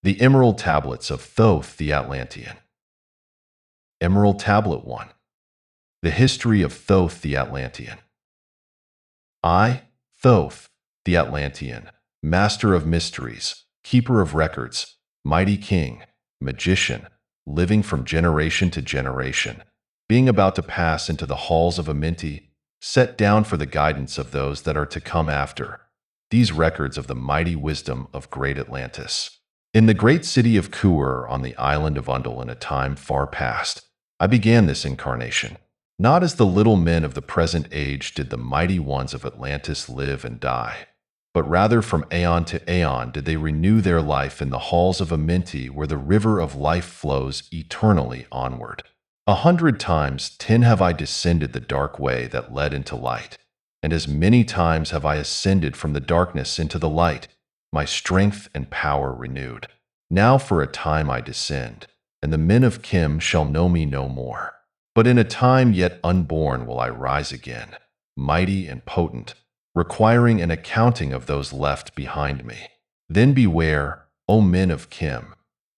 The Emerald Tablets of Thoth the Atlantean. Emerald Tablet 1. The History of Thoth the Atlantean. I, Thoth the Atlantean, master of mysteries, keeper of records, mighty king, magician, living from generation to generation, being about to pass into the halls of Amenti, set down for the guidance of those that are to come after, these records of the mighty wisdom of great Atlantis. In the great city of Kuur on the island of Undul in a time far past, I began this incarnation. Not as the little men of the present age did the mighty ones of Atlantis live and die, but rather from aeon to aeon did they renew their life in the halls of Amenti where the river of life flows eternally onward. 100 times 10 have I descended the dark way that led into light, and as many times have I ascended from the darkness into the light, my strength and power renewed. Now for a time I descend, and the men of Kim shall know me no more. But in a time yet unborn will I rise again, mighty and potent, requiring an accounting of those left behind me. Then beware, O men of Kim,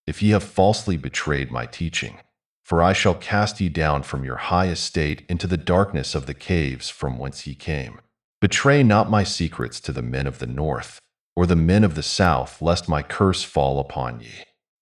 if ye have falsely betrayed my teaching, for I shall cast ye down from your high estate into the darkness of the caves from whence ye came. Betray not my secrets to the men of the north, or the men of the south, lest my curse fall upon ye.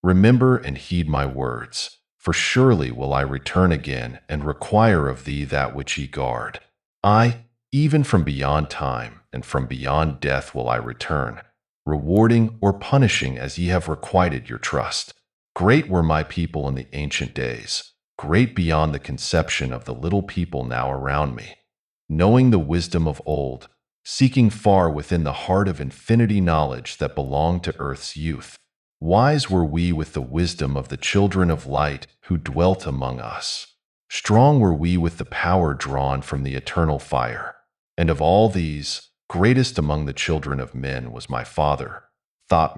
Remember and heed my words, for surely will I return again and require of thee that which ye guard. I, even from beyond time and from beyond death will I return, rewarding or punishing as ye have requited your trust. Great were my people in the ancient days, great beyond the conception of the little people now around me. Knowing the wisdom of old, seeking far within the heart of infinity knowledge that belonged to earth's youth, wise were we with the wisdom of the children of light who dwelt among us. Strong were we with the power drawn from the eternal fire. And of all these, greatest among the children of men was my father, Thoth,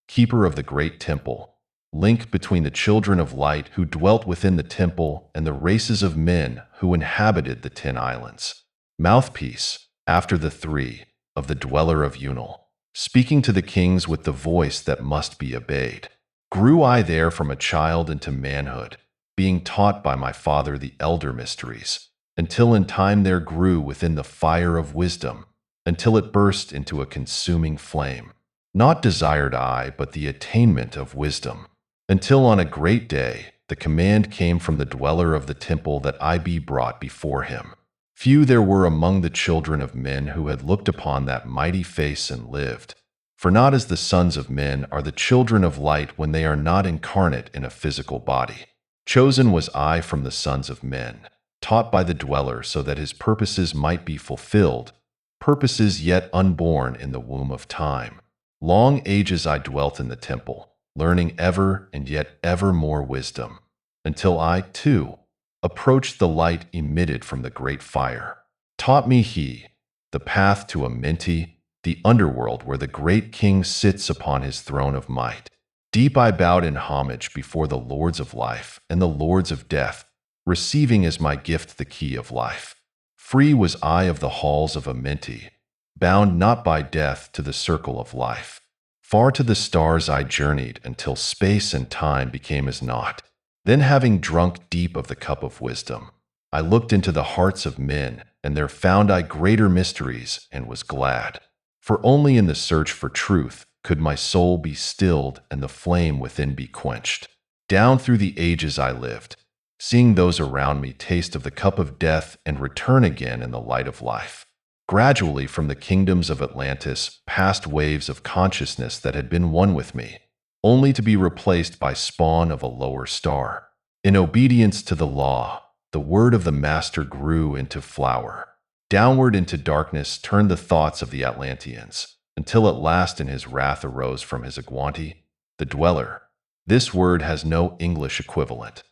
keeper of the great temple, link between the children of light who dwelt within the temple and the races of men who inhabited the 10 islands. Mouthpiece, after the 3, of the dweller of Unal, speaking to the kings with the voice that must be obeyed. Grew I there from a child into manhood, being taught by my father the elder mysteries, until in time there grew within the fire of wisdom, until it burst into a consuming flame. Not desired I, but the attainment of wisdom, until on a great day the command came from the dweller of the temple that I be brought before him. Few there were among the children of men who had looked upon that mighty face and lived. For not as the sons of men are the children of light when they are not incarnate in a physical body. Chosen was I from the sons of men, taught by the dweller so that his purposes might be fulfilled, purposes yet unborn in the womb of time. Long ages I dwelt in the temple, learning ever and yet ever more wisdom, until I, too, approached the light emitted from the great fire. Taught me he, the path to Amenti, the underworld where the great king sits upon his throne of might. Deep I bowed in homage before the lords of life and the lords of death, receiving as my gift the key of life. Free was I of the halls of Amenti, bound not by death to the circle of life. Far to the stars I journeyed until space and time became as naught. Then having drunk deep of the cup of wisdom, I looked into the hearts of men, and there found I greater mysteries, and was glad. For only in the search for truth could my soul be stilled and the flame within be quenched. Down through the ages I lived, seeing those around me taste of the cup of death and return again in the light of life. Gradually from the kingdoms of Atlantis passed waves of consciousness that had been one with me, only to be replaced by spawn of a lower star. In obedience to the law, the word of the master grew into flower. Downward into darkness turned the thoughts of the Atlanteans, until at last in his wrath arose from his Agwanti, the dweller. This word has no English equivalent.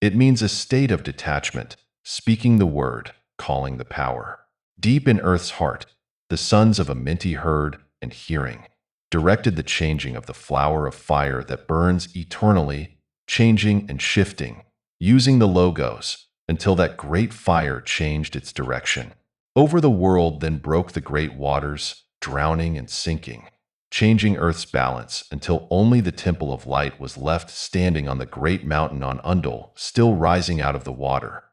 It means a state of detachment, speaking the word, calling the power. Deep in earth's heart, the sons of Amenti heard and hearing, directed the changing of the flower of fire that burns eternally, changing and shifting, using the logos, until that great fire changed its direction. Over the world then broke the great waters, drowning and sinking. changing Earth's balance until only the Temple of Light was left standing on the great mountain on Undul, still rising out of the water.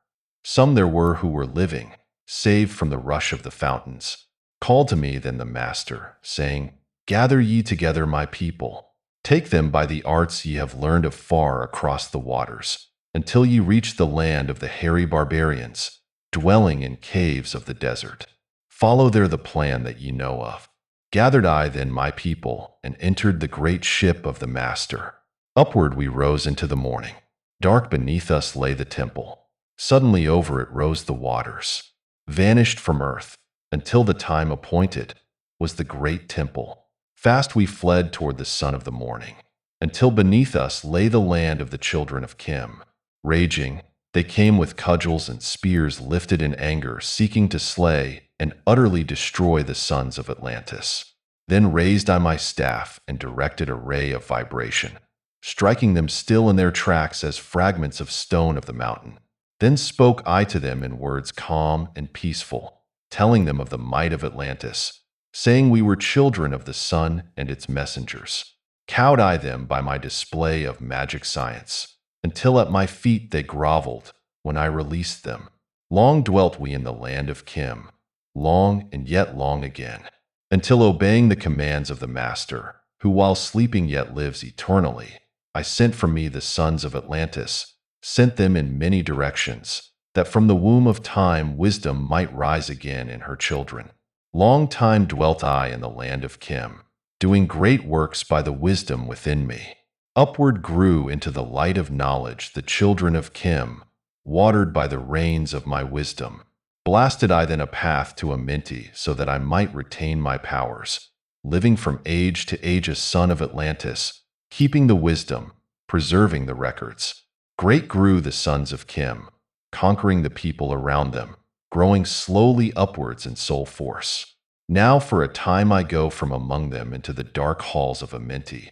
Some there were who were living, saved from the rush of the fountains. Called to me then the Master, saying, Gather ye together my people. Take them by the arts ye have learned afar across the waters, until ye reach the land of the hairy barbarians, dwelling in caves of the desert. Follow there the plan that ye know of. Gathered I then my people, and entered the great ship of the Master. Upward we rose into the morning. Dark beneath us lay the temple. Suddenly over it rose the waters. Vanished from earth, until the time appointed, was the great temple. Fast we fled toward the sun of the morning, until beneath us lay the land of the children of Kim. Raging, they came with cudgels and spears lifted in anger, seeking to slay and utterly destroy the sons of Atlantis. Then raised I my staff and directed a ray of vibration, striking them still in their tracks as fragments of stone of the mountain. Then spoke I to them in words calm and peaceful, telling them of the might of Atlantis, saying we were children of the sun and its messengers. Cowed I them by my display of magic science, until at my feet they groveled when I released them. Long dwelt we in the land of Kim, long and yet long again, until obeying the commands of the Master, who while sleeping yet lives eternally, I sent from me the sons of Atlantis, sent them in many directions, that from the womb of time wisdom might rise again in her children. Long time dwelt I in the land of Kim, doing great works by the wisdom within me. Upward grew into the light of knowledge the children of Kim, watered by the rains of my wisdom. Blasted I then a path to Amenti so that I might retain my powers, living from age to age a son of Atlantis, keeping the wisdom, preserving the records. Great grew the sons of Kim, conquering the people around them, growing slowly upwards in soul force. Now for a time I go from among them into the dark halls of Amenti,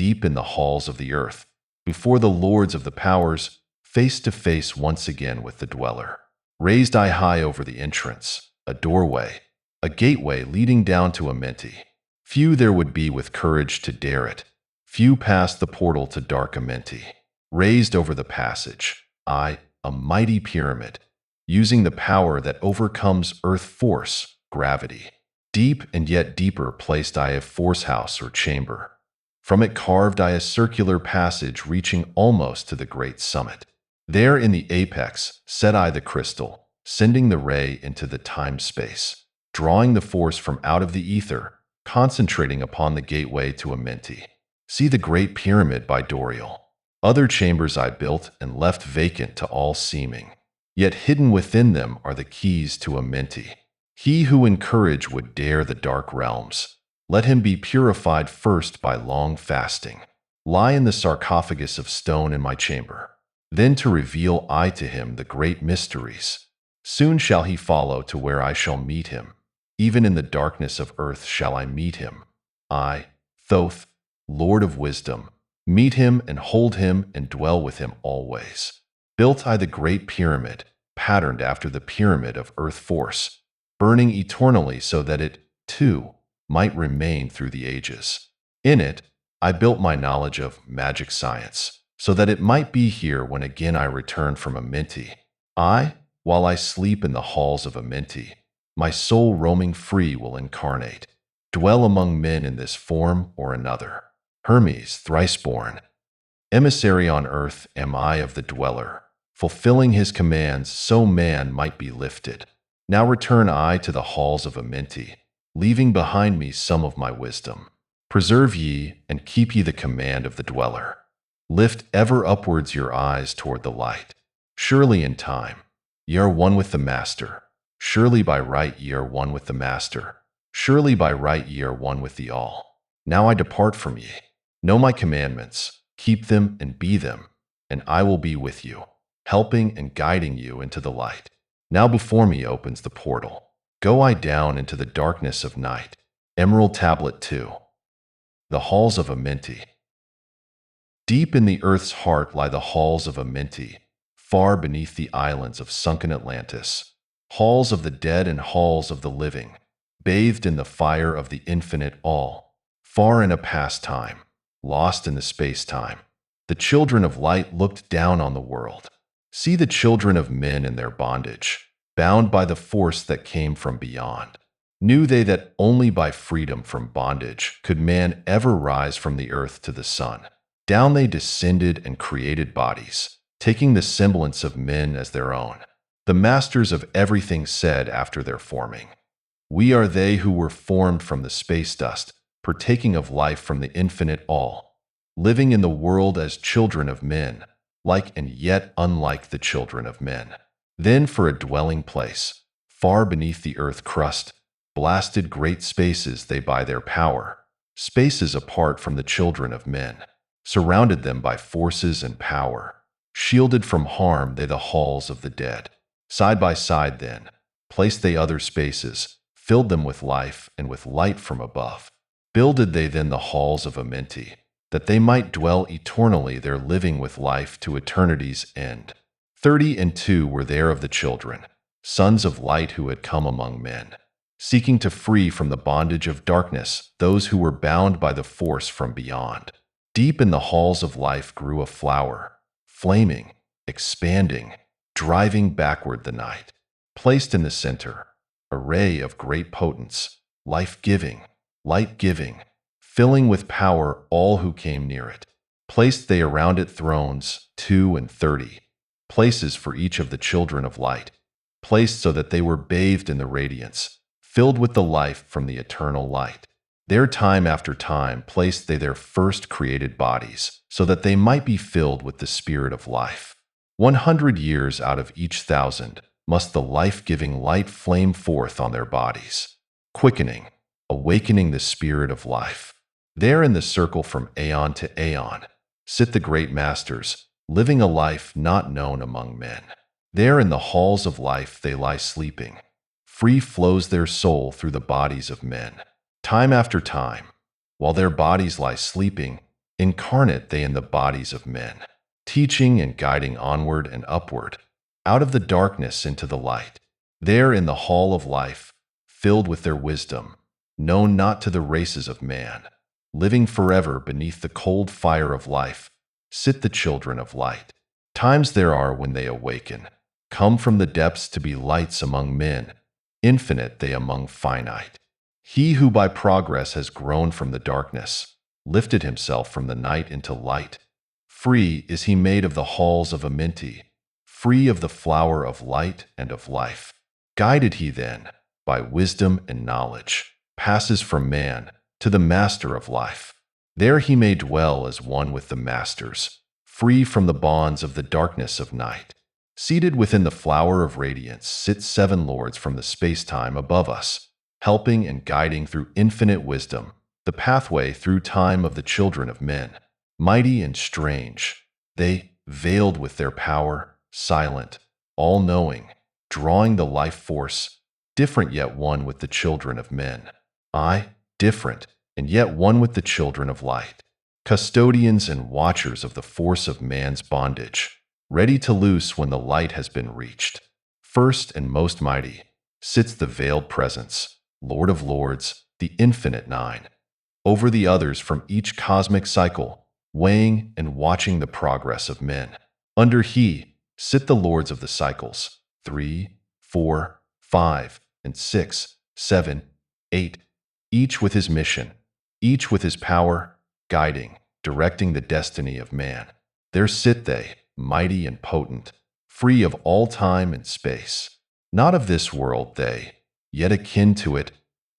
deep in the halls of the earth, before the lords of the powers, face to face once again with the dweller. Raised I high over the entrance, a doorway, a gateway leading down to Amenti. Few there would be with courage to dare it. Few passed the portal to dark Amenti. Raised over the passage, I, a mighty pyramid, using the power that overcomes earth force, gravity. Deep and yet deeper placed I a force house or chamber. From it carved I a circular passage reaching almost to the great summit. There in the apex set I the crystal, sending the ray into the time-space, drawing the force from out of the ether, concentrating upon the gateway to Amenti. See the great pyramid by Doriel. Other chambers I built and left vacant to all seeming. Yet hidden within them are the keys to Amenti. He who in courage would dare the dark realms, let him be purified first by long fasting. Lie in the sarcophagus of stone in my chamber. Then to reveal I to him the great mysteries. Soon shall he follow to where I shall meet him. Even in the darkness of earth shall I meet him. I, Thoth, Lord of wisdom, meet him and hold him and dwell with him always. Built I the great pyramid, patterned after the pyramid of earth force, burning eternally so that it, too, might remain through the ages. In it, I built my knowledge of magic science, so that it might be here when again I return from Amenti. I, while I sleep in the halls of Amenti, my soul roaming free will incarnate, dwell among men in this form or another. Hermes, thrice born, emissary on earth am I of the dweller, fulfilling his commands so man might be lifted. Now return I to the halls of Amenti, leaving behind me some of my wisdom. Preserve ye and keep ye the command of the dweller. Lift ever upwards your eyes toward the light. Surely in time, ye are one with the Master. Surely by right ye are one with the Master. Surely by right ye are one with the All. Now I depart from ye. Know my commandments, keep them and be them, and I will be with you, helping and guiding you into the light. Now before me opens the portal. Go I down into the darkness of night. Emerald Tablet 2. The halls of Amenti. Deep in the earth's heart lie the halls of Amenti, far beneath the islands of sunken Atlantis. Halls of the dead and halls of the living, bathed in the fire of the infinite all. Far in a past time, lost in the space-time, the children of light looked down on the world. See the children of men in their bondage, bound by the force that came from beyond. Knew they that only by freedom from bondage could man ever rise from the earth to the sun. Down they descended and created bodies, taking the semblance of men as their own. The masters of everything said after their forming, "We are they who were formed from the space dust, partaking of life from the infinite all, living in the world as children of men, like and yet unlike the children of men. Then for a dwelling place, far beneath the earth crust, blasted great spaces they by their power, spaces apart from the children of men, surrounded them by forces and power, shielded from harm they the halls of the dead. Side by side then, placed they other spaces, filled them with life and with light from above. Builded they then the halls of Amenti, that they might dwell eternally there living with life to eternity's end. 32 were there of the children, sons of light who had come among men, seeking to free from the bondage of darkness those who were bound by the force from beyond. Deep in the halls of life grew a flower, flaming, expanding, driving backward the night. Placed in the center, a ray of great potence, life-giving, light-giving, filling with power all who came near it. Placed they around it thrones, 32, places for each of the children of light, placed so that they were bathed in the radiance, filled with the life from the eternal light. There time after time placed they their first created bodies, so that they might be filled with the spirit of life. 100 years out of each 1,000 must the life-giving light flame forth on their bodies, quickening, awakening the spirit of life. There in the circle from aeon to aeon sit the great masters, living a life not known among men. There in the halls of life they lie sleeping. Free flows their soul through the bodies of men. Time after time, while their bodies lie sleeping, incarnate they in the bodies of men, teaching and guiding onward and upward, out of the darkness into the light. There in the hall of life, filled with their wisdom, known not to the races of man, living forever beneath the cold fire of life, sit the children of light. Times there are when they awaken, come from the depths to be lights among men, infinite they among finite. He who by progress has grown from the darkness, lifted himself from the night into light. Free is he made of the halls of Amenti, free of the flower of light and of life. Guided he then, by wisdom and knowledge, passes from man to the master of life. There he may dwell as one with the masters, free from the bonds of the darkness of night. Seated within the flower of radiance sit 7 lords from the space-time above us, helping and guiding through infinite wisdom the pathway through time of the children of men. Mighty and strange, they, veiled with their power, silent, all-knowing, drawing the life force, different yet one with the children of men. I, different, and yet one with the children of light. Custodians and watchers of the force of man's bondage, ready to loose when the light has been reached. First and most mighty sits the veiled presence, Lord of Lords, the infinite 9. Over the others from each cosmic cycle, weighing and watching the progress of men. Under he sit the lords of the cycles, 3, 4, 5, and 6, 7, 8, each with his mission, each with his power, guiding, directing the destiny of man. There sit they, mighty and potent, free of all time and space. Not of this world they, yet akin to it,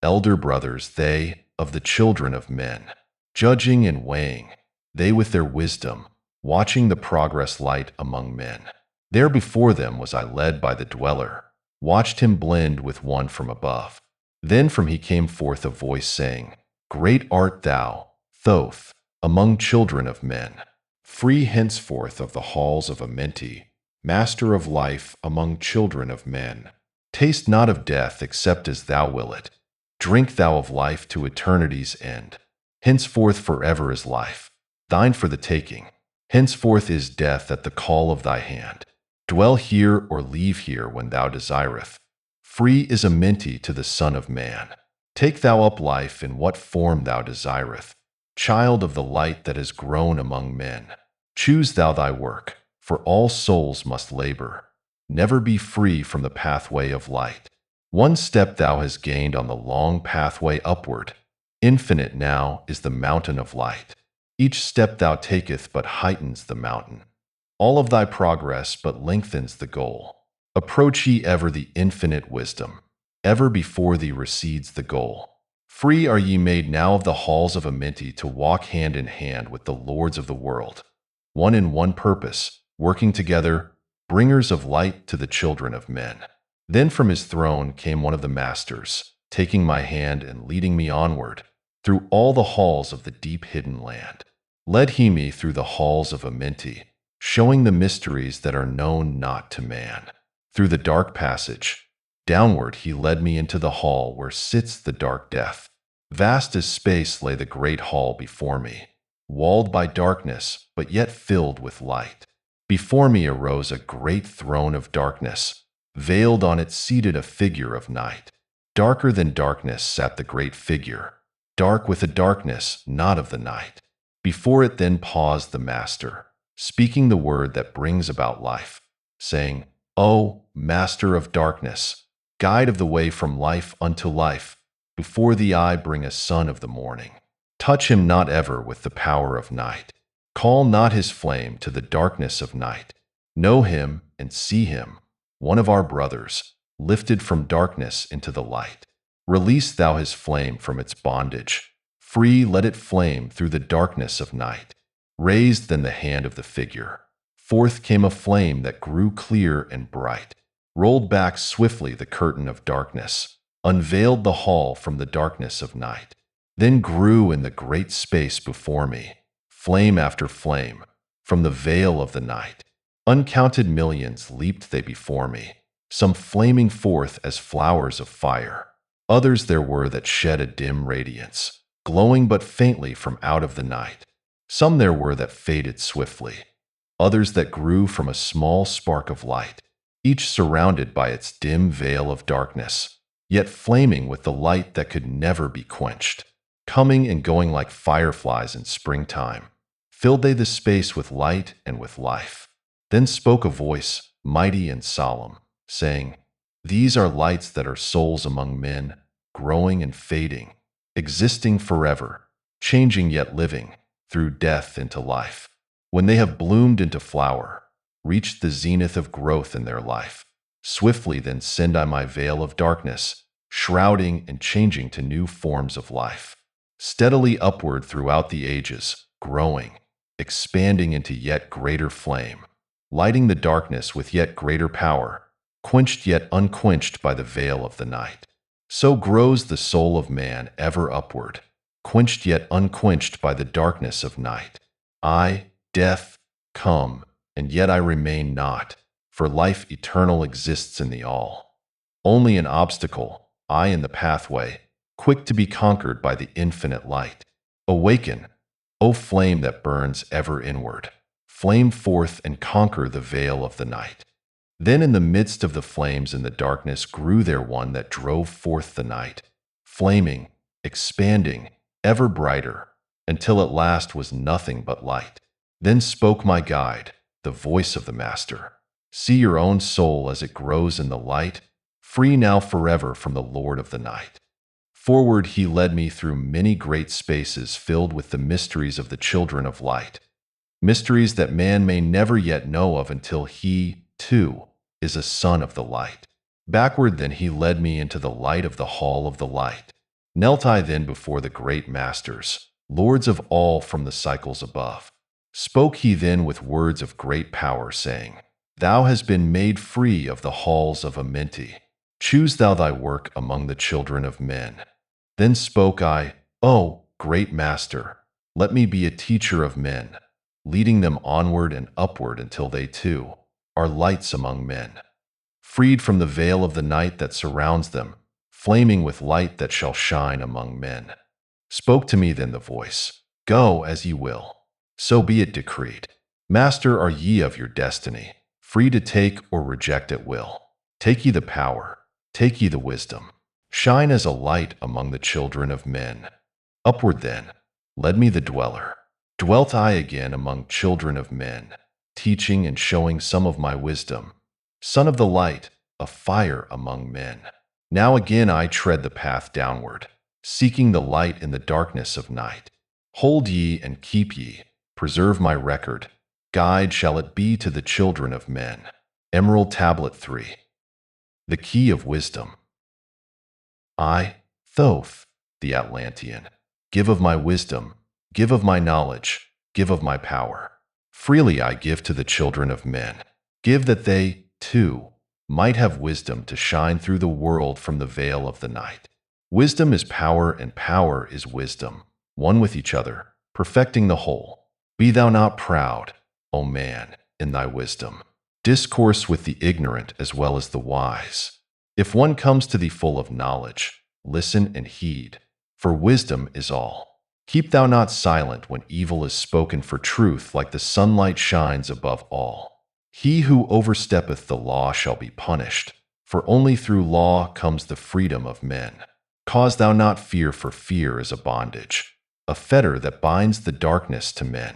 elder brothers they, of the children of men. Judging and weighing, they with their wisdom, watching the progress light among men. There before them was I led by the dweller, watched him blend with one from above. Then from he came forth a voice saying, Great art thou, Thoth, among children of men. Free henceforth of the halls of Amenti, master of life among children of men. Taste not of death except as thou will it. Drink thou of life to eternity's end. Henceforth forever is life, thine for the taking. Henceforth is death at the call of thy hand. Dwell here or leave here when thou desireth. Free is Amenti to the Son of Man. Take thou up life in what form thou desireth, child of the light that is grown among men. Choose thou thy work, for all souls must labor. Never be free from the pathway of light. One step thou hast gained on the long pathway upward. Infinite now is the mountain of light. Each step thou taketh but heightens the mountain. All of thy progress but lengthens the goal. Approach ye ever the infinite wisdom. Ever before thee recedes the goal. Free are ye made now of the halls of Amenti to walk hand in hand with the lords of the world. One in one purpose, working together, bringers of light to the children of men. Then from his throne came one of the masters, taking my hand and leading me onward, through all the halls of the deep hidden land. Led he me through the halls of Amenti, showing the mysteries that are known not to man. Through the dark passage, downward he led me into the hall where sits the dark death. Vast as space lay the great hall before me, walled by darkness, but yet filled with light. Before me arose a great throne of darkness. Veiled on it seated a figure of night. Darker than darkness sat the great figure, dark with a darkness not of the night. Before it then paused the Master, speaking the word that brings about life, saying, O Master of darkness, guide of the way from life unto life, before thee I bring a son of the morning. Touch him not ever with the power of night. Call not his flame to the darkness of night. Know him and see him, one of our brothers, lifted from darkness into the light. Release thou his flame from its bondage. Free let it flame through the darkness of night. Raised then the hand of the figure. Forth came a flame that grew clear and bright. Rolled back swiftly the curtain of darkness. Unveiled the hall from the darkness of night. Then grew in the great space before me, flame after flame, from the veil of the night. Uncounted millions leaped they before me, some flaming forth as flowers of fire. Others there were that shed a dim radiance, glowing but faintly from out of the night. Some there were that faded swiftly, others that grew from a small spark of light, each surrounded by its dim veil of darkness, yet flaming with the light that could never be quenched. Coming and going like fireflies in springtime, filled they the space with light and with life. Then spoke a voice, mighty and solemn, saying, These are lights that are souls among men, growing and fading, existing forever, changing yet living, through death into life. When they have bloomed into flower, reached the zenith of growth in their life, swiftly then send I my veil of darkness, shrouding and changing to new forms of life. Steadily upward throughout the ages, growing, expanding into yet greater flame, lighting the darkness with yet greater power, quenched yet unquenched by the veil of the night. So grows the soul of man ever upward, quenched yet unquenched by the darkness of night. I, death, come, and yet I remain not, for life eternal exists in the all. Only an obstacle, I in the pathway, quick to be conquered by the infinite light. Awaken, O flame that burns ever inward. Flame forth and conquer the veil of the night. Then in the midst of the flames in the darkness grew there one that drove forth the night, flaming, expanding, ever brighter, until at last was nothing but light. Then spoke my guide, the voice of the Master. See your own soul as it grows in the light, free now forever from the Lord of the night. Forward he led me through many great spaces filled with the mysteries of the children of light, mysteries that man may never yet know of until he, too, is a son of the light. Backward then he led me into the light of the hall of the light. Knelt I then before the great masters, lords of all from the cycles above. Spoke he then with words of great power, saying, Thou hast been made free of the halls of Amenti. Choose thou thy work among the children of men. Then spoke I, O great Master, let me be a teacher of men, leading them onward and upward until they too are lights among men, freed from the veil of the night that surrounds them, flaming with light that shall shine among men. Spoke to me then the voice, Go as ye will, so be it decreed. Master are ye of your destiny, free to take or reject at will. Take ye the power, take ye the wisdom. Shine as a light among the children of men. Upward then, led me the dweller. Dwelt I again among children of men, teaching and showing some of my wisdom. Son of the light, a fire among men. Now again I tread the path downward, seeking the light in the darkness of night. Hold ye and keep ye, preserve my record. Guide shall it be to the children of men. Emerald Tablet 3. The Key of Wisdom. I, Thoth, the Atlantean, give of my wisdom, give of my knowledge, give of my power. Freely I give to the children of men. Give that they, too, might have wisdom to shine through the world from the veil of the night. Wisdom is power, and power is wisdom, one with each other, perfecting the whole. Be thou not proud, O man, in thy wisdom. Discourse with the ignorant as well as the wise. If one comes to thee full of knowledge, listen and heed, for wisdom is all. Keep thou not silent when evil is spoken, for truth like the sunlight shines above all. He who oversteppeth the law shall be punished, for only through law comes the freedom of men. Cause thou not fear, for fear is a bondage, a fetter that binds the darkness to men.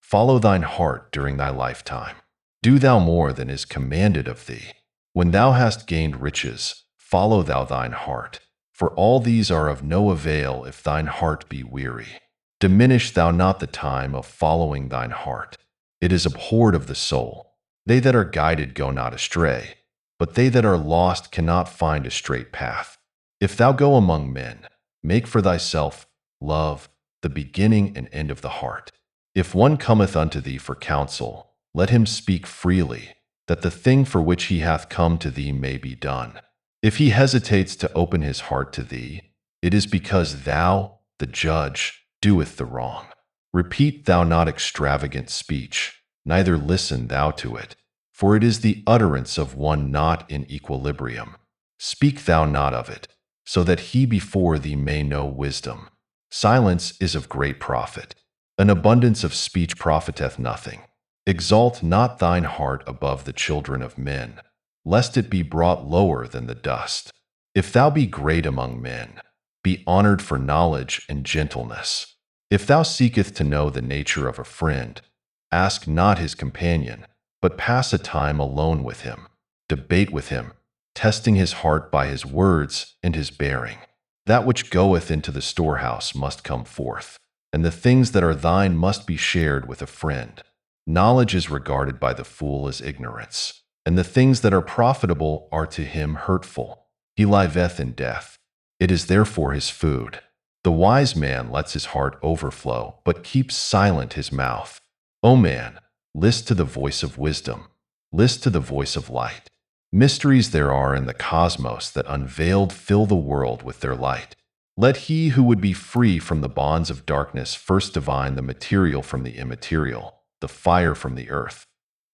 Follow thine heart during thy lifetime. Do thou more than is commanded of thee. When thou hast gained riches, follow thou thine heart, for all these are of no avail if thine heart be weary. Diminish thou not the time of following thine heart. It is abhorred of the soul. They that are guided go not astray, but they that are lost cannot find a straight path. If thou go among men, make for thyself love, the beginning and end of the heart. If one cometh unto thee for counsel, let him speak freely, that the thing for which he hath come to thee may be done. If he hesitates to open his heart to thee, it is because thou, the judge, doeth the wrong. Repeat thou not extravagant speech, neither listen thou to it, for it is the utterance of one not in equilibrium. Speak thou not of it, so that he before thee may know wisdom. Silence is of great profit. An abundance of speech profiteth nothing. Exalt not thine heart above the children of men, lest it be brought lower than the dust. If thou be great among men, be honored for knowledge and gentleness. If thou seekest to know the nature of a friend, ask not his companion, but pass a time alone with him. Debate with him, testing his heart by his words and his bearing. That which goeth into the storehouse must come forth, and the things that are thine must be shared with a friend. Knowledge is regarded by the fool as ignorance, and the things that are profitable are to him hurtful. He liveth in death. It is therefore his food. The wise man lets his heart overflow, but keeps silent his mouth. O man, list to the voice of wisdom. List to the voice of light. Mysteries there are in the cosmos that unveiled fill the world with their light. Let he who would be free from the bonds of darkness first divine the material from the immaterial, the fire from the earth.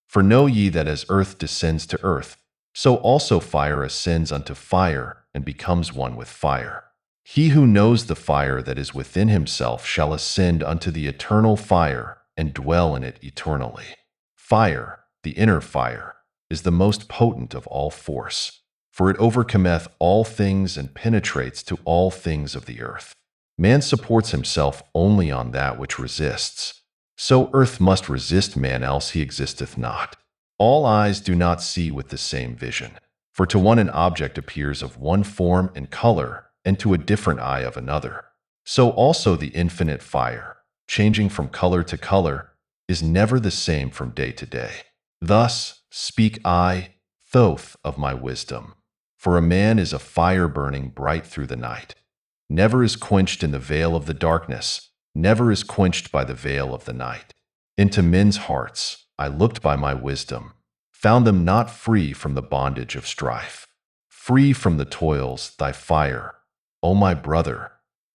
For know ye that as earth descends to earth, so also fire ascends unto fire and becomes one with fire. He who knows the fire that is within himself shall ascend unto the eternal fire and dwell in it eternally. Fire, the inner fire, is the most potent of all force, for it overcometh all things and penetrates to all things of the earth. Man supports himself only on that which resists. So earth must resist man, else he existeth not. All eyes do not see with the same vision, for to one an object appears of one form and color, and to a different eye of another. So also the infinite fire, changing from color to color, is never the same from day to day. Thus speak I, Thoth, of my wisdom. For a man is a fire burning bright through the night. Never is quenched in the veil of the darkness, never is quenched by the veil of the night. Into men's hearts I looked by my wisdom, found them not free from the bondage of strife, free from the toils thy fire, O my brother,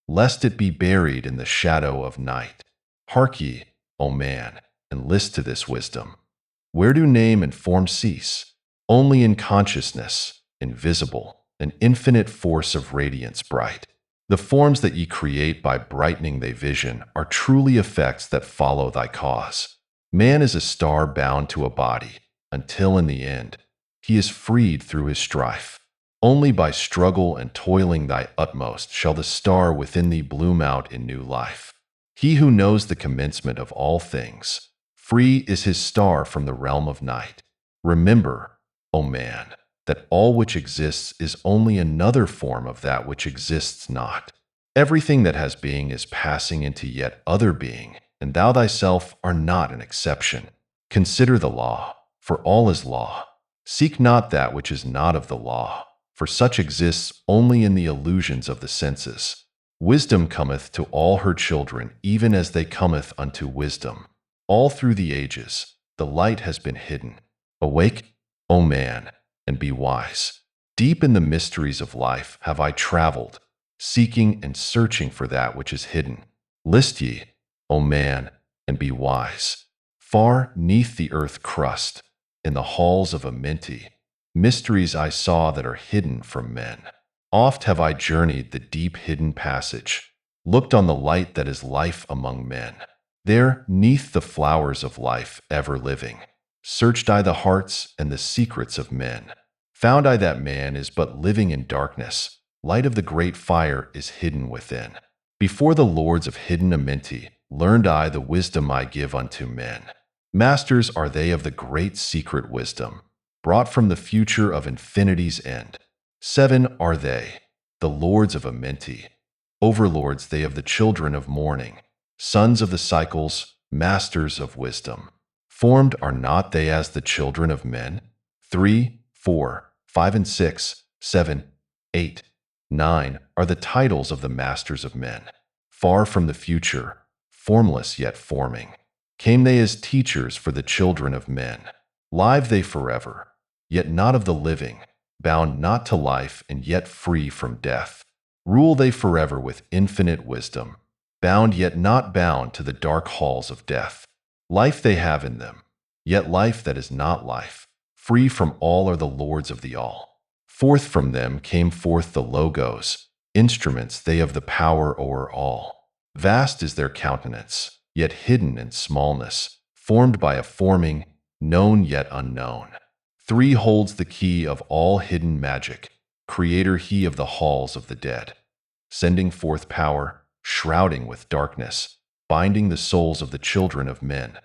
lest it be buried in the shadow of night. Hark ye, O man, and list to this wisdom. Where do name and form cease? Only in consciousness, invisible, an infinite force of radiance bright. The forms that ye create by brightening thy vision are truly effects that follow thy cause. Man is a star bound to a body, until in the end he is freed through his strife. Only by struggle and toiling thy utmost shall the star within thee bloom out in new life. He who knows the commencement of all things, free is his star from the realm of night. Remember, O man, that all which exists is only another form of that which exists not. Everything that has being is passing into yet other being, and thou thyself are not an exception. Consider the law, for all is law. Seek not that which is not of the law, for such exists only in the illusions of the senses. Wisdom cometh to all her children, even as they cometh unto wisdom. All through the ages, the light has been hidden. Awake, O man, and be wise. Deep in the mysteries of life have I traveled, seeking and searching for that which is hidden. List ye, O man, and be wise. Far neath the earth crust, in the halls of Amenti, mysteries I saw that are hidden from men. Oft have I journeyed the deep hidden passage, looked on the light that is life among men. There, neath the flowers of life ever living, searched I the hearts and the secrets of men. Found I that man is but living in darkness, light of the great fire is hidden within. Before the lords of hidden Amenti, learned I the wisdom I give unto men. Masters are they of the great secret wisdom, brought from the future of infinity's end. 7 are they, the lords of Amenti, overlords they of the children of morning, sons of the cycles, masters of wisdom. Formed are not they as the children of men? 3, 4, 5 and 6, 7, 8, 9 are the titles of the masters of men. Far from the future, formless yet forming, came they as teachers for the children of men. Live they forever, yet not of the living, bound not to life and yet free from death. Rule they forever with infinite wisdom, bound yet not bound to the dark halls of death. Life they have in them, yet life that is not life. Free from all are the lords of the all. Forth from them came forth the Logos, instruments they of the power o'er all. Vast is their countenance, yet hidden in smallness, formed by a forming, known yet unknown. 3 holds the key of all hidden magic, creator he of the halls of the dead, sending forth power, shrouding with darkness, binding the souls of the children of men.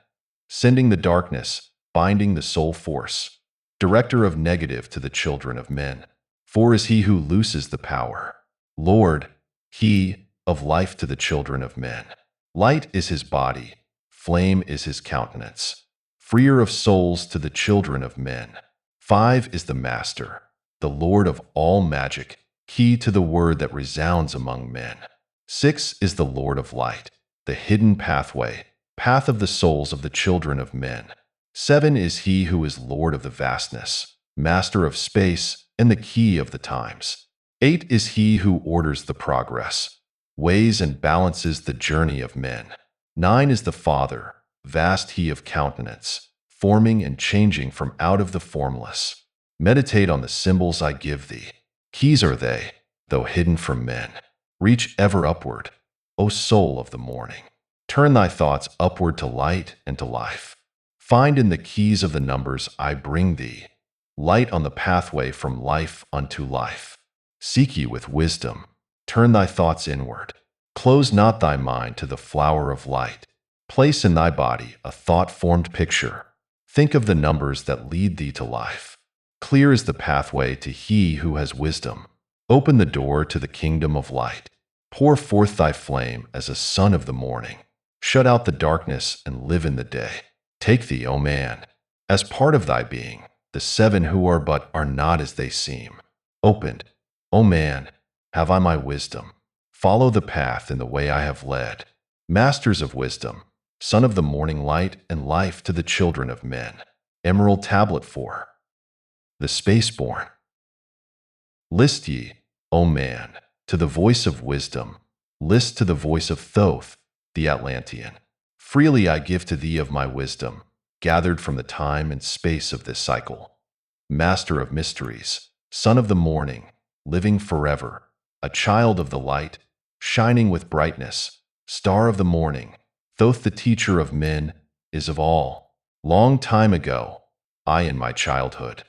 Sending the darkness, binding the soul force, director of negative to the children of men. For is he who looses the power, Lord, he of life to the children of men. Light is his body, flame is his countenance, freer of souls to the children of men. 5 is the master, the lord of all magic, key to the word that resounds among men. 6 is the lord of light, the hidden pathway, path of the souls of the children of men. 7 is he who is lord of the vastness, master of space, and the key of the times. 8 is he who orders the progress, weighs and balances the journey of men. 9 is the Father, vast he of countenance, forming and changing from out of the formless. Meditate on the symbols I give thee. Keys are they, though hidden from men. Reach ever upward, O soul of the morning. Turn thy thoughts upward to light and to life. Find in the keys of the numbers I bring thee, light on the pathway from life unto life. Seek ye with wisdom. Turn thy thoughts inward. Close not thy mind to the flower of light. Place in thy body a thought-formed picture. Think of the numbers that lead thee to life. Clear is the pathway to he who has wisdom. Open the door to the kingdom of light. Pour forth thy flame as a sun of the morning. Shut out the darkness and live in the day. Take thee, O man, as part of thy being, the 7 who are but are not as they seem. Opened, O man, have I my wisdom. Follow the path in the way I have led. Masters of wisdom, son of the morning light and life to the children of men. Emerald Tablet 4. The Spaceborn. List ye, O man, to the voice of wisdom. List to the voice of Thoth, the Atlantean. Freely I give to thee of my wisdom, gathered from the time and space of this cycle. Master of mysteries, son of the morning, living forever, a child of the light, shining with brightness, star of the morning, Thoth the teacher of men, is of all. Long time ago, I in my childhood,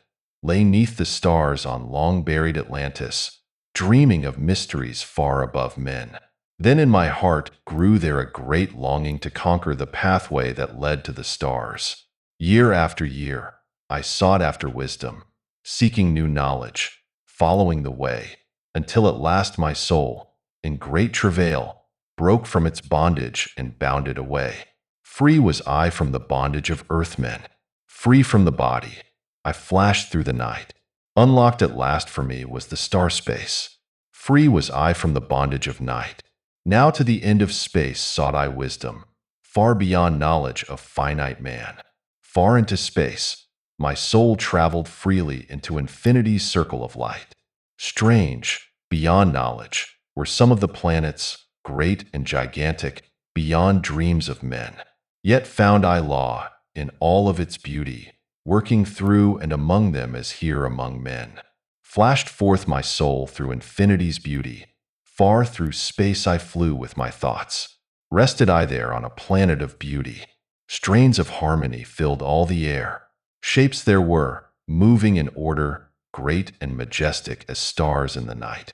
lay 'neath the stars on long-buried Atlantis, dreaming of mysteries far above men. Then in my heart grew there a great longing to conquer the pathway that led to the stars. Year after year, I sought after wisdom, seeking new knowledge, following the way, until at last my soul, in great travail, broke from its bondage and bounded away. Free was I from the bondage of earthmen, free from the body. I flashed through the night. Unlocked at last for me was the star space. Free was I from the bondage of night. Now to the end of space sought I wisdom, far beyond knowledge of finite man. Far into space, my soul traveled freely into infinity's circle of light. Strange, beyond knowledge, were some of the planets, great and gigantic, beyond dreams of men. Yet found I law, in all of its beauty, working through and among them as here among men. Flashed forth my soul through infinity's beauty. Far through space I flew with my thoughts. Rested I there on a planet of beauty. Strains of harmony filled all the air. Shapes there were, moving in order, great and majestic as stars in the night.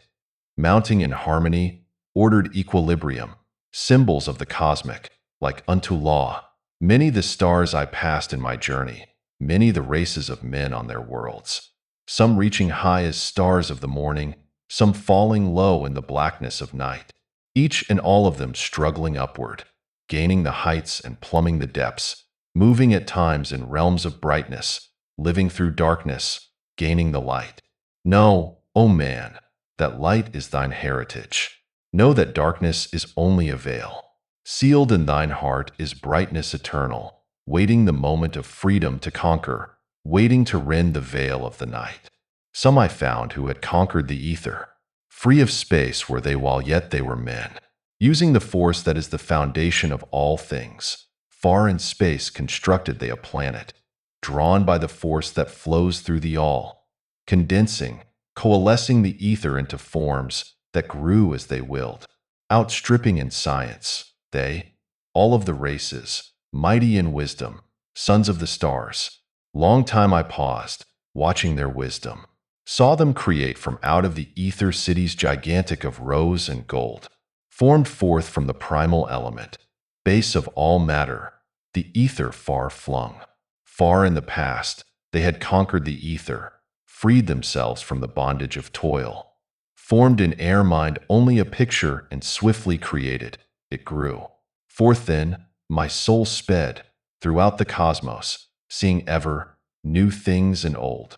Mounting in harmony, ordered equilibrium, symbols of the cosmic, like unto law. Many the stars I passed in my journey, many the races of men on their worlds. Some reaching high as stars of the morning, some falling low in the blackness of night. Each and all of them struggling upward, gaining the heights and plumbing the depths, moving at times in realms of brightness, living through darkness, gaining the light. Know, O man, that light is thine heritage. Know that darkness is only a veil. Sealed in thine heart is brightness eternal, waiting the moment of freedom to conquer, waiting to rend the veil of the night. Some I found who had conquered the ether. Free of space were they while yet they were men, using the force that is the foundation of all things. Far in space constructed they a planet, drawn by the force that flows through the all, condensing, coalescing the ether into forms that grew as they willed. Outstripping in science, they, all of the races, mighty in wisdom, sons of the stars. Long time I paused, watching their wisdom. Saw them create from out of the ether cities gigantic of rose and gold, formed forth from the primal element, base of all matter, the ether far flung. Far in the past, they had conquered the ether, freed themselves from the bondage of toil. Formed in air mind only a picture and swiftly created, it grew. Forth then, my soul sped, throughout the cosmos, seeing ever new things and old.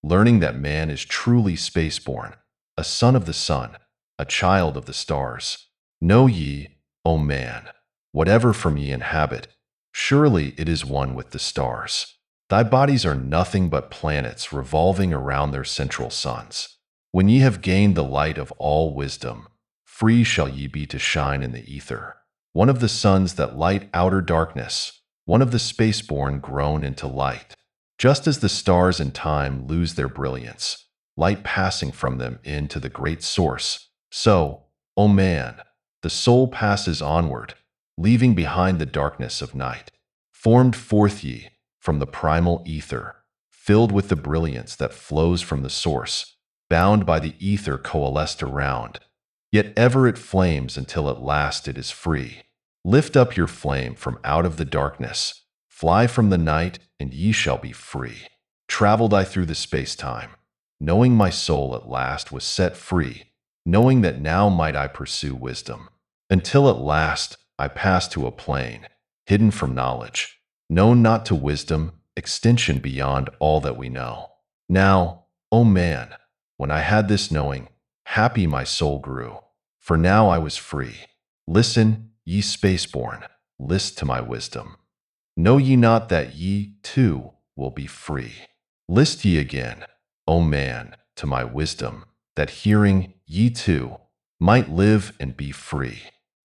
Learning that man is truly spaceborn, a son of the sun, a child of the stars. Know ye, O man, whatever from ye inhabit, surely it is one with the stars. Thy bodies are nothing but planets revolving around their central suns. When ye have gained the light of all wisdom, free shall ye be to shine in the ether. One of the suns that light outer darkness, one of the spaceborn grown into light. Just as the stars in time lose their brilliance, light passing from them into the great source, so, O man, the soul passes onward, leaving behind the darkness of night. Formed forth ye from the primal ether, filled with the brilliance that flows from the source, bound by the ether coalesced around. Yet ever it flames until at last it is free. Lift up your flame from out of the darkness. Fly from the night, and ye shall be free. Traveled I through the space-time, knowing my soul at last was set free, knowing that now might I pursue wisdom, until at last I passed to a plane, hidden from knowledge, known not to wisdom, extension beyond all that we know. Now, O man, when I had this knowing, happy my soul grew, for now I was free. Listen, ye spaceborn, list to my wisdom. Know ye not that ye, too, will be free? List ye again, O man, to my wisdom, that hearing, ye too, might live and be free.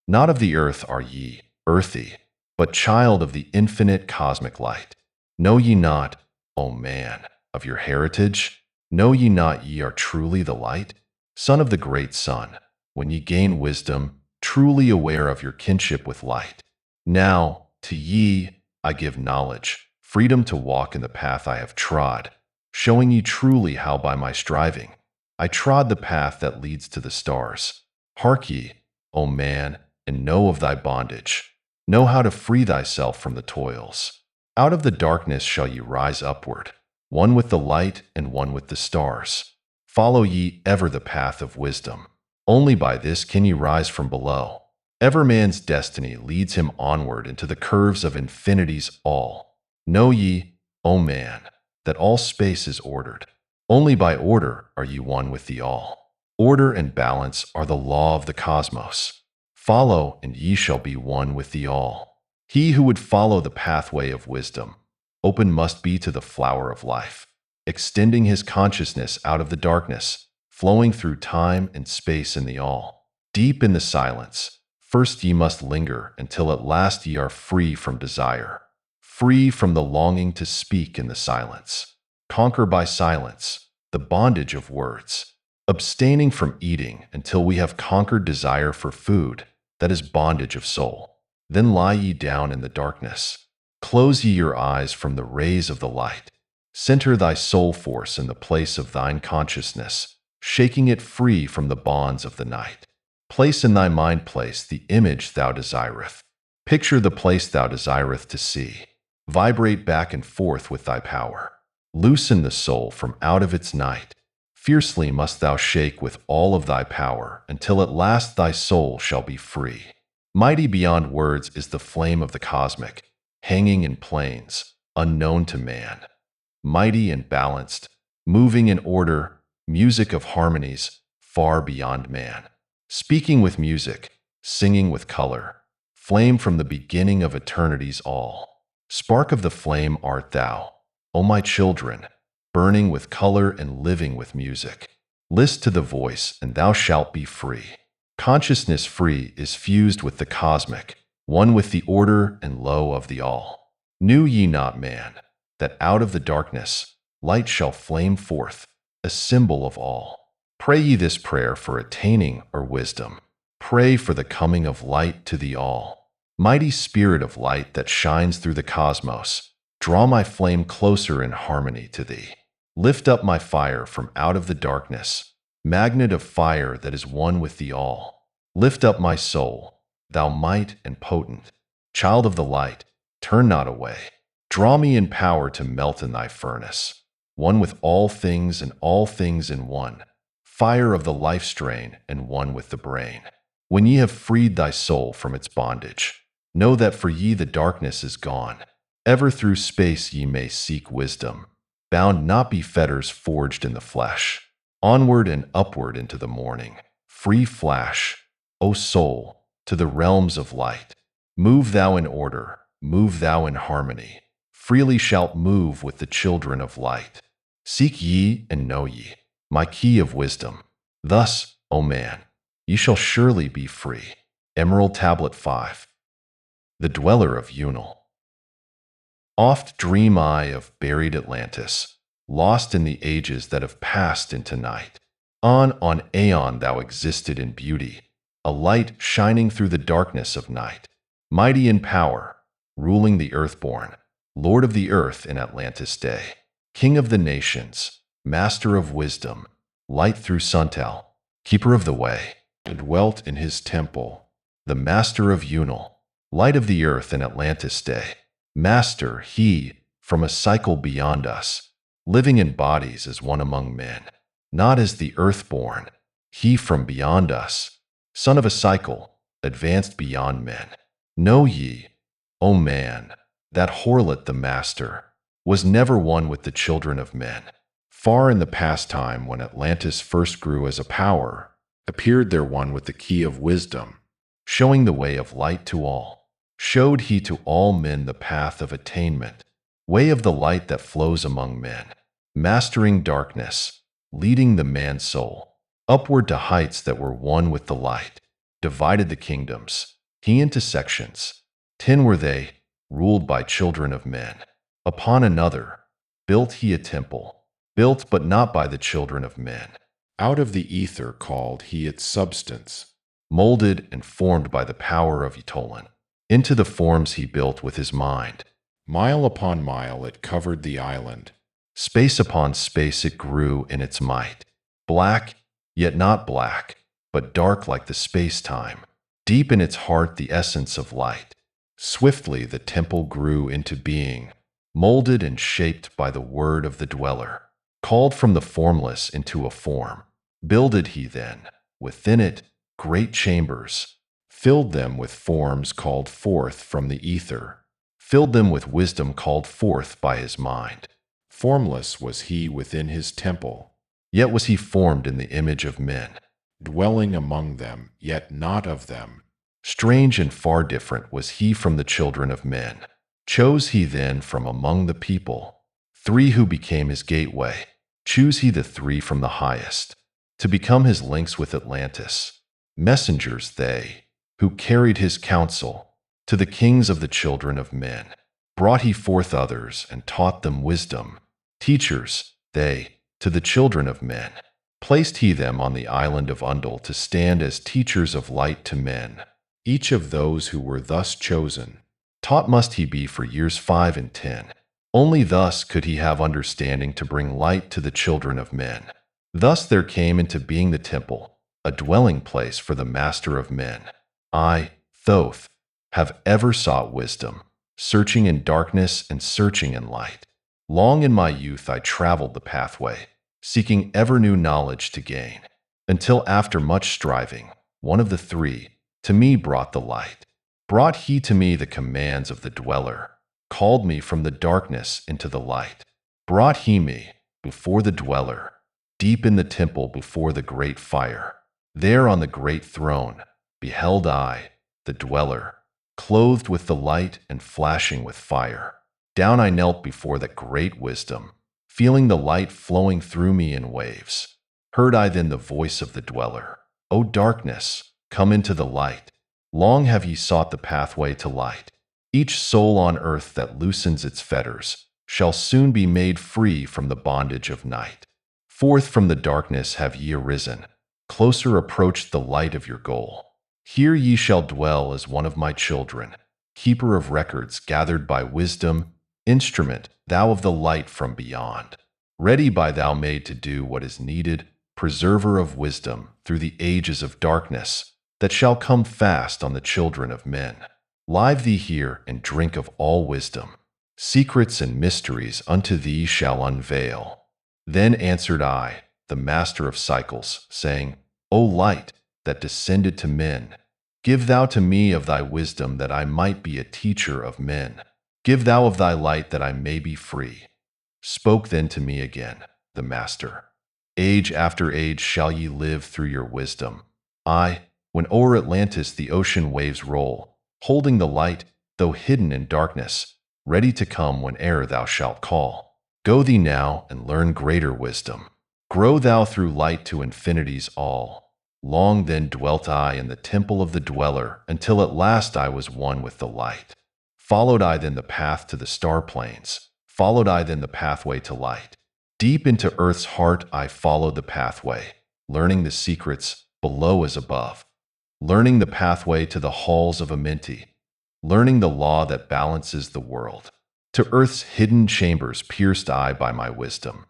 Not of the earth are ye, earthy, but child of the infinite cosmic light. Know ye not, O man, of your heritage? Know ye not ye are truly the light? Son of the great sun, when ye gain wisdom, truly aware of your kinship with light. Now, to ye, I give knowledge, freedom to walk in the path I have trod, showing ye truly how by my striving I trod the path that leads to the stars. Hark ye, O man, and know of thy bondage. Know how to free thyself from the toils. Out of the darkness shall ye rise upward, one with the light and one with the stars. Follow ye ever the path of wisdom. Only by this can ye rise from below. Ever man's destiny leads him onward into the curves of infinity's all. Know ye, O man, that all space is ordered. Only by order are ye one with the all. Order and balance are the law of the cosmos. Follow, and ye shall be one with the all. He who would follow the pathway of wisdom, open must be to the flower of life, extending his consciousness out of the darkness, flowing through time and space in the all. Deep in the silence, first ye must linger until at last ye are free from desire, free from the longing to speak in the silence. Conquer by silence the bondage of words, abstaining from eating until we have conquered desire for food, that is bondage of soul. Then lie ye down in the darkness. Close ye your eyes from the rays of the light. Center thy soul force in the place of thine consciousness, shaking it free from the bonds of the night. Place in thy mind place the image thou desireth. Picture the place thou desireth to see. Vibrate back and forth with thy power. Loosen the soul from out of its night. Fiercely must thou shake with all of thy power until at last thy soul shall be free. Mighty beyond words is the flame of the cosmic, hanging in plains, unknown to man. Mighty and balanced, moving in order, music of harmonies, far beyond man. Speaking with music, singing with color, flame from the beginning of eternity's all. Spark of the flame art thou, O my children, burning with color and living with music. List to the voice, and thou shalt be free. Consciousness free is fused with the cosmic, one with the order and low of the all. Knew ye not, man, that out of the darkness light shall flame forth, a symbol of all? Pray ye this prayer for attaining or wisdom. Pray for the coming of light to the all. Mighty spirit of light that shines through the cosmos, draw my flame closer in harmony to thee. Lift up my fire from out of the darkness, magnet of fire that is one with the all. Lift up my soul, thou might and potent, child of the light, turn not away. Draw me in power to melt in thy furnace, one with all things and all things in one, fire of the life strain and one with the brain. When ye have freed thy soul from its bondage, know that for ye the darkness is gone. Ever through space ye may seek wisdom, bound not be fetters forged in the flesh. Onward and upward into the morning, free flash, O soul, to the realms of light. Move thou in order, move thou in harmony. Freely shalt move with the children of light. Seek ye and know ye, my key of wisdom. Thus, O man, ye shall surely be free. Emerald Tablet 5. The Dweller of Unal. Oft dream I of buried Atlantis, lost in the ages that have passed into night. On aeon thou existed in beauty, a light shining through the darkness of night. Mighty in power, ruling the earthborn, Lord of the earth in Atlantis day. King of the nations, master of wisdom, light through Suntel, keeper of the way, dwelt in his temple, the master of Unal, light of the earth in Atlantis day. Master, he, from a cycle beyond us, living in bodies as one among men, not as the earthborn, he from beyond us, son of a cycle, advanced beyond men. Know ye, O man, that Horlet the master was never one with the children of men. Far in the past time when Atlantis first grew as a power, appeared there one with the key of wisdom, showing the way of light to all. Showed he to all men the path of attainment, way of the light that flows among men, mastering darkness, leading the man soul, upward to heights that were one with the light, divided the kingdoms, he into sections. 10 were they, ruled by children of men. Upon another, built he a temple, built but not by the children of men. Out of the ether called he its substance, molded and formed by the power of Etolan. Into the forms he built with his mind. Mile upon mile it covered the island, Space upon space it grew in its might. Black, yet not black, but dark like the space-time. Deep in its heart the essence of light. Swiftly the temple grew into being, molded and shaped by the word of the dweller. Called from the formless into a form. Builded he then, within it, great chambers. Filled them with forms called forth from the ether. Filled them with wisdom called forth by his mind. Formless was he within his temple, yet was he formed in the image of men. Dwelling among them, yet not of them. Strange and far different was he from the children of men. Chose he then from among the people 3 who became his gateway. Choose he the 3 from the highest, to become his links with Atlantis. Messengers they, who carried his counsel to the kings of the children of men. Brought he forth others and taught them wisdom. Teachers they, to the children of men. Placed he them on the island of Undul to stand as teachers of light to men. Each of those who were thus chosen, taught must he be for years 5 and 10. Only thus could he have understanding to bring light to the children of men. Thus there came into being the temple, a dwelling place for the master of men. I, Thoth, have ever sought wisdom, searching in darkness and searching in light. Long in my youth I traveled the pathway, seeking ever new knowledge to gain, until after much striving, one of the 3 to me brought the light. Brought he to me the commands of the dweller, called me from the darkness into the light. Brought he me before the dweller, deep in the temple before the great fire. There on the great throne beheld I, the dweller, clothed with the light and flashing with fire. Down I knelt before that great wisdom, feeling the light flowing through me in waves. Heard I then the voice of the dweller, O darkness, come into the light. Long have ye sought the pathway to light. Each soul on earth that loosens its fetters shall soon be made free from the bondage of night. Forth from the darkness have ye arisen, closer approached the light of your goal. Here ye shall dwell as one of my children, keeper of records gathered by wisdom, instrument thou of the light from beyond. Ready by thou made to do what is needed, preserver of wisdom through the ages of darkness that shall come fast on the children of men. Live thee here and drink of all wisdom. Secrets and mysteries unto thee shall unveil. Then answered I, the master of cycles, saying, O light that descended to men, give thou to me of thy wisdom that I might be a teacher of men. Give thou of thy light that I may be free. Spoke then to me again, the master. Age after age shall ye live through your wisdom. I, when o'er Atlantis the ocean waves roll, holding the light, though hidden in darkness, ready to come whene'er thou shalt call. Go thee now and learn greater wisdom. Grow thou through light to infinity's all. Long then dwelt I in the temple of the dweller, until at last I was one with the light. Followed I then the path to the star plains, followed I then the pathway to light. Deep into earth's heart I followed the pathway, learning the secrets below as above. Learning the pathway to the halls of Amenti, learning the law that balances the world. To earth's hidden chambers pierced I by my wisdom,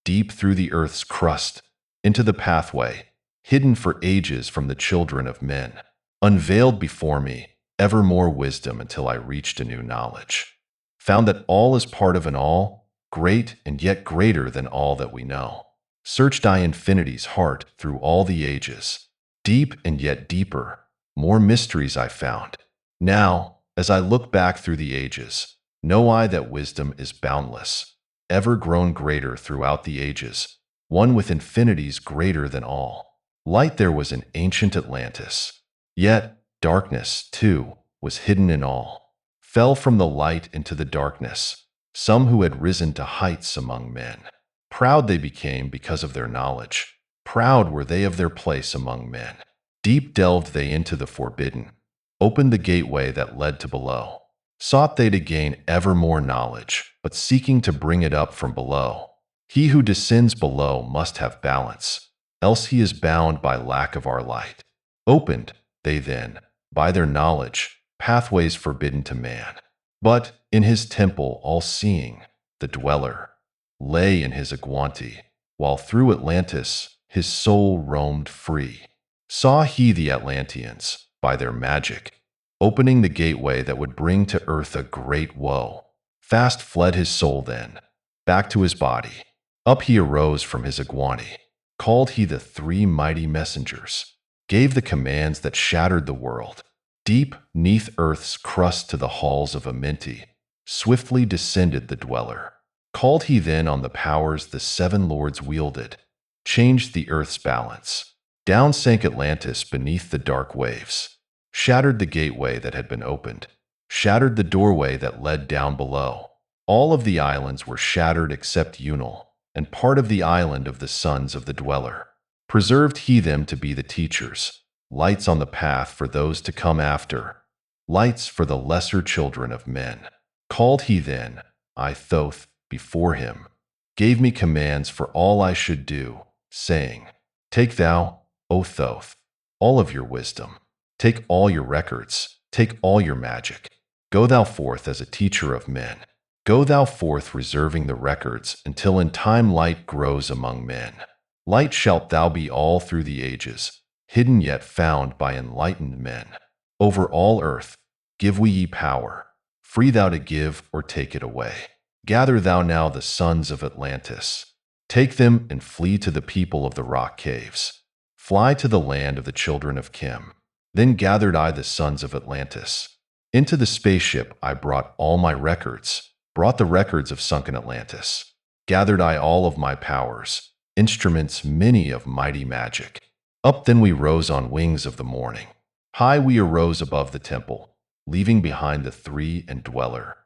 deep through the earth's crust, into the pathway, hidden for ages from the children of men. Unveiled before me, ever more wisdom until I reached a new knowledge. Found that all is part of an all, great and yet greater than all that we know. Searched I infinity's heart through all the ages. Deep and yet deeper, more mysteries I found. Now, as I look back through the ages, know I that wisdom is boundless, ever grown greater throughout the ages, one with infinities greater than all. Light there was in ancient Atlantis, yet darkness, too, was hidden in all. Fell from the light into the darkness, some who had risen to heights among men. Proud they became because of their knowledge. Proud were they of their place among men. Deep delved they into the forbidden, opened the gateway that led to below. Sought they to gain ever more knowledge, but seeking to bring it up from below. He who descends below must have balance, else he is bound by lack of our light. Opened, they then, by their knowledge, pathways forbidden to man. But in his temple all-seeing, the dweller, lay in his Aguanti, while through Atlantis his soul roamed free. Saw he the Atlanteans, by their magic, opening the gateway that would bring to earth a great woe. Fast fled his soul then, back to his body. Up he arose from his Aguanti, called he the three mighty messengers, gave the commands that shattered the world. Deep neath earth's crust to the halls of Amenti, swiftly descended the dweller. Called he then on the powers the seven lords wielded, changed the earth's balance. Down sank Atlantis beneath the dark waves, shattered the gateway that had been opened, shattered the doorway that led down below. All of the islands were shattered except Unal, and part of the island of the sons of the dweller. Preserved he them to be the teachers, lights on the path for those to come after, lights for the lesser children of men. Called he then, I Thoth, before him, gave me commands for all I should do, saying, Take thou, O Thoth, all of your wisdom, take all your records, take all your magic. Go thou forth as a teacher of men. Go thou forth reserving the records until in time light grows among men. Light shalt thou be all through the ages, hidden yet found by enlightened men. Over all earth give we ye power, free thou to give or take it away. Gather thou now the sons of Atlantis. Take them and flee to the people of the rock caves. Fly to the land of the children of Kim. Then gathered I the sons of Atlantis. Into the spaceship I brought all my records, brought the records of sunken Atlantis. Gathered I all of my powers, instruments many of mighty magic. Up then we rose on wings of the morning. High we arose above the temple, leaving behind the three and dweller.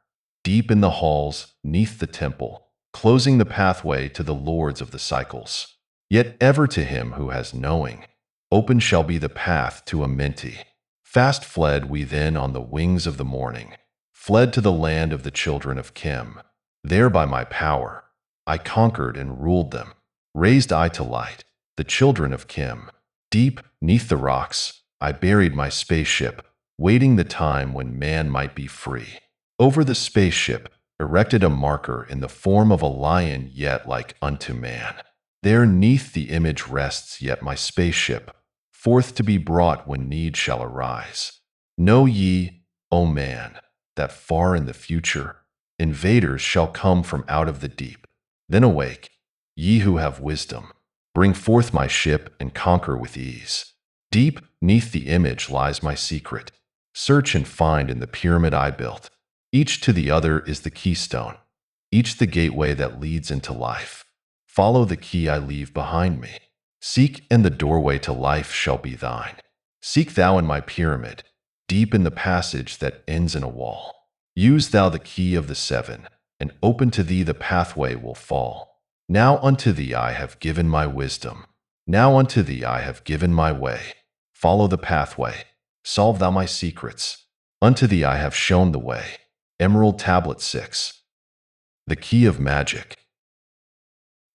Deep in the halls, neath the temple, closing the pathway to the lords of the cycles. Yet ever to him who has knowing, open shall be the path to Amenti. Fast fled we then on the wings of the morning, fled to the land of the children of Kim. There by my power I conquered and ruled them. Raised I to light the children of Kim. Deep neath the rocks I buried my spaceship, waiting the time when man might be free. Over the spaceship erected a marker in the form of a lion yet like unto man. There neath the image rests yet my spaceship, forth to be brought when need shall arise. Know ye, O man, that far in the future invaders shall come from out of the deep. Then awake, ye who have wisdom, bring forth my ship and conquer with ease. Deep neath the image lies my secret. Search and find in the pyramid I built. Each to the other is the keystone, each the gateway that leads into life. Follow the key I leave behind me. Seek, and the doorway to life shall be thine. Seek thou in my pyramid, deep in the passage that ends in a wall. Use thou the key of the seven, and open to thee the pathway will fall. Now unto thee I have given my wisdom. Now unto thee I have given my way. Follow the pathway. Solve thou my secrets. Unto thee I have shown the way. Emerald Tablet 6. The Key of Magic.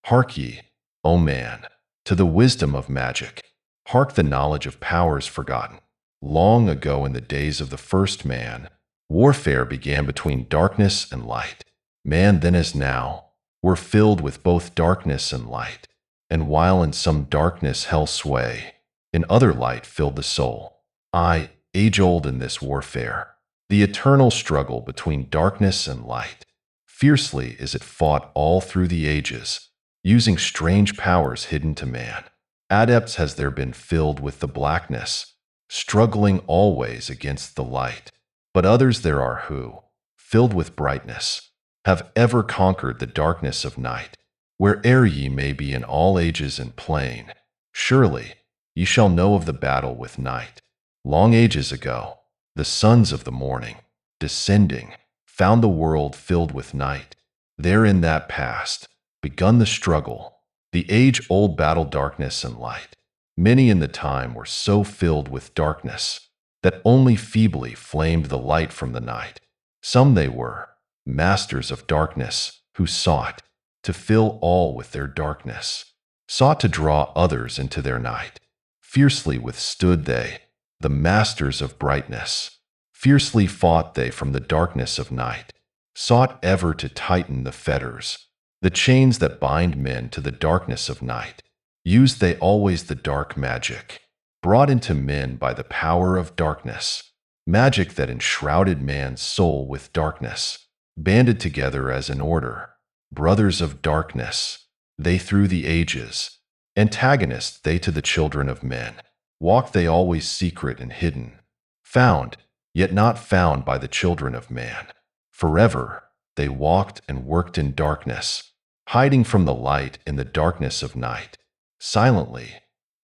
Hark ye, O man, to the wisdom of magic. Hark the knowledge of powers forgotten. Long ago in the days of the first man, warfare began between darkness and light. Man then as now were filled with both darkness and light. And while in some darkness held sway, in other light filled the soul. I, age-old in this warfare, the eternal struggle between darkness and light. Fiercely is it fought all through the ages, using strange powers hidden to man. Adepts has there been filled with the blackness, struggling always against the light. But others there are who, filled with brightness, have ever conquered the darkness of night. Where'er ye may be in all ages and plain, surely ye shall know of the battle with night. Long ages ago, the sons of the morning, descending, found the world filled with night. There in that past begun the struggle, the age-old battle darkness and light. Many in the time were so filled with darkness that only feebly flamed the light from the night. Some they were, masters of darkness, who sought to fill all with their darkness, sought to draw others into their night. Fiercely withstood they, the masters of brightness. Fiercely fought they from the darkness of night, sought ever to tighten the fetters The chains that bind men to the darkness of night. Used they always the dark magic, brought into men by the power of darkness, magic that enshrouded man's soul with darkness, banded together as an order, brothers of darkness, they through the ages, antagonists they to the children of men, walked they always secret and hidden, found, yet not found by the children of man. Forever they walked and worked in darkness, hiding from the light in the darkness of night. Silently,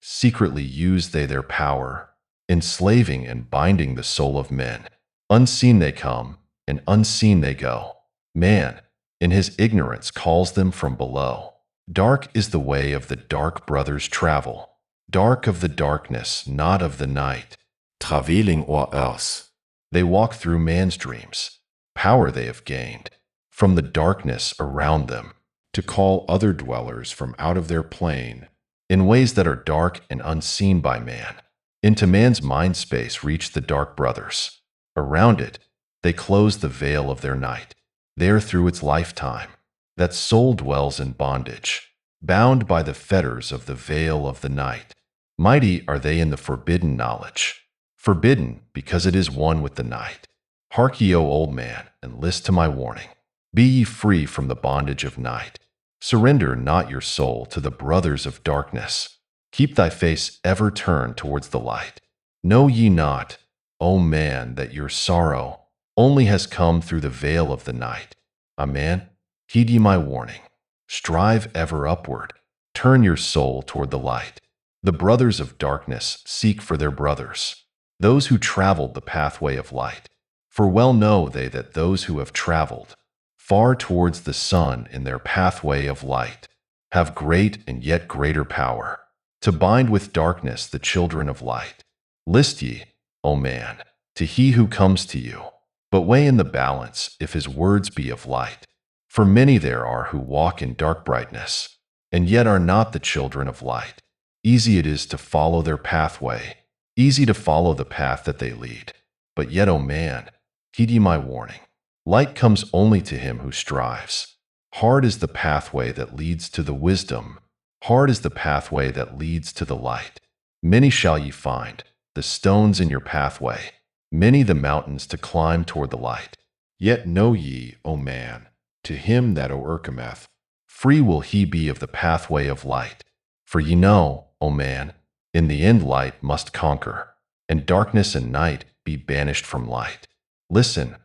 secretly used they their power, enslaving and binding the soul of men. Unseen they come, and unseen they go. Man, in his ignorance, calls them from below. Dark is the way of the dark brothers travel, dark of the darkness, not of the night. Traveling o'er earth. They walk through man's dreams, power they have gained, from the darkness around them, To call other dwellers from out of their plane. in ways that are dark and unseen by man. Into man's mind space reach the dark brothers. Around it, they close the veil of their night. There through its lifetime, that soul dwells in bondage, bound by the fetters of the veil of the night. Mighty are they in the forbidden knowledge, forbidden because it is one with the night. Hark ye, O old man, and list to my warning. Be ye free from the bondage of night. Surrender not your soul to the brothers of darkness. Keep thy face ever turned towards the light. Know ye not, O man, that your sorrow only has come through the veil of the night? A man, heed ye my warning. Strive ever upward. Turn your soul toward the light. The brothers of darkness seek for their brothers, those who traveled the pathway of light. For well know they that those who have traveled far towards the sun in their pathway of light have great and yet greater power to bind with darkness the children of light. List ye, O man, to he who comes to you, but weigh in the balance if his words be of light. For many there are who walk in dark brightness, and yet are not the children of light. Easy it is to follow their pathway, easy to follow the path that they lead. But yet, O man, heed ye my warning. Light comes only to him who strives. Hard is the pathway that leads to the wisdom. Hard is the pathway that leads to the light. Many shall ye find, the stones in your pathway, many the mountains to climb toward the light. Yet know ye, O man, to him that o'ercometh, free will he be of the pathway of light. For ye know, O man, in the end light must conquer, and darkness and night be banished from light. Listen,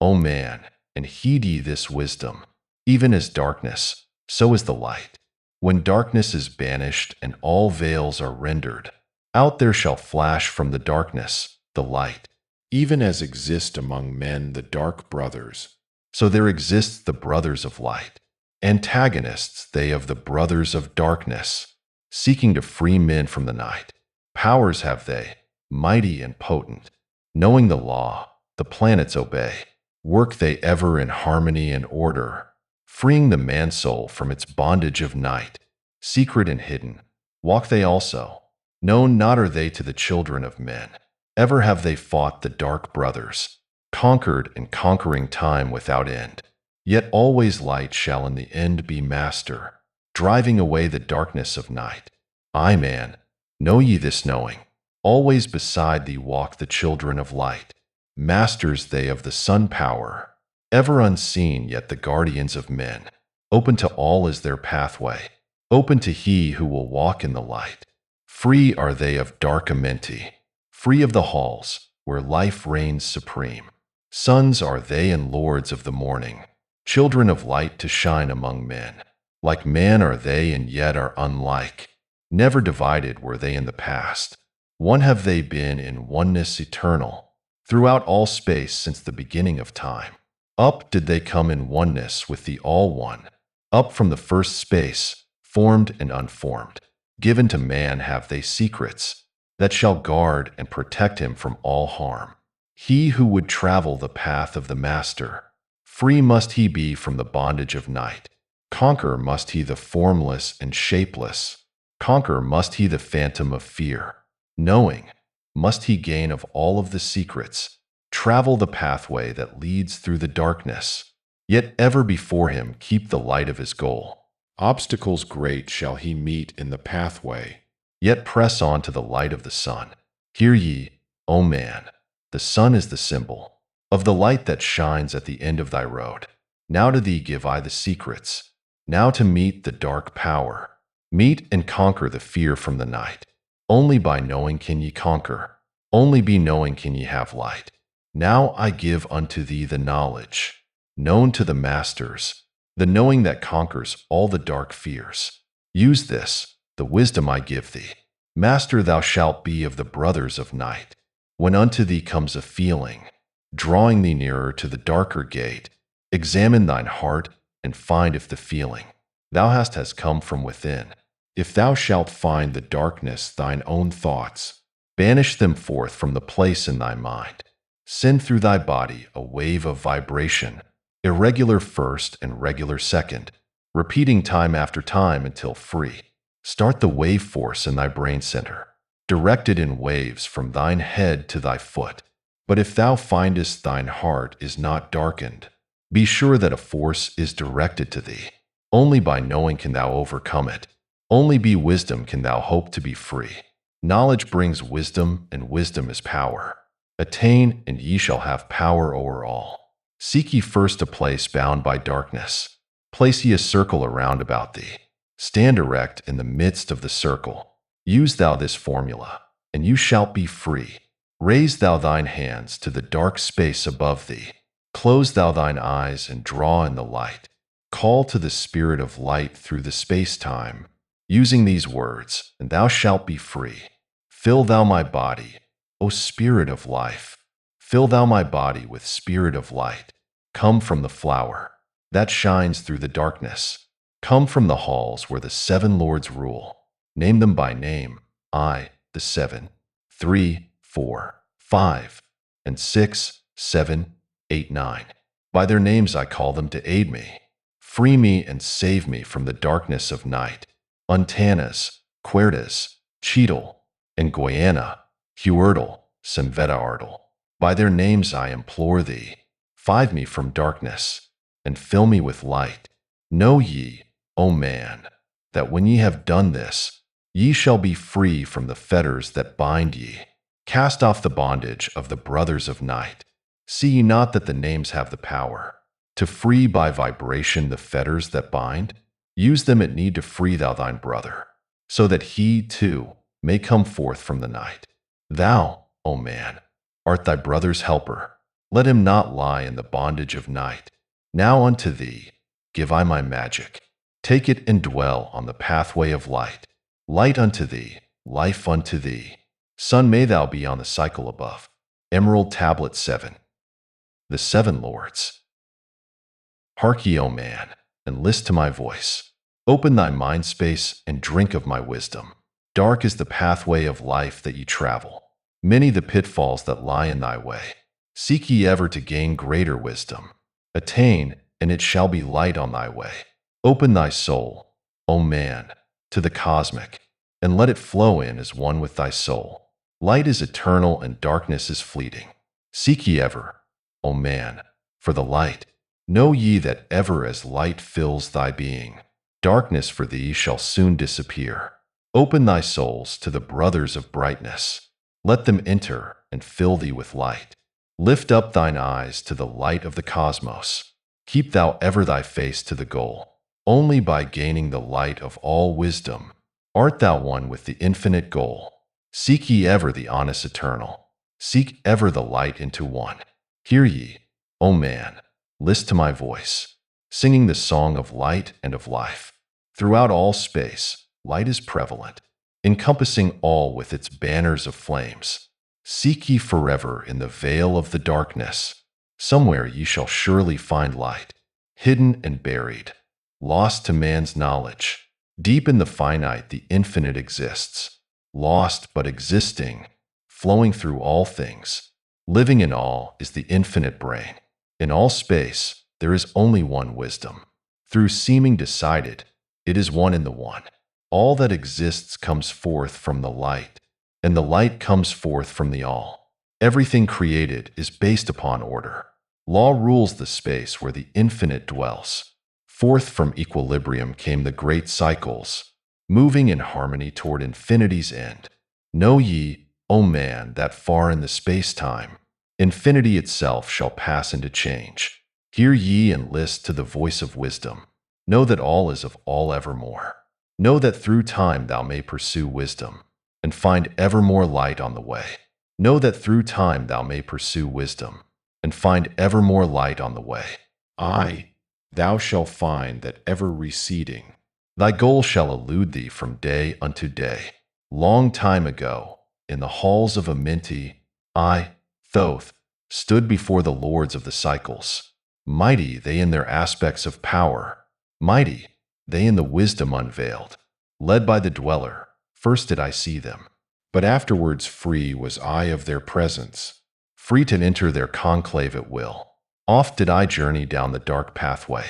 O man, and heed ye this wisdom. Even as darkness, so is the light. When darkness is banished and all veils are rendered, out there shall flash from the darkness the light. even as exist among men the dark brothers. So there exists the brothers of light, antagonists they of the brothers of darkness, seeking to free men from the night. Powers have they, mighty and potent, knowing the law, the planets obey. Work they ever in harmony and order, freeing the man-soul from its bondage of night. Secret and hidden, walk they also. Known not are they to the children of men. Ever have they fought the dark brothers, conquered and conquering time without end. Yet always light shall in the end be master, driving away the darkness of night. I, man, know ye this knowing. Always beside thee walk the children of light. Masters they of the sun power, ever unseen yet the guardians of men. Open to all is their pathway, open to he who will walk in the light. Free are they of dark amenti, free of the halls where life reigns supreme. Sons are they and lords of the morning, children of light to shine among men. Like man are they and yet are unlike. Never divided were they in the past. One have they been in oneness eternal, throughout all space since the beginning of time. Up did they come in oneness with the All-One. Up from the first space, formed and unformed. Given to man have they secrets that shall guard and protect him from all harm. He who would travel the path of the Master, free must he be from the bondage of night. Conquer must he the formless and shapeless. Conquer must he the phantom of fear. Knowing, must he gain of all of the secrets. Travel the pathway that leads through the darkness. Yet ever before him keep the light of his goal. Obstacles great shall he meet in the pathway. Yet press on to the light of the sun. Hear ye, O man, the sun is the symbol of the light that shines at the end of thy road. Now to thee give I the secrets, now to meet the dark power. Meet and conquer the fear from the night. Only by knowing can ye conquer, only be knowing can ye have light. Now I give unto thee the knowledge, known to the masters, the knowing that conquers all the dark fears. Use this, the wisdom I give thee. Master thou shalt be of the brothers of night. When unto thee comes a feeling, drawing thee nearer to the darker gate, examine thine heart and find if the feeling thou hast has come from within. If thou shalt find the darkness thine own thoughts, banish them forth from the place in thy mind. Send through thy body a wave of vibration, irregular first and regular second, repeating time after time until free. Start the wave force in thy brain center, directed in waves from thine head to thy foot. But if thou findest thine heart is not darkened, be sure that a force is directed to thee. Only by knowing can thou overcome it. Only by wisdom can thou hope to be free. Knowledge brings wisdom, and wisdom is power. Attain, and ye shall have power o'er all. Seek ye first a place bound by darkness. Place ye a circle around about thee. Stand erect in the midst of the circle. Use thou this formula, and you shalt be free. Raise thou thine hands to the dark space above thee. Close thou thine eyes and draw in the light. Call to the spirit of light through the space-time, using these words, and thou shalt be free. Fill thou my body, O spirit of life. Fill thou my body with spirit of light. Come from the flower that shines through the darkness. Come from the halls where the seven lords rule. Name them by name, I, the seven, 3, 4, 5, and 6, 7, 8, 9. By their names I call them to aid me. Free me and save me from the darkness of night. Untanas, Querdas, Cheetle, and Goyana, Huertle, Semveta-Artle. By their names I implore thee. Five me from darkness, and fill me with light. Know ye, O man, that when ye have done this, ye shall be free from the fetters that bind ye. Cast off the bondage of the brothers of night. See ye not that the names have the power to free by vibration the fetters that bind? Use them at need to free thou thine brother, so that he, too, may come forth from the night. Thou, O man, art thy brother's helper. Let him not lie in the bondage of night. Now unto thee give I my magic. Take it and dwell on the pathway of light. Light unto thee, life unto thee. Sun may thou be on the cycle above. Emerald Tablet 7. The Seven Lords. Hark ye, O man, and list to my voice. Open thy mind space and drink of my wisdom. Dark is the pathway of life that ye travel. Many the pitfalls that lie in thy way. Seek ye ever to gain greater wisdom. Attain, and it shall be light on thy way. Open thy soul, O man, to the cosmic, and let it flow in as one with thy soul. Light is eternal and darkness is fleeting. Seek ye ever, O man, for the light. Know ye that ever as light fills thy being, darkness for thee shall soon disappear. Open thy souls to the brothers of brightness. Let them enter and fill thee with light. Lift up thine eyes to the light of the cosmos. Keep thou ever thy face to the goal. Only by gaining the light of all wisdom art thou one with the infinite goal. Seek ye ever the honest eternal. Seek ever the light into one. Hear ye, O man, list to my voice, singing the song of light and of life. Throughout all space, light is prevalent, encompassing all with its banners of flames. Seek ye forever in the veil of the darkness. Somewhere ye shall surely find light, hidden and buried, lost to man's knowledge. Deep in the finite the infinite exists, lost but existing, flowing through all things. Living in all is the infinite brain. In all space, there is only one wisdom. Through seeming decided, it is one in the one. All that exists comes forth from the light, and the light comes forth from the all. Everything created is based upon order. Law rules the space where the infinite dwells. Forth from equilibrium came the great cycles, moving in harmony toward infinity's end. Know ye, O man, that far in the space-time, infinity itself shall pass into change. Hear ye and list to the voice of wisdom. Know that all is of all evermore. Know that through time thou may pursue wisdom, and find ever more light on the way. Know that through time thou may pursue wisdom, and find ever more light on the way. Aye, thou shalt find that ever receding. Thy goal shall elude thee from day unto day. Long time ago, in the halls of Amenti, I, Thoth, stood before the lords of the cycles. Mighty they in their aspects of power, mighty they in the wisdom unveiled. Led by the dweller, first did I see them. But afterwards free was I of their presence. Free to enter their conclave at will. Oft did I journey down the dark pathway,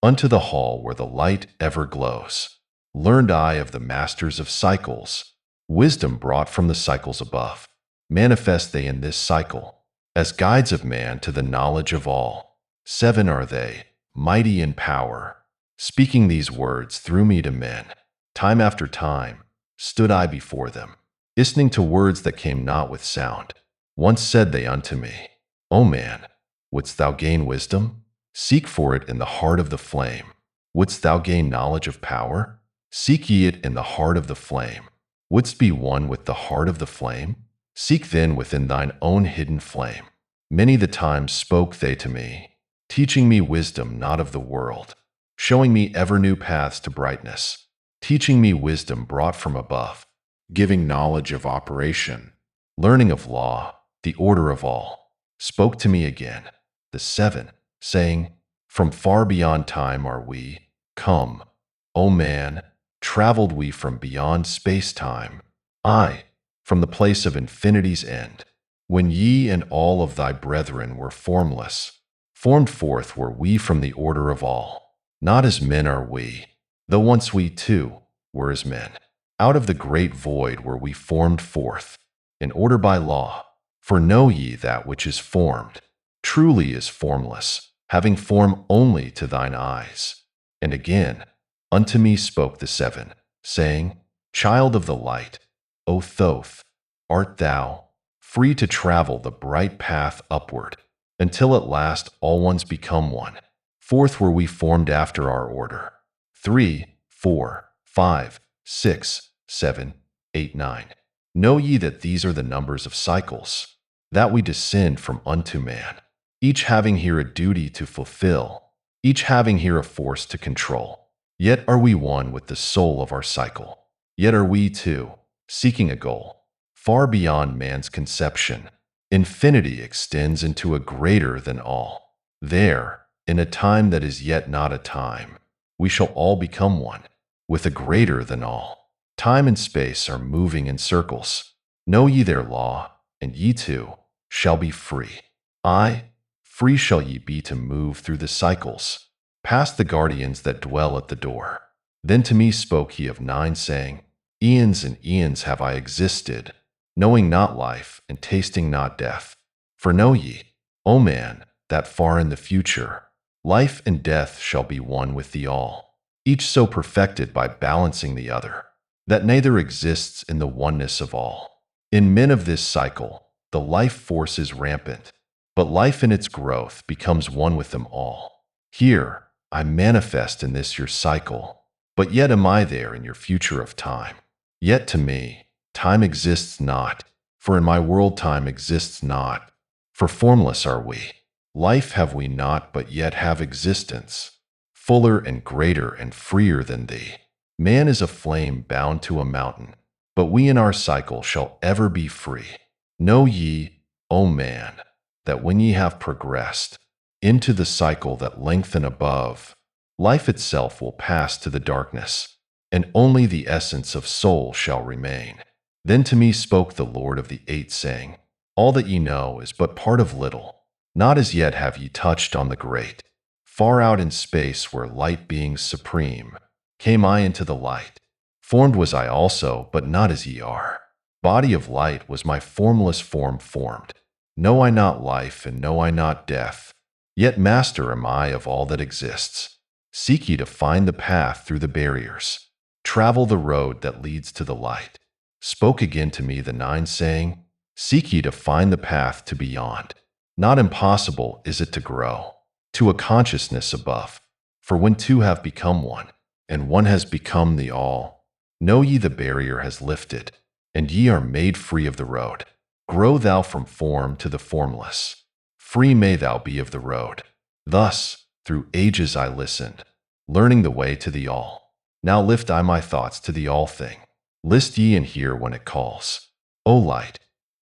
unto the hall where the light ever glows. Learned I of the masters of cycles, wisdom brought from the cycles above. Manifest they in this cycle, as guides of man to the knowledge of all. 7 are they, mighty in power, speaking these words through me to men. Time after time stood I before them, listening to words that came not with sound. Once said they unto me, O man, wouldst thou gain wisdom? Seek for it in the heart of the flame. Wouldst thou gain knowledge of power? Seek ye it in the heart of the flame. Wouldst be one with the heart of the flame? Seek then within thine own hidden flame. Many the times spoke they to me, teaching me wisdom not of the world, showing me ever new paths to brightness, teaching me wisdom brought from above, giving knowledge of operation, learning of law, the order of all. Spoke to me again, the 7, saying, From far beyond time are we come, O man, traveled we from beyond space-time, I, from the place of infinity's end. When ye and all of thy brethren were formless, formed forth were we from the order of all. Not as men are we, though once we too were as men. Out of the great void were we formed forth, in order by law. For know ye that which is formed, truly is formless, having form only to thine eyes. And again, unto me spoke the 7, saying, Child of the light, O Thoth, art thou free to travel the bright path upward, until at last all ones become one. Forth were we formed after our order. 3, 4, 5, 6, 7, 8, 9. Know ye that these are the numbers of cycles, that we descend from unto man, each having here a duty to fulfill, each having here a force to control. Yet are we one with the soul of our cycle. Yet are we too, seeking a goal, far beyond man's conception. Infinity extends into a greater than all. There, in a time that is yet not a time, we shall all become one, with a greater than all. Time and space are moving in circles. Know ye their law, and ye too shall be free. Aye, free shall ye be to move through the cycles, past the guardians that dwell at the door. Then to me spoke he of 9, saying, Eons and eons have I existed, knowing not life and tasting not death. For know ye, O man, that far in the future, life and death shall be one with thee all, each so perfected by balancing the other, that neither exists in the oneness of all. In men of this cycle, the life force is rampant, but life in its growth becomes one with them all. Here, I manifest in this your cycle, but yet am I there in your future of time. Yet to me, time exists not, for in my world time exists not, for formless are we. Life have we not, but yet have existence, fuller and greater and freer than thee. Man is a flame bound to a mountain, but we in our cycle shall ever be free. Know ye, O man, that when ye have progressed into the cycle that lengthen above, life itself will pass to the darkness, and only the essence of soul shall remain. Then to me spoke the Lord of the 8, saying, All that ye know is but part of little, not as yet have ye touched on the great. Far out in space where light beings supreme, came I into the light. Formed was I also, but not as ye are. Body of light was my formless form formed. Know I not life, and know I not death. Yet master am I of all that exists. Seek ye to find the path through the barriers. Travel the road that leads to the light. Spoke again to me the nine, saying, seek ye to find the path to beyond. Not impossible is it to grow to a consciousness above. For when two have become one, and one has become the all, know ye the barrier has lifted, and ye are made free of the road. Grow thou from form to the formless. Free may thou be of the road. Thus, through ages I listened, learning the way to the all. Now lift I my thoughts to the all thing. List ye and hear when it calls. O light,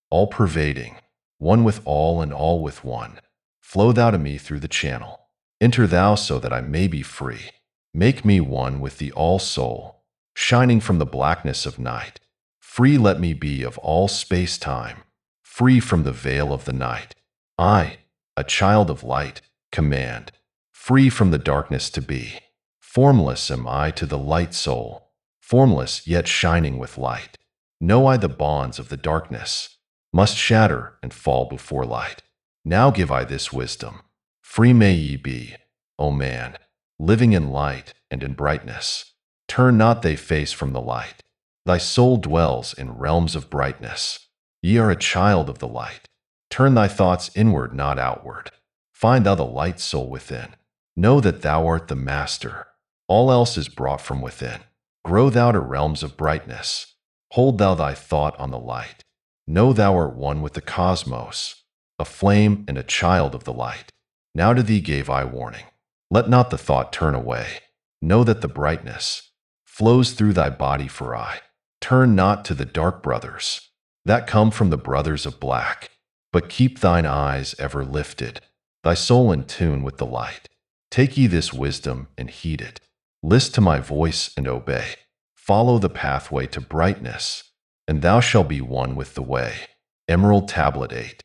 all-pervading, one with all and all with one, flow thou to me through the channel. Enter thou so that I may be free. Make me one with the all-soul, shining from the blackness of night. Free let me be of all space-time, free from the veil of the night. I, a child of light, command, free from the darkness to be. Formless am I to the light soul, formless yet shining with light. Know I the bonds of the darkness must shatter and fall before light. Now give I this wisdom. Free may ye be, O man, living in light and in brightness. Turn not thy face from the light. Thy soul dwells in realms of brightness. Ye are a child of the light. Turn thy thoughts inward, not outward. Find thou the light soul within. Know that thou art the master. All else is brought from within. Grow thou to realms of brightness. Hold thou thy thought on the light. Know thou art one with the cosmos, a flame and a child of the light. Now to thee gave I warning. Let not the thought turn away. Know that the brightness flows through thy body, for I turn not to the dark brothers that come from the brothers of black, but keep thine eyes ever lifted, thy soul in tune with the light. Take ye this wisdom and heed it. List to my voice and obey. Follow the pathway to brightness, and thou shalt be one with the way. Emerald Tablet 8.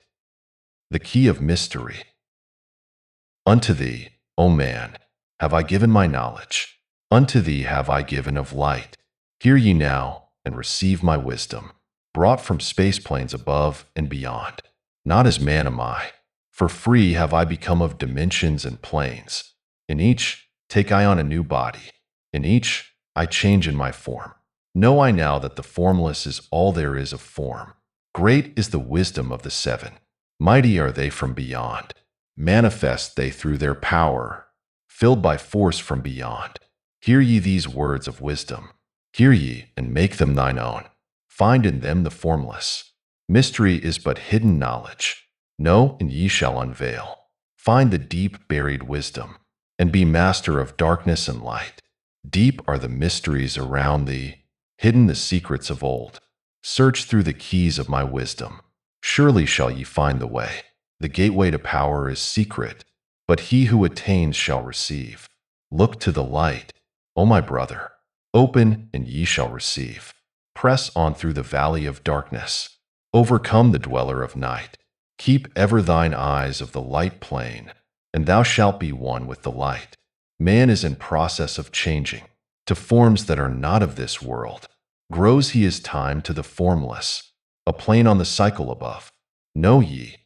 The Key of Mystery. Unto thee, O man, have I given my knowledge. Unto thee have I given of light. Hear ye now, and receive my wisdom, brought from space planes above and beyond. Not as man am I, for free have I become of dimensions and planes. In each take I on a new body. In each I change in my form. Know I now that the formless is all there is of form. Great is the wisdom of the seven. Mighty are they from beyond. Manifest they through their power, filled by force from beyond. Hear ye these words of wisdom. Hear ye, and make them thine own. Find in them the formless. Mystery is but hidden knowledge. Know, and ye shall unveil. Find the deep buried wisdom, and be master of darkness and light. Deep are the mysteries around thee, hidden the secrets of old. Search through the keys of my wisdom. Surely shall ye find the way. The gateway to power is secret, but he who attains shall receive. Look to the light, O my brother. Open, and ye shall receive. Press on through the valley of darkness. Overcome the dweller of night. Keep ever thine eyes of the light plane, and thou shalt be one with the light. Man is in process of changing to forms that are not of this world. Grows he as time to the formless, a plane on the cycle above. Know ye,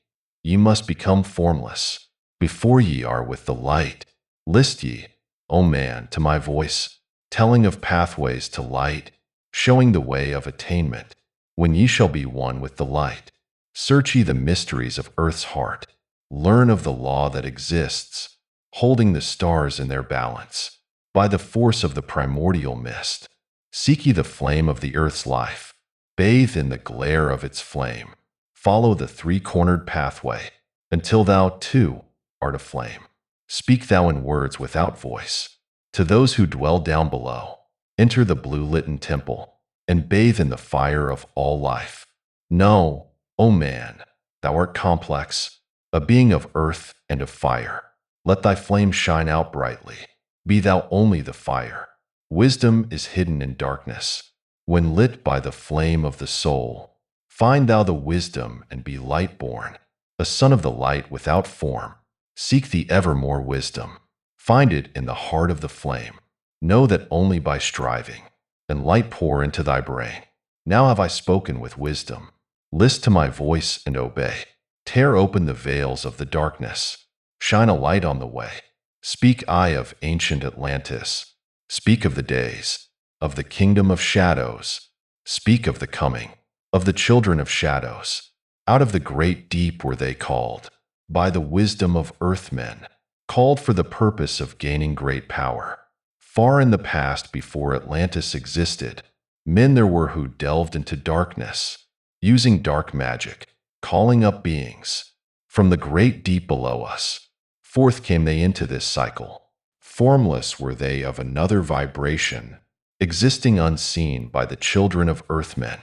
ye must become formless before ye are with the light. List ye, O man, to my voice, telling of pathways to light, showing the way of attainment, when ye shall be one with the light. Search ye the mysteries of earth's heart. Learn of the law that exists, holding the stars in their balance, by the force of the primordial mist. Seek ye the flame of the earth's life. Bathe in the glare of its flame. Follow the three-cornered pathway, until thou, too, art a flame. Speak thou in words without voice. To those who dwell down below, enter the blue-litten temple, and bathe in the fire of all life. Know, O man, thou art complex, a being of earth and of fire. Let thy flame shine out brightly. Be thou only the fire. Wisdom is hidden in darkness. When lit by the flame of the soul, find thou the wisdom and be light-born, a son of the light without form. Seek the evermore wisdom. Find it in the heart of the flame. Know that only by striving, and light pour into thy brain. Now have I spoken with wisdom. List to my voice and obey. Tear open the veils of the darkness. shine a light on the way. Speak, eye of ancient Atlantis. Speak of the days, of the kingdom of shadows. Speak of the coming, of the children of shadows. Out of the great deep were they called, by the wisdom of earthmen, called for the purpose of gaining great power. Far in the past, before Atlantis existed, men there were who delved into darkness, using dark magic, calling up beings from the great deep below us. Forth came they into this cycle. Formless were they, of another vibration, existing unseen by the children of earthmen.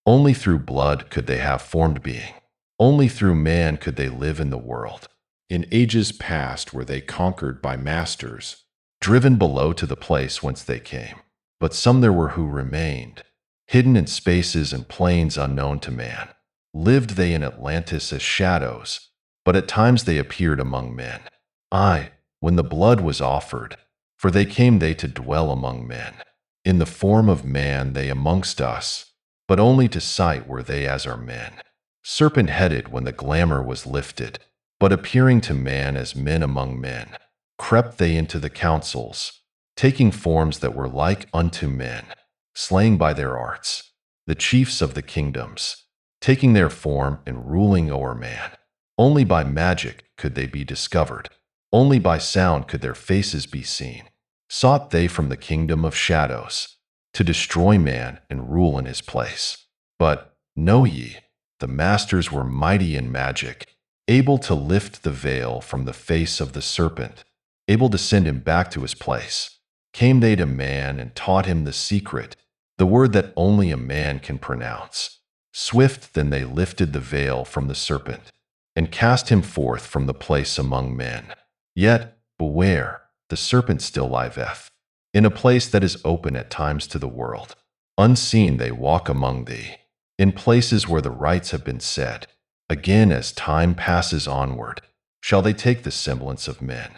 Only through blood could they have formed being. Only through man could they live in the world. In ages past were they conquered by masters, Driven below to the place whence they came. But some there were who remained, hidden in spaces and planes unknown to man. Lived they in Atlantis as shadows, but at times they appeared among men. Aye, when the blood was offered, for they came they to dwell among men. In the form of man they amongst us, but only to sight were they as are men. Serpent-headed when the glamour was lifted, but appearing to man as men among men. Crept they into the councils, taking forms that were like unto men, slaying by their arts the chiefs of the kingdoms, taking their form and ruling o'er man. Only by magic could they be discovered, only by sound could their faces be seen. Sought they from the kingdom of shadows to destroy man and rule in his place. But, know ye, the masters were mighty in magic, able to lift the veil from the face of the serpent, able to send him back to his place. Came they to man and taught him the secret, the word that only a man can pronounce. Swift then they lifted the veil from the serpent, and cast him forth from the place among men. Yet, beware, the serpent still liveth, in a place that is open at times to the world. Unseen they walk among thee, in places where the rites have been said. Again, as time passes onward, shall they take the semblance of men.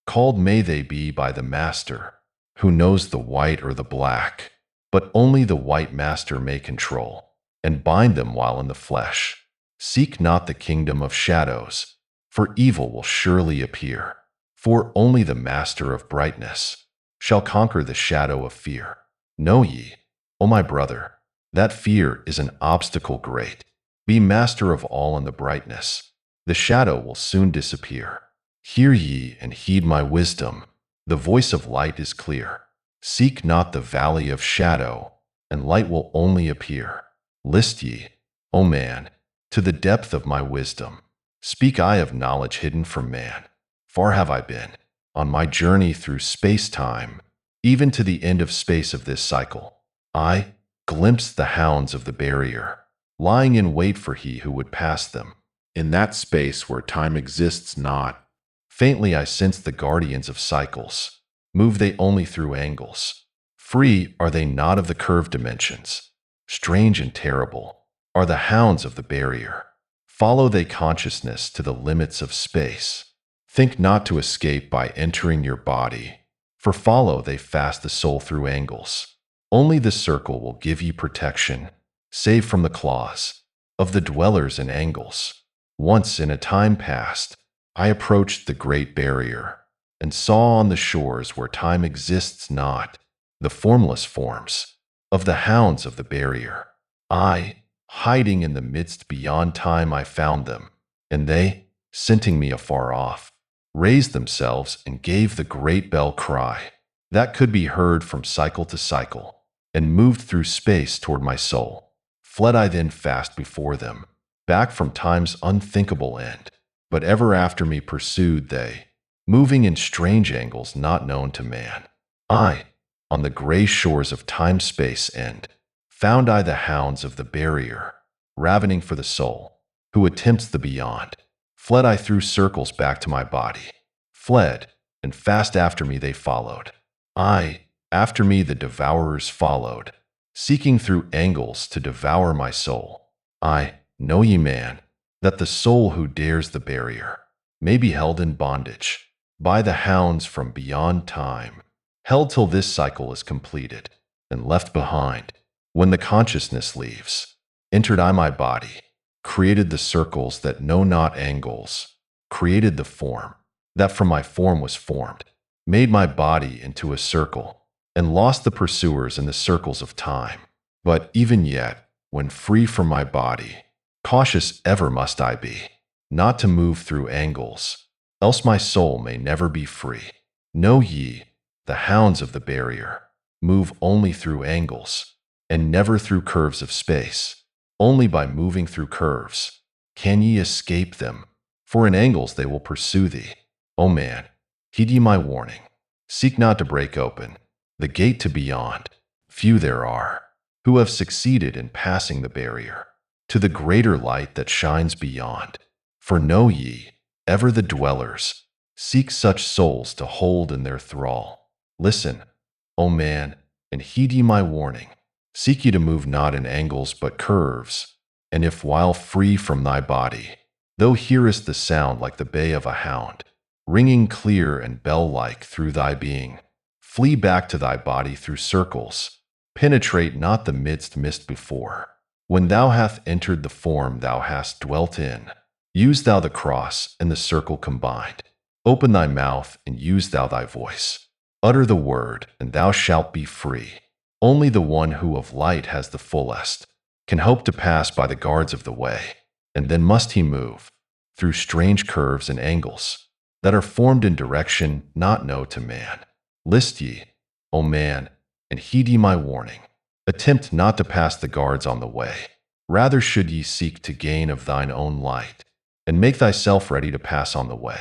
Called may they be by the Master, who knows the white or the black, but only the white Master may control, and bind them while in the flesh. Seek not the kingdom of shadows, for evil will surely appear. For only the Master of brightness shall conquer the shadow of fear. Know ye, O my brother, that fear is an obstacle great. Be master of all in the brightness. The shadow will soon disappear. Hear ye and heed my wisdom. The voice of light is clear. Seek not the valley of shadow, and light will only appear. List ye, O man, to the depth of my wisdom. Speak I of knowledge hidden from man. Far have I been, on my journey through space-time, even to the end of space of this cycle. I glimpsed the hounds of the barrier, lying in wait for he who would pass them. in that space where time exists not. Faintly I sensed the guardians of cycles. Move they only through angles. Free are they not of the curved dimensions. Strange and terrible are the hounds of the barrier. Follow they consciousness to the limits of space. Think not to escape by entering your body, for follow they fast the soul through angles. Only the circle will give ye protection, save from the claws of the dwellers in angles. Once in a time past, I approached the great barrier, and saw on the shores where time exists not, the formless forms of the hounds of the barrier. I, hiding in the midst beyond time, I found them, and they, scenting me afar off, raised themselves and gave the great bell cry that could be heard from cycle to cycle, and moved through space toward my soul. Fled I then fast before them, back from time's unthinkable end, but ever after me pursued they, moving in strange angles not known to man. I, on the gray shores of time-space end, found I the hounds of the barrier, ravening for the soul, who attempts the beyond. Fled I through circles back to my body, fled, and fast after me they followed. I, after me the devourers followed, seeking through angles to devour my soul. I, know ye man, that the soul who dares the barrier may be held in bondage by the hounds from beyond time, held till this cycle is completed, and left behind. When the consciousness leaves, entered I my body, created the circles that know not angles, created the form that from my form was formed, made my body into a circle, and lost the pursuers in the circles of time. But even yet, when free from my body, cautious ever must I be, not to move through angles, else my soul may never be free. Know ye, the hounds of the barrier move only through angles, and never through curves of space. Only by moving through curves can ye escape them, for in angles they will pursue thee. O man, heed ye my warning. Seek not to break open the gate to beyond. Few there are who have succeeded in passing the barrier to the greater light that shines beyond. For know ye, ever the dwellers seek such souls to hold in their thrall. Listen, O man, and heed ye my warning. Seek ye to move not in angles but curves, and if while free from thy body, thou hearest the sound like the bay of a hound, ringing clear and bell-like through thy being, flee back to thy body through circles, penetrate not the midst missed before. When thou hast entered the form thou hast dwelt in, use thou the cross and the circle combined. Open thy mouth and use thou thy voice. Utter the word, and thou shalt be free. Only the one who of light has the fullest can hope to pass by the guards of the way, and then must he move through strange curves and angles that are formed in direction not known to man. List ye, O man, and heed ye my warning. Attempt not to pass the guards on the way. Rather should ye seek to gain of thine own light, and make thyself ready to pass on the way.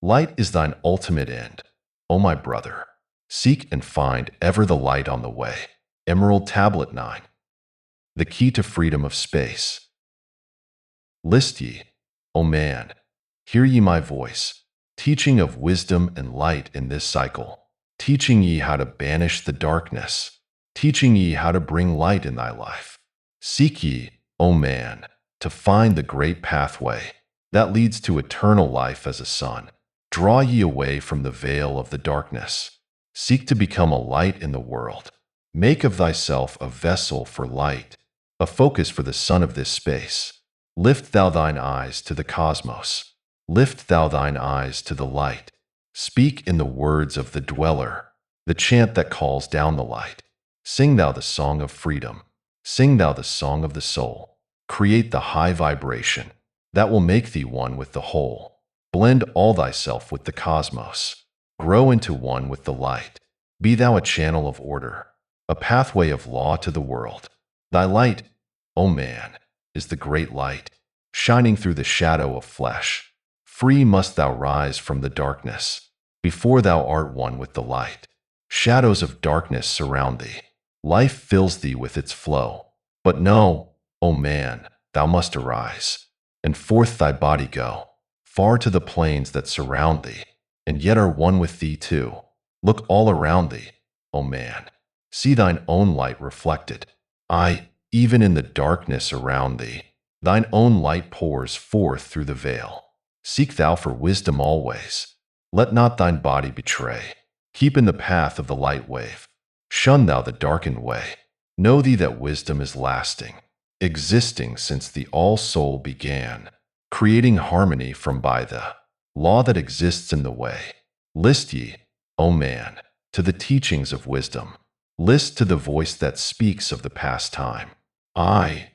Light is thine ultimate end, O my brother. Seek and find ever the light on the way. Emerald Tablet 9. The key to freedom of space. List ye, O man, hear ye my voice, teaching of wisdom and light in this cycle, teaching ye how to banish the darkness, teaching ye how to bring light in thy life. Seek ye, O man, to find the great pathway that leads to eternal life as a sun. Draw ye away from the veil of the darkness. Seek to become a light in the world. Make of thyself a vessel for light, a focus for the sun of this space. Lift thou thine eyes to the cosmos. Lift thou thine eyes to the light. Speak in the words of the dweller, the chant that calls down the light. Sing thou the song of freedom. Sing thou the song of the soul. Create the high vibration that will make thee one with the whole. Blend all thyself with the cosmos. Grow into one with the light. Be thou a channel of order, a pathway of law to the world. Thy light, O man, is the great light, shining through the shadow of flesh. Free must thou rise from the darkness, before thou art one with the light. Shadows of darkness surround thee. Life fills thee with its flow. But know, O man, thou must arise, and forth thy body go, far to the plains that surround thee, and yet are one with thee too. Look all around thee, O man. See thine own light reflected. Aye, even in the darkness around thee, thine own light pours forth through the veil. Seek thou for wisdom always. Let not thine body betray. Keep in the path of the light wave. Shun thou the darkened way. Know thee that wisdom is lasting, existing since the all-soul began, creating harmony from by the law that exists in the way. List ye, O man, to the teachings of wisdom. List to the voice that speaks of the past time. I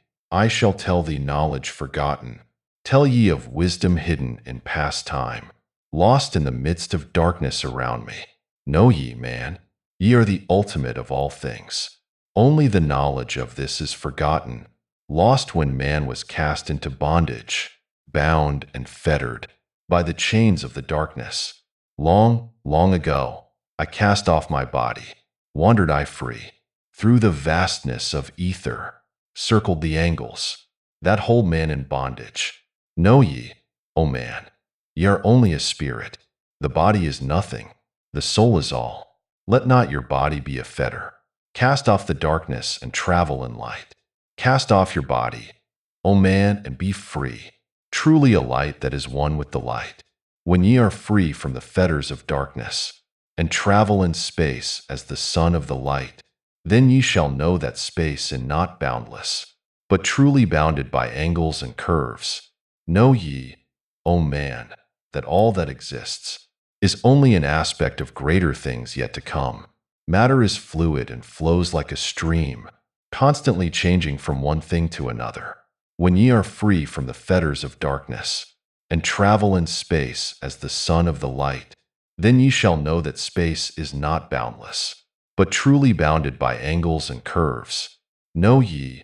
shall tell thee knowledge forgotten. Tell ye of wisdom hidden in past time, lost in the midst of darkness around me. Know ye, man, ye are the ultimate of all things. Only the knowledge of this is forgotten, lost when man was cast into bondage, bound and fettered by the chains of the darkness. Long, long ago, I cast off my body, wandered I free, through the vastness of ether, circled the angles that hold man in bondage. Know ye, O man, ye are only a spirit. The body is nothing, the soul is all. Let not your body be a fetter. Cast off the darkness and travel in light. Cast off your body, O man, and be free, truly a light that is one with the light. When ye are free from the fetters of darkness, and travel in space as the son of the light, then ye shall know that space is not boundless, but truly bounded by angles and curves. Know ye, O man, that all that exists is only an aspect of greater things yet to come. Matter is fluid and flows like a stream, constantly changing from one thing to another. When ye are free from the fetters of darkness, and travel in space as the son of the light, then ye shall know that space is not boundless, but truly bounded by angles and curves. Know ye,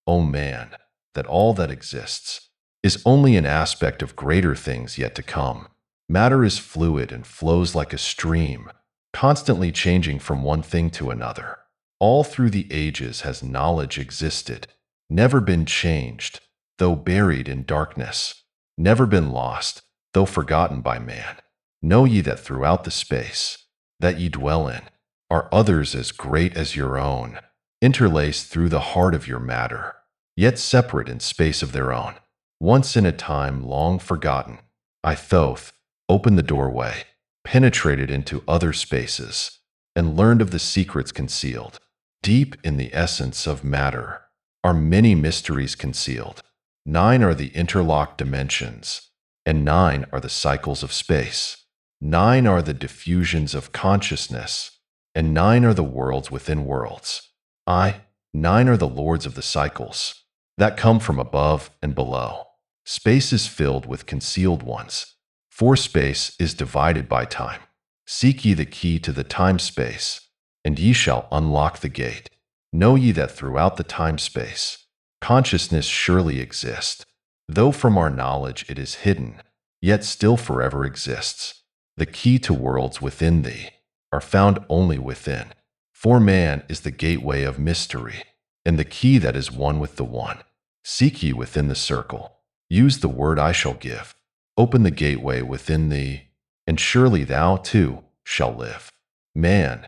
O man, that all that exists is only an aspect of greater things yet to come. Matter is fluid and flows like a stream, constantly changing from one thing to another. All through the ages has knowledge existed, never been changed, though buried in darkness, never been lost, though forgotten by man. Know ye that throughout the space that ye dwell in are others as great as your own, interlaced through the heart of your matter, yet separate in space of their own. Once in a time long forgotten, I, Thoth, opened the doorway, penetrated into other spaces, and learned of the secrets concealed. Deep in the essence of matter are many mysteries concealed. 9 are the interlocked dimensions, and 9 are the cycles of space. 9 are the diffusions of consciousness, and 9 are the worlds within worlds. 9 are the lords of the cycles that come from above and below. Space is filled with concealed ones, for space is divided by time. Seek ye the key to the time-space, and ye shall unlock the gate. Know ye that throughout the time-space, consciousness surely exists. Though from our knowledge it is hidden, yet still forever exists. The key to worlds within thee are found only within. For man is the gateway of mystery, and the key that is one with the one. Seek ye within the circle. Use the word I shall give. Open the gateway within thee, and surely thou, too, shall live. Man,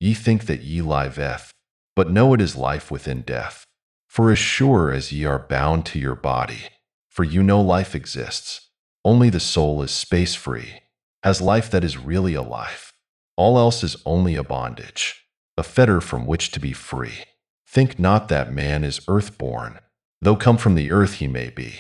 ye think that ye liveth, but know it is life within death. For as sure as ye are bound to your body, for you know life exists, only the soul is space-free, has life that is really a life. All else is only a bondage, a fetter from which to be free. Think not that man is earth-born, though come from the earth he may be.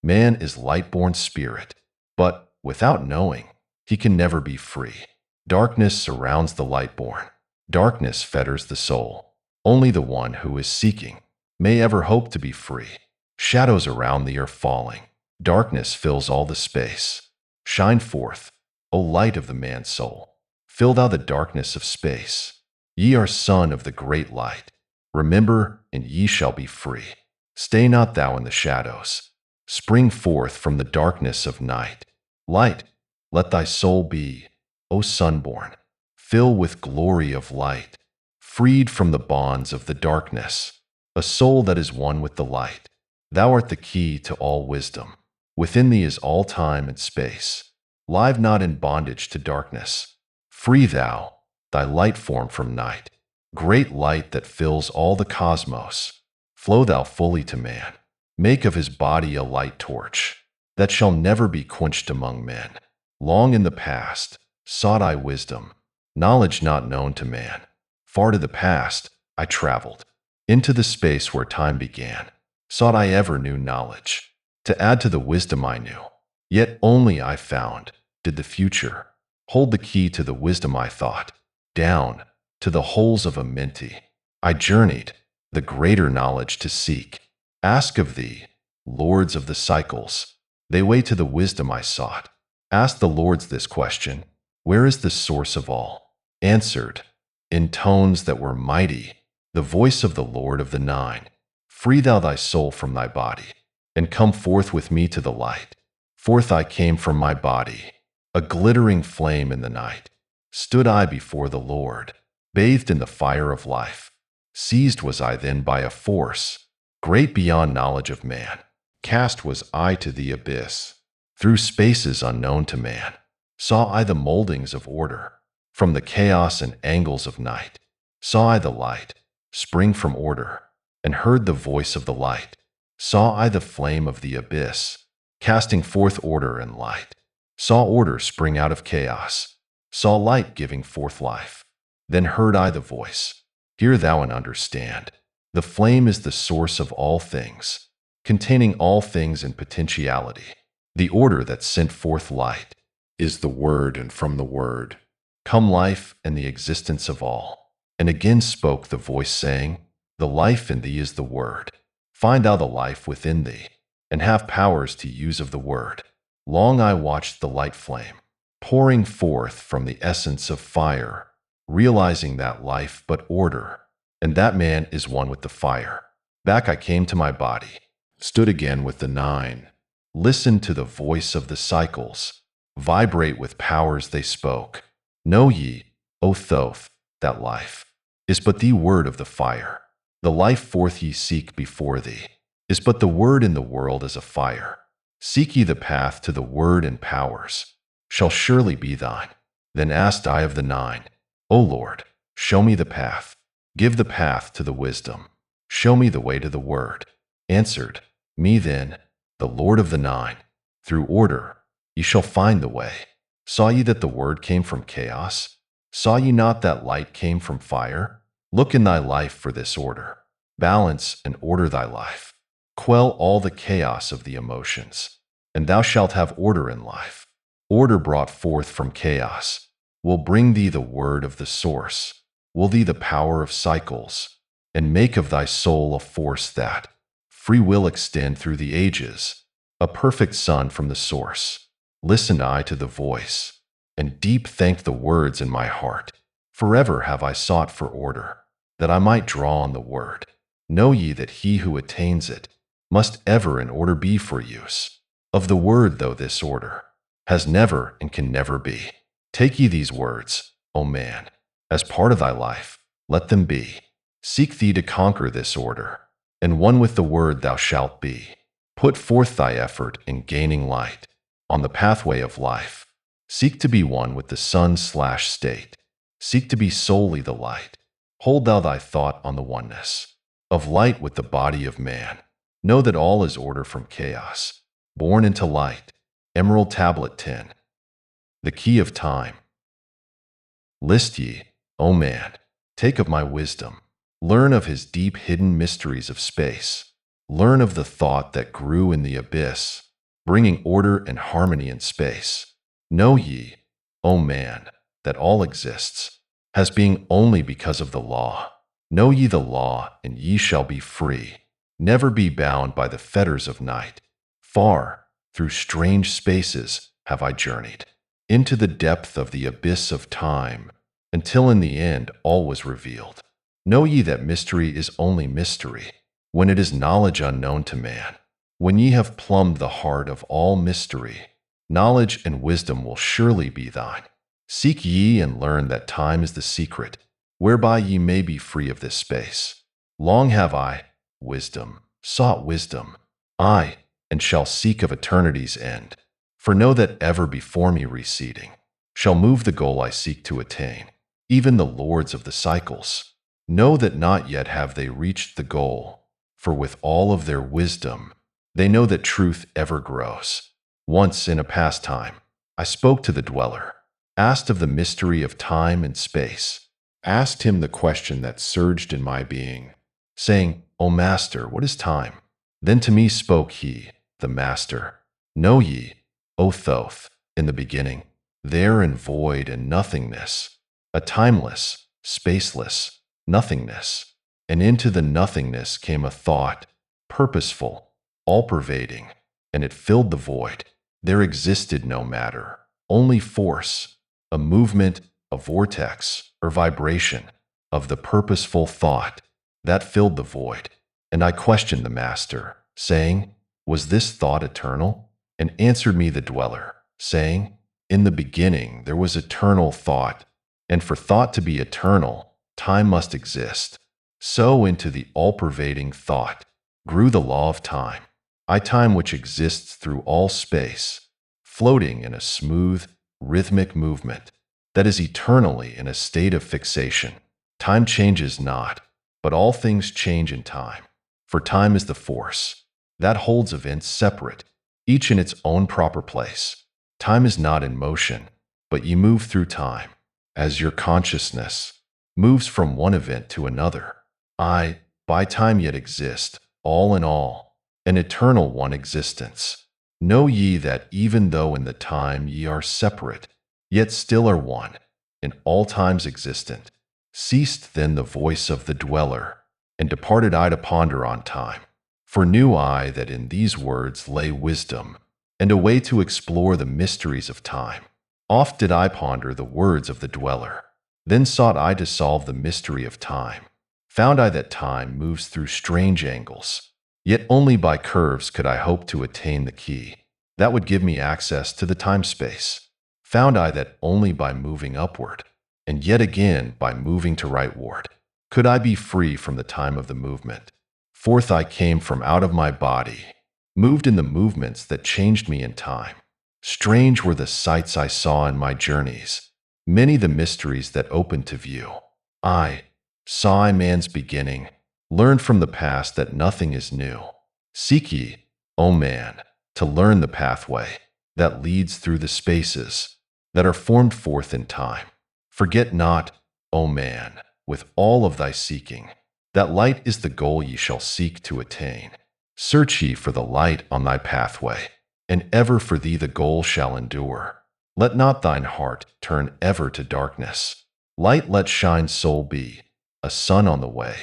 Man is light-born spirit, but without knowing, he can never be free. Darkness surrounds the light-born. Darkness fetters the soul. Only the one who is seeking may ever hope to be free. Shadows around thee are falling. Darkness fills all the space. Shine forth, O light of the man's soul. Fill thou the darkness of space. Ye are son of the great light. Remember, and ye shall be free. Stay not thou in the shadows. Spring forth from the darkness of night. Light, let thy soul be, O sunborn. Fill with glory of light. Freed from the bonds of the darkness, a soul that is one with the light. Thou art the key to all wisdom. Within thee is all time and space. Live not in bondage to darkness. Free thou, thy light form from night. Great light that fills all the cosmos. Flow thou fully to man. Make of his body a light torch that shall never be quenched among men. Long in the past sought I wisdom, knowledge not known to man. Far to the past I traveled, into the space where time began. Sought I ever new knowledge, to add to the wisdom I knew. Yet only I found, did the future hold the key to the wisdom I thought. Down to the holes of a minty I journeyed, the greater knowledge to seek. Ask of thee, lords of the cycles, they way to the wisdom I sought. Ask the lords this question, where is the source of all? Answered, in tones that were mighty, the voice of the Lord of the Nine. Free thou thy soul from thy body, and come forth with me to the light. Forth I came from my body, a glittering flame in the night. Stood I before the Lord, bathed in the fire of life. Seized was I then by a force great beyond knowledge of man. Cast was I to the abyss. Through spaces unknown to man, saw I the moldings of order. From the chaos and angles of night, saw I the light spring from order, and heard the voice of the light. Saw I the flame of the abyss, casting forth order and light. Saw order spring out of chaos, saw light giving forth life. Then heard I the voice, hear thou and understand. The flame is the source of all things, containing all things in potentiality. The order that sent forth light is the Word, and from the Word come life and the existence of all. And again spoke the voice, saying, the life in thee is the Word. Find thou the life within thee, and have powers to use of the Word. Long I watched the light flame, pouring forth from the essence of fire, realizing that life but order, and that man is one with the fire. Back I came to my body, stood again with the nine, listened to the voice of the cycles, vibrate with powers they spoke. Know ye, O Thoth, that life is but the word of the fire. The life forth ye seek before thee is but the word in the world as a fire. Seek ye the path to the word, and powers shall surely be thine. Then asked I of the nine, O Lord, show me the path. Give the path to the wisdom. Show me the way to the word. Answered me then the Lord of the nine, through order ye shall find the way. Saw ye that the word came from chaos? Saw ye not that light came from fire? Look in thy life for this order. Balance and order thy life. Quell all the chaos of the emotions, and thou shalt have order in life. Order brought forth from chaos will bring thee the word of the source, will thee the power of cycles, and make of thy soul a force that free will extend through the ages, a perfect sun from the source. Listened I to the voice, and deep thanked the words in my heart. Forever have I sought for order, that I might draw on the word. Know ye that he who attains it must ever in order be for use of the word, though this order has never and can never be. Take ye these words, O man, as part of thy life, let them be. Seek thee to conquer this order, and one with the word thou shalt be. Put forth thy effort in gaining light on the pathway of life. Seek to be one with the sun/state. Seek to be solely the light. Hold thou thy thought on the oneness of light with the body of man. Know that all is order from chaos, born into light. Emerald Tablet 10. The Key of Time. List ye, O man, take of my wisdom. Learn of his deep hidden mysteries of space. Learn of the thought that grew in the abyss, bringing order and harmony in space. Know ye, O man, that all exists, has being only because of the law. Know ye the law, and ye shall be free. Never be bound by the fetters of night. Far, through strange spaces, have I journeyed, into the depth of the abyss of time, until in the end all was revealed. Know ye that mystery is only mystery, when it is knowledge unknown to man. When ye have plumbed the heart of all mystery, knowledge and wisdom will surely be thine. Seek ye and learn that time is the secret, whereby ye may be free of this space. Long have I, wisdom, sought wisdom, I, and shall seek of eternity's end. For know that ever before me receding shall move the goal I seek to attain, even the lords of the cycles. Know that not yet have they reached the goal, for with all of their wisdom, they know that truth ever grows. Once in a past time, I spoke to the dweller, asked of the mystery of time and space, asked him the question that surged in my being, saying, O Master, what is time? Then to me spoke he, the Master, know ye, O Thoth, in the beginning, there in void and nothingness, a timeless, spaceless nothingness, and into the nothingness came a thought, purposeful, all-pervading, and it filled the void. There existed no matter, only force, a movement, a vortex, or vibration of the purposeful thought that filled the void. And I questioned the Master, saying, was this thought eternal? And answered me the dweller, saying, in the beginning there was eternal thought, and for thought to be eternal, time must exist. So into the all-pervading thought grew the law of time, time which exists through all space, floating in a smooth, rhythmic movement that is eternally in a state of fixation. Time changes not, but all things change in time, for time is the force that holds events separate, each in its own proper place. Time is not in motion, but ye move through time, as your consciousness moves from one event to another. I, by time yet exist, all in all, an eternal one existence. Know ye that even though in the time ye are separate, yet still are one, in all times existent. Ceased then the voice of the dweller, and departed I to ponder on time. For knew I that in these words lay wisdom, and a way to explore the mysteries of time. Oft did I ponder the words of the dweller. Then sought I to solve the mystery of time. Found I that time moves through strange angles, yet only by curves could I hope to attain the key that would give me access to the time-space. Found I that only by moving upward, and yet again by moving to rightward, could I be free from the time of the movement. Forth I came from out of my body, moved in the movements that changed me in time. Strange were the sights I saw in my journeys, many the mysteries that opened to view. I saw man's beginning, learned from the past that nothing is new. Seek ye, O man, to learn the pathway that leads through the spaces that are formed forth in time. Forget not, O man, with all of thy seeking, that light is the goal ye shall seek to attain. Search ye for the light on thy pathway, and ever for thee the goal shall endure. Let not thine heart turn ever to darkness. Light let shine soul be, a sun on the way.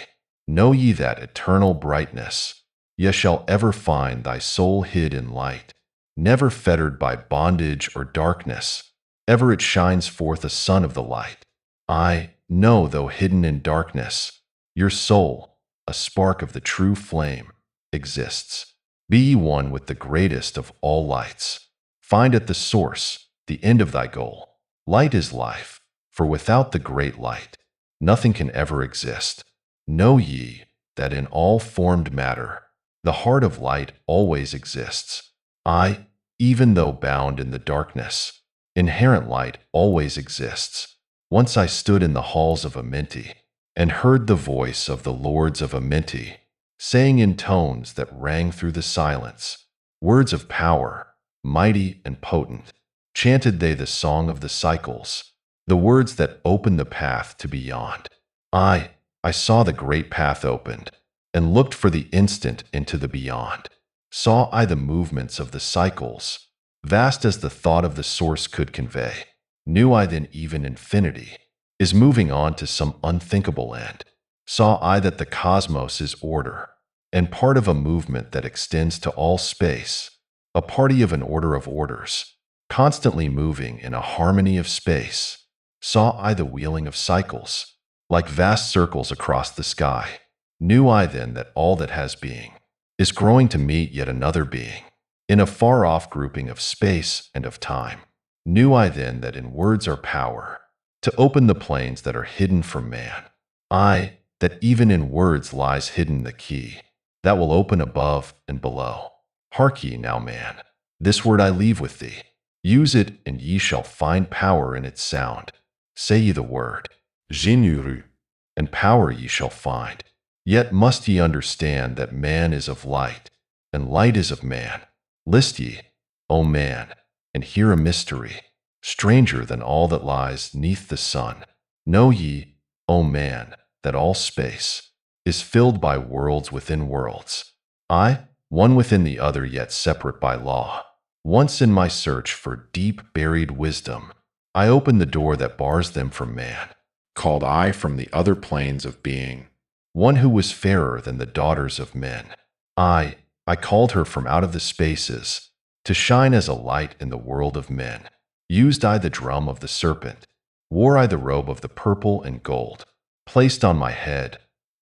Know ye that eternal brightness, ye shall ever find thy soul hid in light, never fettered by bondage or darkness. Ever it shines forth a sun of the light. I know, though hidden in darkness, your soul, a spark of the true flame, exists. Be ye one with the greatest of all lights. Find at the source, the end of thy goal. Light is life, for without the great light, nothing can ever exist. Know ye that in all formed matter, the heart of light always exists. I, even though bound in the darkness, inherent light always exists. Once I stood in the halls of Amenti, and heard the voice of the lords of Amenti, saying in tones that rang through the silence, words of power, mighty and potent. Chanted they the song of the cycles, the words that open the path to beyond. I saw the great path opened, and looked for the instant into the beyond. Saw I the movements of the cycles, vast as the thought of the source could convey. Knew I then even infinity is moving on to some unthinkable end. Saw I that the cosmos is order, and part of a movement that extends to all space, a party of an order of orders, constantly moving in a harmony of space. Saw I the wheeling of cycles, like vast circles across the sky. Knew I then that all that has being is growing to meet yet another being, in a far-off grouping of space and of time. Knew I then that in words are power, to open the planes that are hidden from man. I, that even in words lies hidden the key, that will open above and below. Hark ye now, man, this word I leave with thee. Use it, and ye shall find power in its sound. Say ye the word, Jinuru, and power ye shall find. Yet must ye understand that man is of light, and light is of man. List ye, O man, and hear a mystery, stranger than all that lies neath the sun. Know ye, O man, that all space is filled by worlds within worlds. I, one within the other yet separate by law. Once in my search for deep-buried wisdom, I opened the door that bars them from man. Called I from the other planes of being, one who was fairer than the daughters of men. I called her from out of the spaces, to shine as a light in the world of men. Used I the drum of the serpent, wore I the robe of the purple and gold, placed on my head,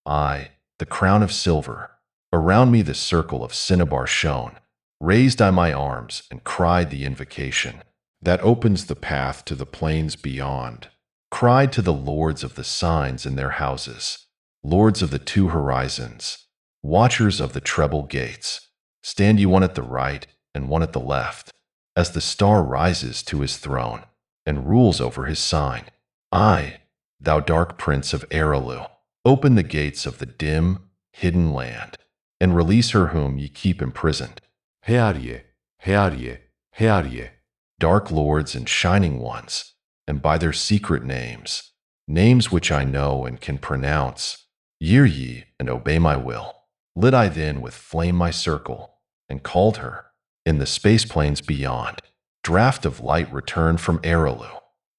the crown of silver. Around me the circle of cinnabar shone. Raised I my arms and cried the invocation that opens the path to the plains beyond. Cried to the lords of the signs in their houses, lords of the two horizons, watchers of the treble gates. Stand ye one at the right and one at the left, as the star rises to his throne and rules over his sign. Thou dark prince of Aralu, open the gates of the dim, hidden land, and release her whom ye keep imprisoned. Hearye, hearye, hearye. Dark lords and shining ones, and by their secret names, names which I know and can pronounce, hear ye and obey my will. Lit I then with flame my circle, and called her, In the space planes beyond, draft of light returned from Aralu.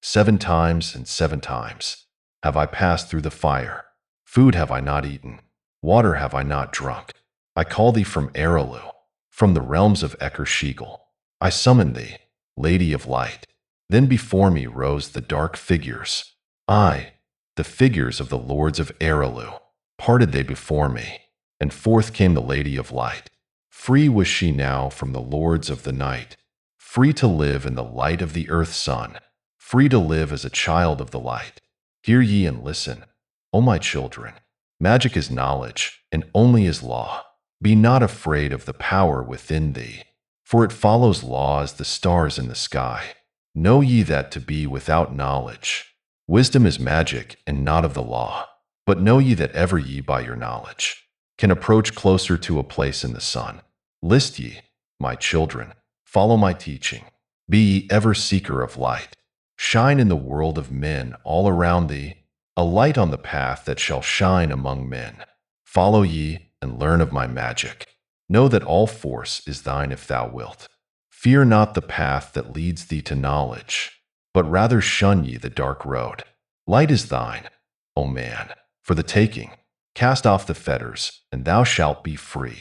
7 times and 7 times have I passed through the fire. Food have I not eaten, water have I not drunk. I call thee from Aralu, from the realms of Eker. I summon thee, Lady of Light. Then before me rose the dark figures. I, the figures of the lords of Aralu. Parted they before me, and forth came the Lady of Light. Free was she now from the lords of the night, free to live in the light of the earth sun, free to live as a child of the light. Hear ye and listen, O my children. Magic is knowledge, and only is law. Be not afraid of the power within thee, for it follows law as the stars in the sky. Know ye that to be without knowledge, wisdom is magic and not of the law. But know ye that ever ye by your knowledge can approach closer to a place in the sun. List ye, my children, follow my teaching. Be ye ever seeker of light. Shine in the world of men all around thee, a light on the path that shall shine among men. Follow ye and learn of my magic. Know that all force is thine if thou wilt. Fear not the path that leads thee to knowledge, but rather shun ye the dark road. Light is thine, O man, for the taking. Cast off the fetters, and thou shalt be free.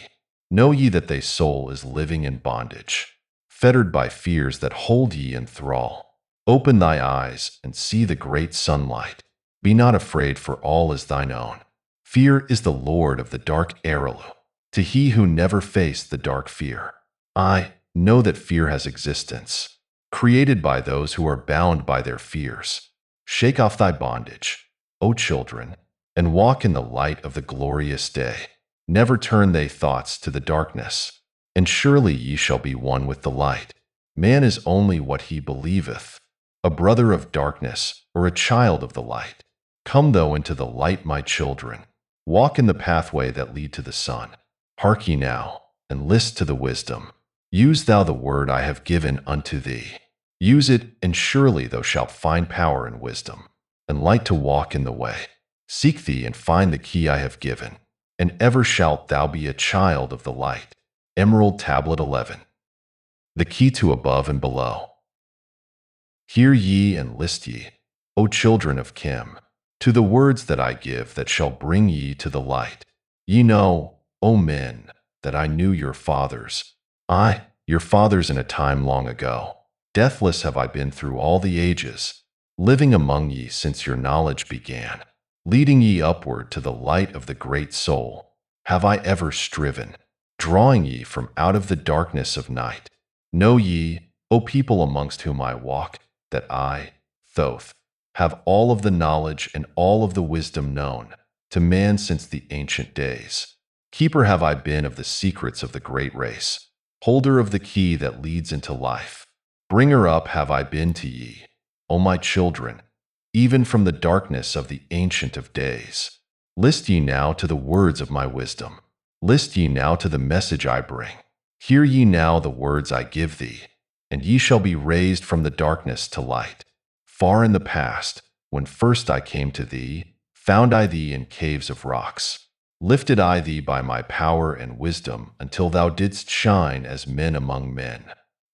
Know ye that thy soul is living in bondage, fettered by fears that hold ye in thrall. Open thy eyes and see the great sunlight. Be not afraid, for all is thine own. Fear is the lord of the dark Aralu, to he who never faced the dark fear. I know that fear has existence, created by those who are bound by their fears. Shake off thy bondage, O children, and walk in the light of the glorious day. Never turn thy thoughts to the darkness, and surely ye shall be one with the light. Man is only what he believeth, a brother of darkness or a child of the light. Come thou into the light, my children. Walk in the pathway that lead to the sun. Hark ye now, and list to the wisdom. Use thou the word I have given unto thee. Use it, and surely thou shalt find power and wisdom, and light to walk in the way. Seek thee and find the key I have given, and ever shalt thou be a child of the light. Emerald Tablet 11. The key to above and below. Hear ye and list ye, O children of Kim, to the words that I give that shall bring ye to the light. Ye know, O men, that I knew your fathers. I, your fathers in a time long ago. Deathless have I been through all the ages, living among ye since your knowledge began. Leading ye upward to the light of the great soul, have I ever striven, drawing ye from out of the darkness of night. Know ye, O people amongst whom I walk, that I, Thoth, have all of the knowledge and all of the wisdom known to man since the ancient days. Keeper have I been of the secrets of the great race, holder of the key that leads into life. Bringer up have I been to ye, O my children, even from the darkness of the Ancient of Days. List ye now to the words of my wisdom. List ye now to the message I bring. Hear ye now the words I give thee, and ye shall be raised from the darkness to light. Far in the past, when first I came to thee, found I thee in caves of rocks. Lifted I thee by my power and wisdom until thou didst shine as men among men.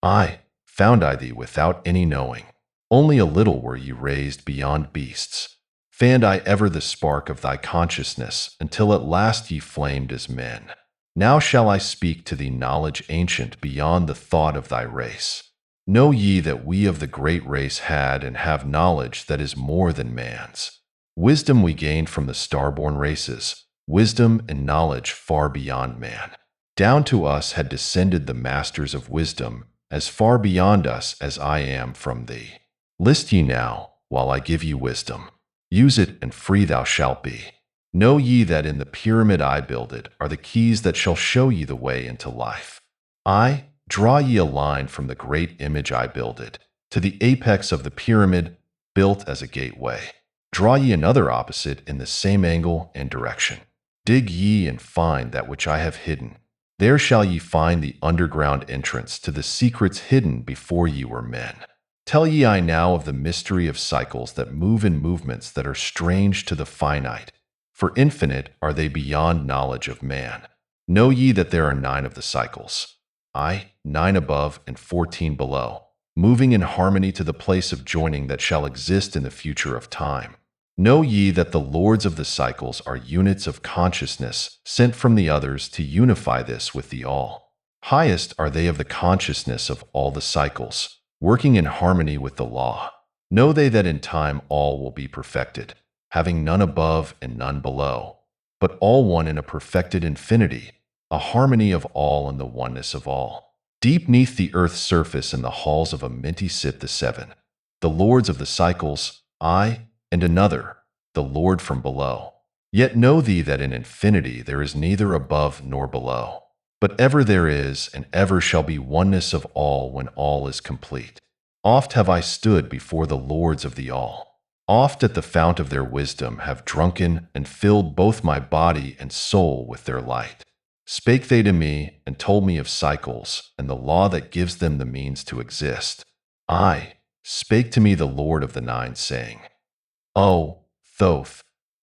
I found I thee without any knowing. Only a little were ye raised beyond beasts. Fanned I ever the spark of thy consciousness, until at last ye flamed as men. Now shall I speak to thee knowledge ancient beyond the thought of thy race. Know ye that we of the great race had and have knowledge that is more than man's. Wisdom we gained from the star-born races, wisdom and knowledge far beyond man. Down to us had descended the masters of wisdom, as far beyond us as I am from thee. List ye now, while I give ye wisdom. Use it, and free thou shalt be. Know ye that in the pyramid I builded are the keys that shall show ye the way into life. I draw ye a line from the great image I builded, to the apex of the pyramid, built as a gateway. Draw ye another opposite in the same angle and direction. Dig ye and find that which I have hidden. There shall ye find the underground entrance to the secrets hidden before ye were men. Tell ye I now of the mystery of cycles that move in movements that are strange to the finite, for infinite are they beyond knowledge of man. Know ye that there are 9 of the cycles. I, 9 above and 14 below, moving in harmony to the place of joining that shall exist in the future of time. Know ye that the lords of the cycles are units of consciousness sent from the others to unify this with the all. Highest are they of the consciousness of all the cycles, working in harmony with the law. Know they that in time all will be perfected, having none above and none below, but all one in a perfected infinity, a harmony of all and the oneness of all. Deep neath the earth's surface in the halls of a minty sit the seven, the lords of the cycles, I, and another, the Lord from below. Yet know thee that in infinity there is neither above nor below, but ever there is and ever shall be oneness of all when all is complete. Oft have I stood before the lords of the all. Oft at the fount of their wisdom have drunken and filled both my body and soul with their light. Spake they to me and told me of cycles and the law that gives them the means to exist. I spake to me the Lord of the Nine, saying, O Thoth,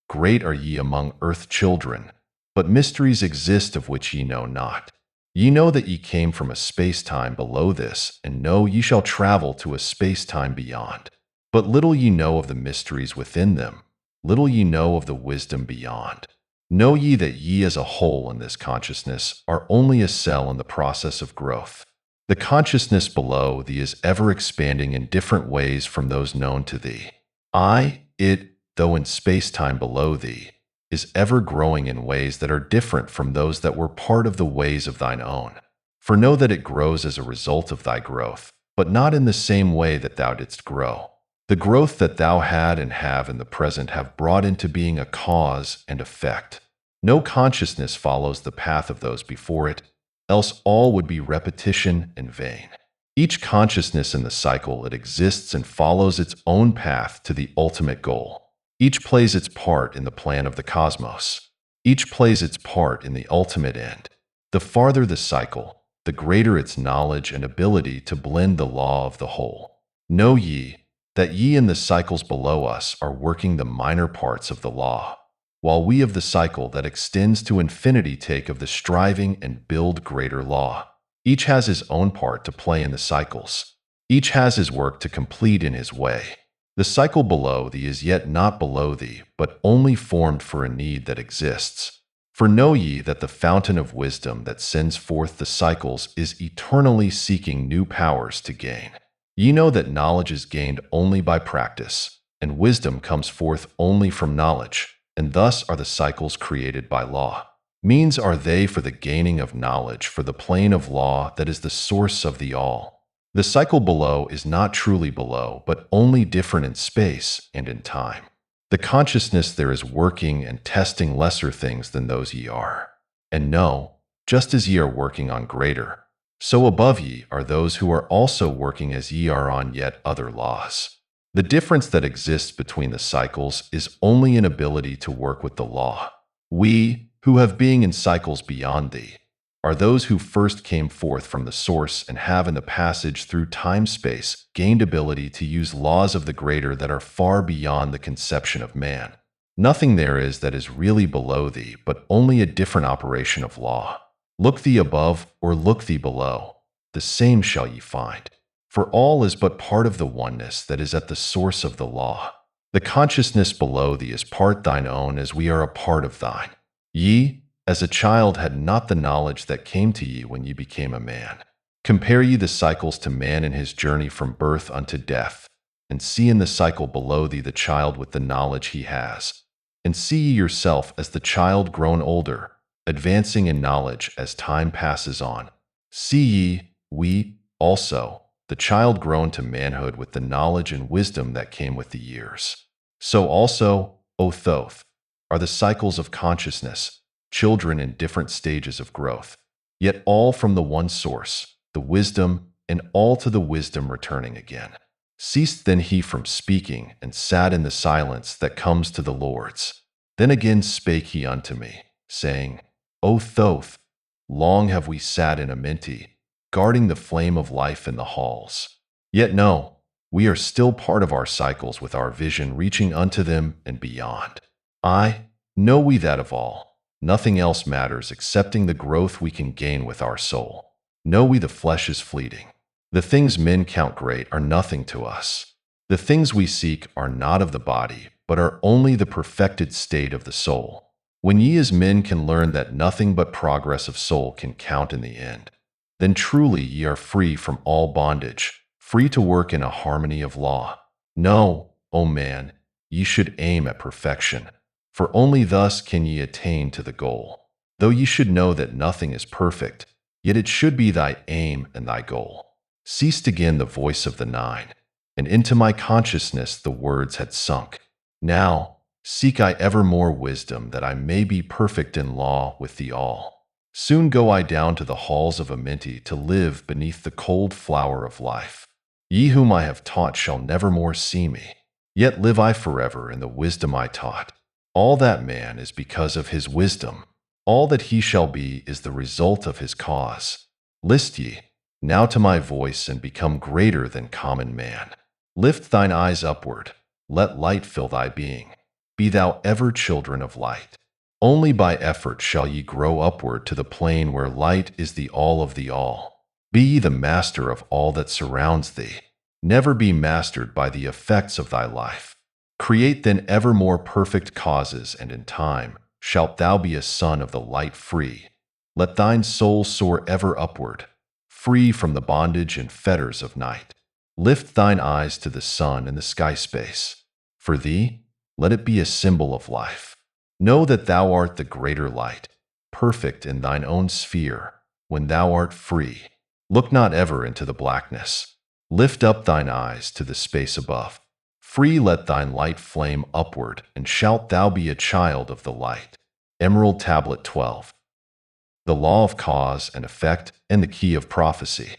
great are ye among earth children, but mysteries exist of which ye know not. Ye know that ye came from a space-time below this, and know ye shall travel to a space-time beyond. But little ye know of the mysteries within them, little ye know of the wisdom beyond. Know ye that ye as a whole in this consciousness are only a cell in the process of growth. The consciousness below thee is ever expanding in different ways from those known to thee. It, though in space-time below thee, is ever growing in ways that are different from those that were part of the ways of thine own. For know that it grows as a result of thy growth, but not in the same way that thou didst grow. The growth that thou had and have in the present have brought into being a cause and effect. No consciousness follows the path of those before it, else all would be repetition and vain. Each consciousness in the cycle it exists and follows its own path to the ultimate goal. Each plays its part in the plan of the cosmos. Each plays its part in the ultimate end. The farther the cycle, the greater its knowledge and ability to blend the law of the whole. Know ye that ye in the cycles below us are working the minor parts of the law, while we of the cycle that extends to infinity take of the striving and build greater law. Each has his own part to play in the cycles. Each has his work to complete in his way. The cycle below thee is yet not below thee, but only formed for a need that exists. For know ye that the fountain of wisdom that sends forth the cycles is eternally seeking new powers to gain. Ye know that knowledge is gained only by practice, and wisdom comes forth only from knowledge, and thus are the cycles created by law. Means are they for the gaining of knowledge for the plane of law that is the source of the all. The cycle below is not truly below, but only different in space and in time. The consciousness there is working and testing lesser things than those ye are. And know, just as ye are working on greater, so above ye are those who are also working as ye are on yet other laws. The difference that exists between the cycles is only an ability to work with the law. We, who have being in cycles beyond thee, are those who first came forth from the source and have in the passage through time-space gained ability to use laws of the greater that are far beyond the conception of man. Nothing there is that is really below thee, but only a different operation of law. Look thee above or look thee below, the same shall ye find. For all is but part of the oneness that is at the source of the law. The consciousness below thee is part thine own as we are a part of thine. Ye, as a child, had not the knowledge that came to ye when ye became a man. Compare ye the cycles to man in his journey from birth unto death, and see in the cycle below thee the child with the knowledge he has. And see ye yourself as the child grown older, advancing in knowledge as time passes on. See ye, we, also, the child grown to manhood with the knowledge and wisdom that came with the years. So also, O Thoth, are the cycles of consciousness, children in different stages of growth, yet all from the one source, the wisdom, and all to the wisdom returning again. Ceased then he from speaking, and sat in the silence that comes to the lords. Then again spake he unto me, saying, O Thoth, long have we sat in Amenti, guarding the flame of life in the halls. Yet no, we are still part of our cycles with our vision reaching unto them and beyond. Know we that of all, nothing else matters excepting the growth we can gain with our soul. Know we the flesh is fleeting. The things men count great are nothing to us. The things we seek are not of the body, but are only the perfected state of the soul. When ye as men can learn that nothing but progress of soul can count in the end, then truly ye are free from all bondage, free to work in a harmony of law. No, O man, ye should aim at perfection, for only thus can ye attain to the goal. Though ye should know that nothing is perfect, yet it should be thy aim and thy goal. Ceased again the voice of the nine, and into my consciousness the words had sunk. Now, seek I ever more wisdom, that I may be perfect in law with thee all. Soon go I down to the halls of Amenti to live beneath the cold flower of life. Ye whom I have taught shall never more see me, yet live I forever in the wisdom I taught. All that man is because of his wisdom. All that he shall be is the result of his cause. List ye now to my voice and become greater than common man. Lift thine eyes upward, let light fill thy being. Be thou ever children of light. Only by effort shall ye grow upward to the plane where light is the all of the all. Be ye the master of all that surrounds thee. Never be mastered by the effects of thy life. Create then ever more perfect causes, and in time shalt thou be a son of the light free. Let thine soul soar ever upward, free from the bondage and fetters of night. Lift thine eyes to the sun and the sky space. For thee, let it be a symbol of life. Know that thou art the greater light, perfect in thine own sphere, when thou art free. Look not ever into the blackness. Lift up thine eyes to the space above. Free let thine light flame upward, and shalt thou be a child of the light. Emerald Tablet 12. The law of cause and effect and the key of prophecy.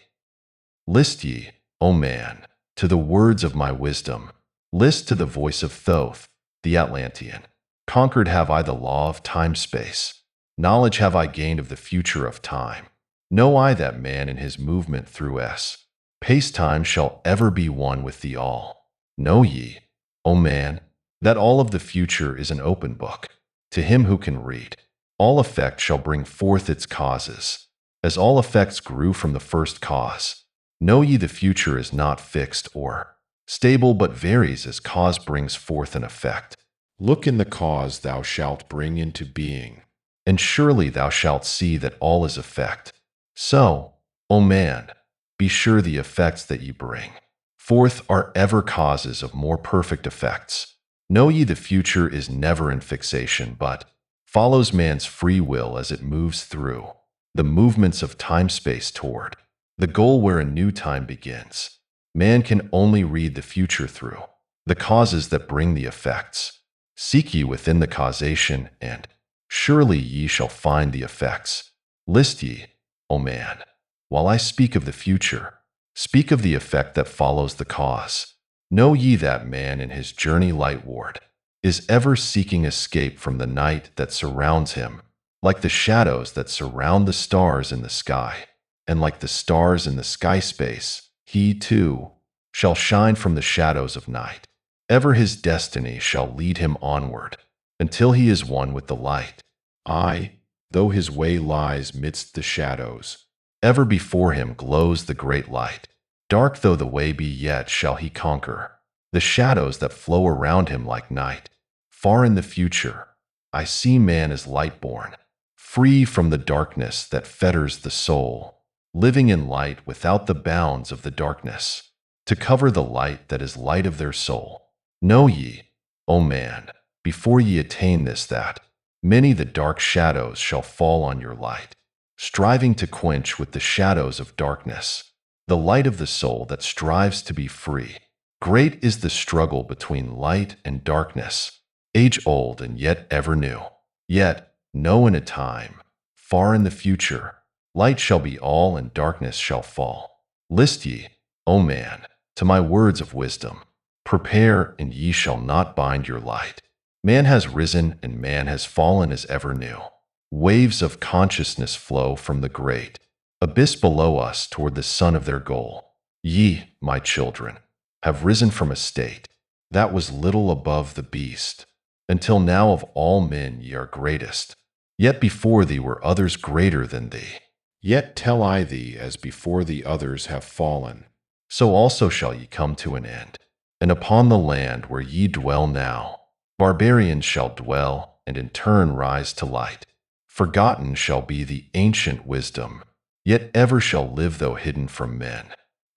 List ye, O man, to the words of my wisdom. List to the voice of Thoth, the Atlantean. Conquered have I the law of time-space. Knowledge have I gained of the future of time. Know I that man in his movement through space-time shall ever be one with thee all. Know ye, O man, that all of the future is an open book. To him who can read, all effect shall bring forth its causes, as all effects grew from the first cause. Know ye the future is not fixed or stable, but varies as cause brings forth an effect. Look in the cause thou shalt bring into being, and surely thou shalt see that all is effect. So, O man, be sure the effects that ye bring forth are ever causes of more perfect effects. Know ye the future is never in fixation, but follows man's free will as it moves through the movements of time-space toward the goal where a new time begins. Man can only read the future through the causes that bring the effects. Seek ye within the causation, and surely ye shall find the effects. List ye, O man, while I speak of the future, speak of the effect that follows the cause. Know ye that man in his journey lightward is ever seeking escape from the night that surrounds him, like the shadows that surround the stars in the sky, and like the stars in the sky space, he too shall shine from the shadows of night. Ever his destiny shall lead him onward, until he is one with the light. Aye, though his way lies midst the shadows, ever before him glows the great light. Dark though the way be, yet shall he conquer the shadows that flow around him like night. Far in the future, I see man as light-born, free from the darkness that fetters the soul, living in light without the bounds of the darkness, to cover the light that is light of their soul. Know ye, O man, before ye attain this, that many the dark shadows shall fall on your light, striving to quench with the shadows of darkness the light of the soul that strives to be free. Great is the struggle between light and darkness, age-old and yet ever new. Yet, know in a time, far in the future, light shall be all and darkness shall fall. List ye, O man, to my words of wisdom. Prepare, and ye shall not bind your light. Man has risen and man has fallen as ever new. Waves of consciousness flow from the great abyss below us toward the sun of their goal. Ye, my children, have risen from a state that was little above the beast, until now of all men ye are greatest. Yet before thee were others greater than thee. Yet tell I thee, as before the others have fallen, so also shall ye come to an end. And upon the land where ye dwell now, barbarians shall dwell, and in turn rise to light. Forgotten shall be the ancient wisdom, yet ever shall live though hidden from men.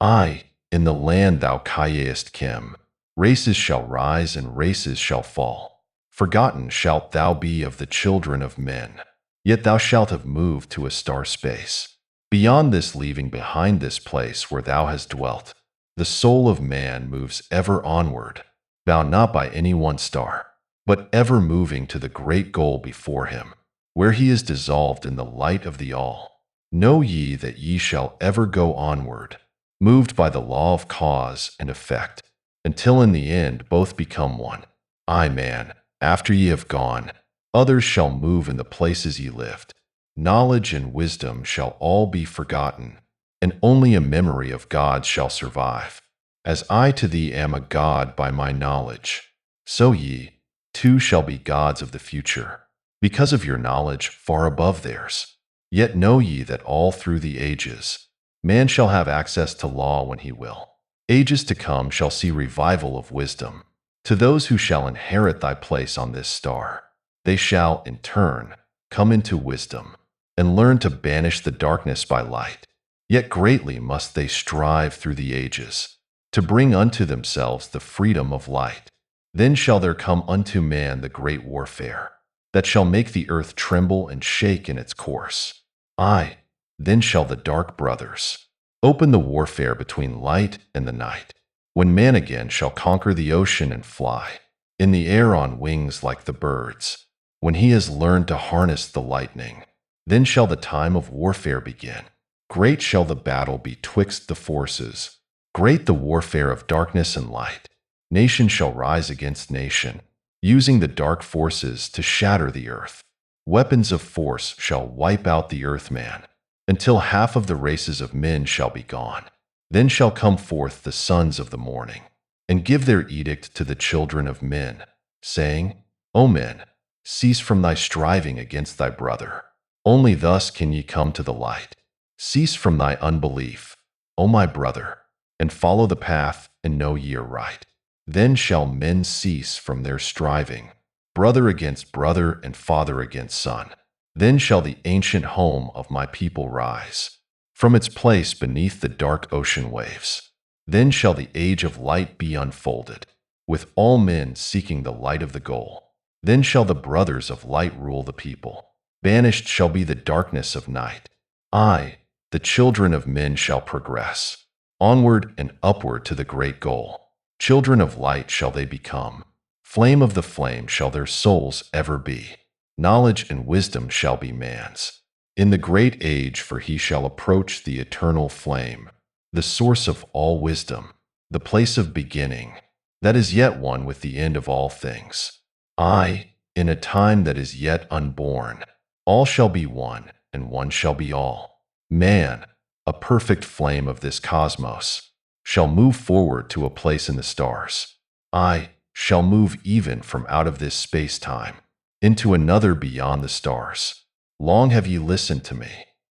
Aye, in the land thou cayest Kim, races shall rise and races shall fall. Forgotten shalt thou be of the children of men, yet thou shalt have moved to a star space. Beyond this, leaving behind this place where thou hast dwelt, the soul of man moves ever onward, bound not by any one star, but ever moving to the great goal before him, where he is dissolved in the light of the all. Know ye that ye shall ever go onward, moved by the law of cause and effect, until in the end both become one. Aye, man, after ye have gone, others shall move in the places ye lived. Knowledge and wisdom shall all be forgotten, and only a memory of God shall survive. As I to thee am a God by my knowledge, so ye, too, shall be gods of the future, because of your knowledge far above theirs. Yet know ye that all through the ages, man shall have access to law when he will. Ages to come shall see revival of wisdom. To those who shall inherit thy place on this star, they shall, in turn, come into wisdom, and learn to banish the darkness by light. Yet greatly must they strive through the ages, to bring unto themselves the freedom of light. Then shall there come unto man the great warfare, that shall make the earth tremble and shake in its course. Aye, then shall the dark brothers open the warfare between light and the night, when man again shall conquer the ocean and fly in the air on wings like the birds, when he has learned to harness the lightning. Then shall the time of warfare begin. Great shall the battle be twixt the forces, great the warfare of darkness and light. Nation shall rise against nation, using the dark forces to shatter the earth. Weapons of force shall wipe out the earthman, until half of the races of men shall be gone. Then shall come forth the sons of the morning, and give their edict to the children of men, saying, O men, cease from thy striving against thy brother. Only thus can ye come to the light. Cease from thy unbelief, O my brother, and follow the path, and know ye are right. Then shall men cease from their striving, brother against brother and father against son. Then shall the ancient home of my people rise from its place beneath the dark ocean waves. Then shall the age of light be unfolded, with all men seeking the light of the goal. Then shall the brothers of light rule the people. Banished shall be the darkness of night. Aye, the children of men shall progress, onward and upward to the great goal. Children of light shall they become. Flame of the flame shall their souls ever be. Knowledge and wisdom shall be man's in the great age, for he shall approach the eternal flame, the source of all wisdom, the place of beginning, that is yet one with the end of all things. Aye, in a time that is yet unborn, all shall be one, and one shall be all. Man, a perfect flame of this cosmos, shall move forward to a place in the stars. I shall move even from out of this space-time into another beyond the stars. Long have ye listened to me,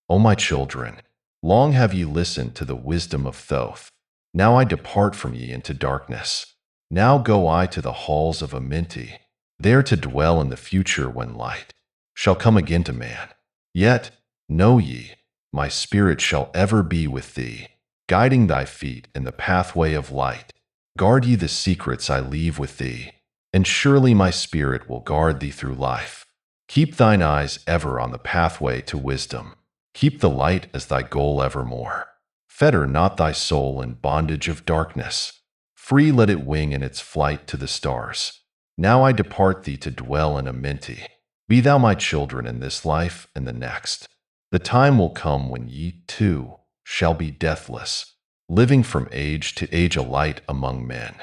O my children. Long have ye listened to the wisdom of Thoth. Now I depart from ye into darkness. Now go I to the halls of Amenti, there to dwell in the future when light shall come again to man. Yet, know ye, my spirit shall ever be with thee, guiding thy feet in the pathway of light. Guard ye the secrets I leave with thee, and surely my spirit will guard thee through life. Keep thine eyes ever on the pathway to wisdom. Keep the light as thy goal evermore. Fetter not thy soul in bondage of darkness. Free let it wing in its flight to the stars. Now I depart thee to dwell in Amenti. Be thou my children in this life and the next. The time will come when ye, too, shall be deathless, living from age to age a light among men.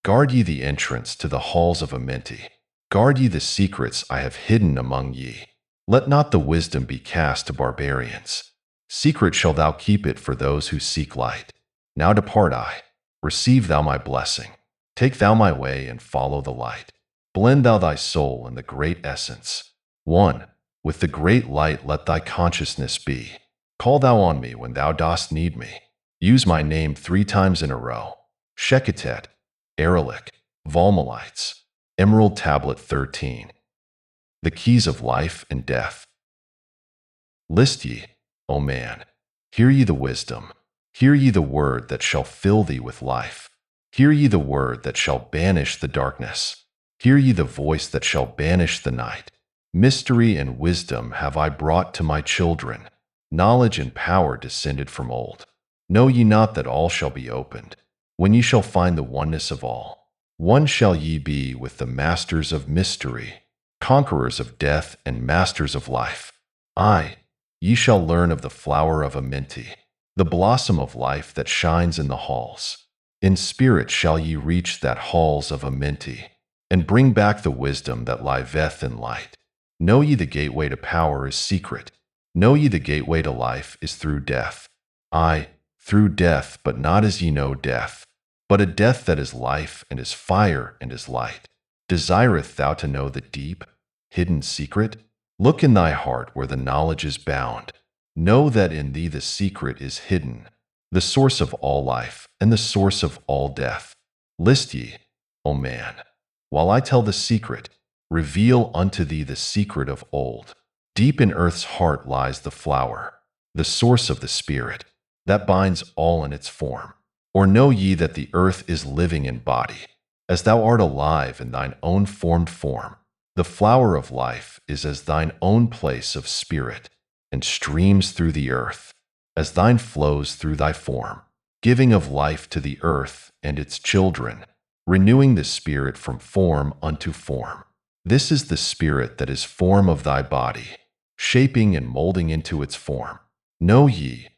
Guard ye the entrance to the halls of Amenti. Guard ye the secrets I have hidden among ye. Let not the wisdom be cast to barbarians. Secret shall thou keep it for those who seek light. Now depart I. Receive thou my blessing. Take thou my way and follow the light. Blend thou thy soul in the great essence. One, with the great light let thy consciousness be. Call thou on me when thou dost need me. Use my name 3 times in a row. Sheketet, Eralik, Valmalites. Emerald Tablet 13. The keys of life and death. List ye, O man, hear ye the wisdom, hear ye the word that shall fill thee with life. Hear ye the word that shall banish the darkness. Hear ye the voice that shall banish the night. Mystery and wisdom have I brought to my children. Knowledge and power descended from old. Know ye not that all shall be opened, when ye shall find the oneness of all? One shall ye be with the masters of mystery, conquerors of death and masters of life. Aye, ye shall learn of the flower of Amenti, the blossom of life that shines in the halls. In spirit shall ye reach that halls of Amenti, and bring back the wisdom that liveth in light. Know ye the gateway to power is secret. Know ye the gateway to life is through death. Aye, through death, but not as ye know death, but a death that is life and is fire and is light. Desireth thou to know the deep, hidden secret? Look in thy heart where the knowledge is bound. Know that in thee the secret is hidden, the source of all life and the source of all death. List ye, O man, while I tell the secret, reveal unto thee the secret of old. Deep in earth's heart lies the flower, the source of the spirit, that binds all in its form. Or know ye that the earth is living in body, as thou art alive in thine own formed form. The flower of life is as thine own place of spirit, and streams through the earth, as thine flows through thy form, giving of life to the earth and its children, renewing the spirit from form unto form. This is the spirit that is form of thy body, shaping and molding into its form. Know ye,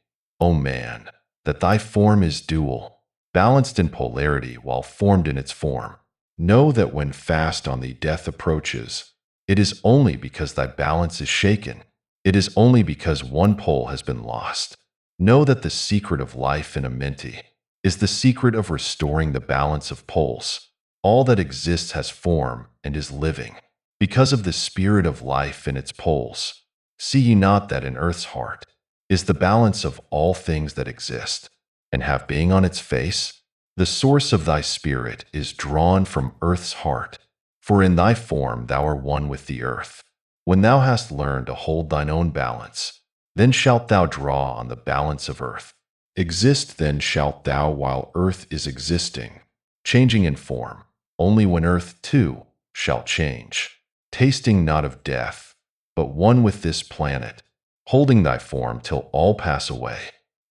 O man, that thy form is dual, balanced in polarity while formed in its form. Know that when fast on thee death approaches, it is only because thy balance is shaken. It is only because one pole has been lost. Know that the secret of life in Amenti is the secret of restoring the balance of poles. All that exists has form and is living, because of the spirit of life in its poles. See ye not that in earth's heart is the balance of all things that exist, and have being on its face? The source of thy spirit is drawn from earth's heart, for in thy form thou art one with the earth. When thou hast learned to hold thine own balance, then shalt thou draw on the balance of earth. Exist then shalt thou while earth is existing, changing in form, only when earth too shall change, tasting not of death, but one with this planet, holding thy form till all pass away.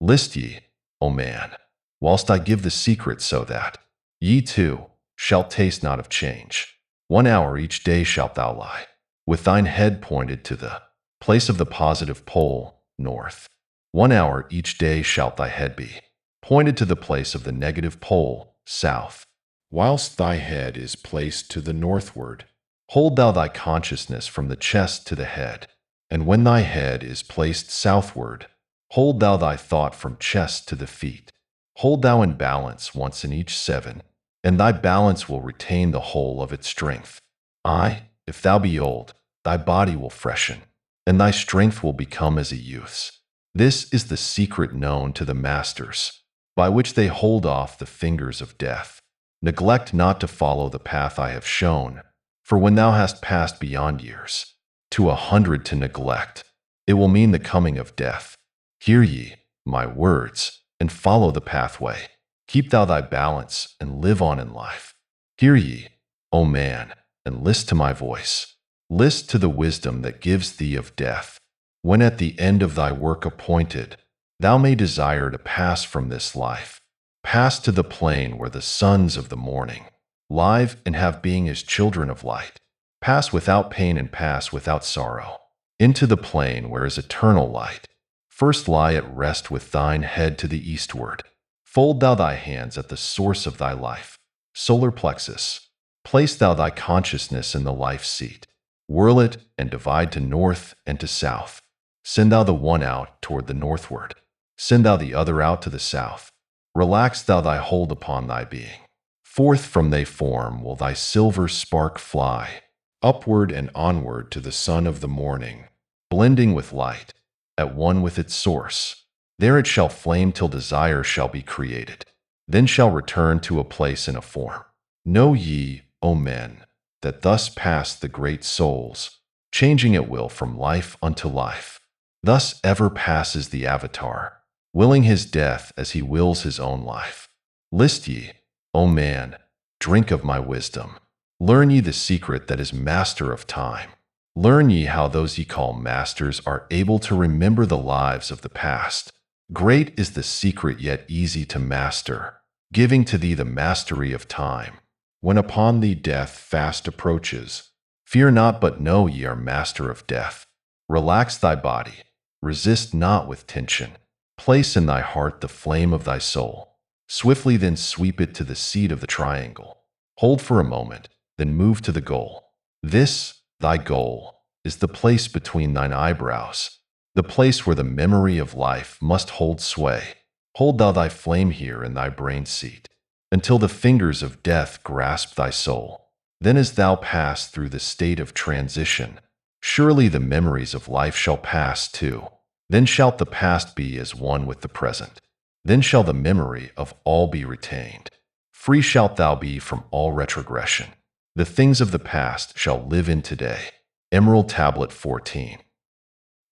List ye, O man, whilst I give the secret, so that ye too shalt taste not of change. 1 hour each day shalt thou lie, with thine head pointed to the place of the positive pole, north. 1 hour each day shalt thy head be pointed to the place of the negative pole, south. Whilst thy head is placed to the northward, hold thou thy consciousness from the chest to the head. And when thy head is placed southward, hold thou thy thought from chest to the feet. Hold thou in balance once in each 7, and thy balance will retain the whole of its strength. Aye, if thou be old, thy body will freshen, and thy strength will become as a youth's. This is the secret known to the masters, by which they hold off the fingers of death. Neglect not to follow the path I have shown, for when thou hast passed beyond years, to 100 to neglect, it will mean the coming of death. Hear ye my words, and follow the pathway. Keep thou thy balance, and live on in life. Hear ye, O man, and list to my voice. List to the wisdom that gives thee of death. When at the end of thy work appointed, thou may desire to pass from this life, pass to the plane where the sons of the morning live and have being as children of light. Pass without pain and pass without sorrow, into the plane where is eternal light. First lie at rest with thine head to the eastward. Fold thou thy hands at the source of thy life, solar plexus. Place thou thy consciousness in the life seat. Whirl it and divide to north and to south. Send thou the one out toward the northward. Send thou the other out to the south. Relax thou thy hold upon thy being. Forth from thy form will thy silver spark fly, upward and onward to the sun of the morning, blending with light, at one with its source. There it shall flame till desire shall be created, then shall return to a place and a form. Know ye, O men, that thus pass the great souls, changing at will from life unto life. Thus ever passes the Avatar, willing his death as he wills his own life. List ye, O man, drink of my wisdom. Learn ye the secret that is master of time. Learn ye how those ye call masters are able to remember the lives of the past. Great is the secret yet easy to master, giving to thee the mastery of time. When upon thee death fast approaches, fear not but know ye are master of death. Relax thy body, resist not with tension. Place in thy heart the flame of thy soul. Swiftly then sweep it to the seat of the triangle. Hold for a moment, then move to the goal. This, thy goal, is the place between thine eyebrows, the place where the memory of life must hold sway. Hold thou thy flame here in thy brain seat, until the fingers of death grasp thy soul. Then as thou pass through the state of transition, surely the memories of life shall pass too. Then shalt the past be as one with the present. Then shall the memory of all be retained. Free shalt thou be from all retrogression. The things of the past shall live in today. Emerald Tablet 14.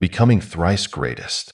Becoming thrice greatest.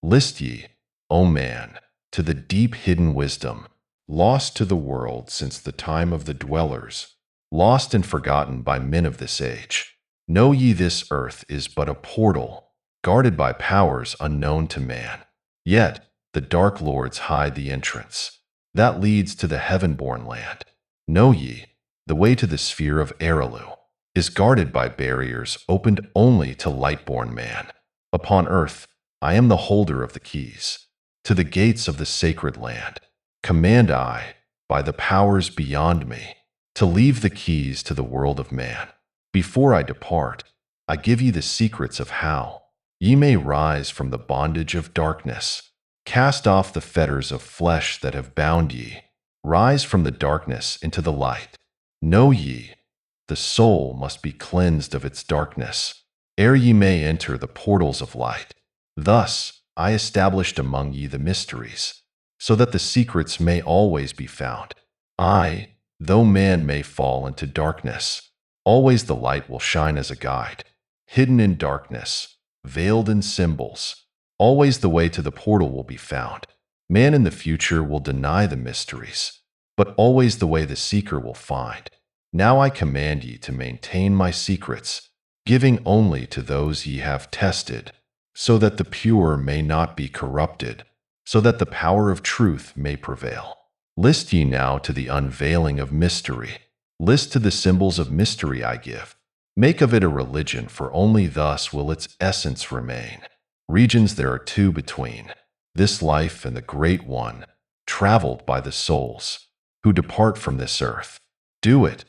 List ye, O man, to the deep hidden wisdom, lost to the world since the time of the dwellers, lost and forgotten by men of this age. Know ye this earth is but a portal, guarded by powers unknown to man. Yet the dark lords hide the entrance that leads to the heaven-born land. Know ye, the way to the sphere of Aralu is guarded by barriers opened only to light-born man. Upon earth, I am the holder of the keys to the gates of the sacred land. Command I, by the powers beyond me, to leave the keys to the world of man. Before I depart, I give ye the secrets of how ye may rise from the bondage of darkness. Cast off the fetters of flesh that have bound ye. Rise from the darkness into the light. Know ye, the soul must be cleansed of its darkness, ere ye may enter the portals of light. Thus I established among ye the mysteries, so that the secrets may always be found. I, though man may fall into darkness, always the light will shine as a guide. Hidden in darkness, veiled in symbols, always the way to the portal will be found. Man in the future will deny the mysteries, but always the way the seeker will find. Now I command ye to maintain my secrets, giving only to those ye have tested, so that the pure may not be corrupted, so that the power of truth may prevail. List ye now to the unveiling of mystery. List to the symbols of mystery I give. Make of it a religion, for only thus will its essence remain. Regions there are two between this life and the great one, traveled by the souls who depart from this earth. Do it,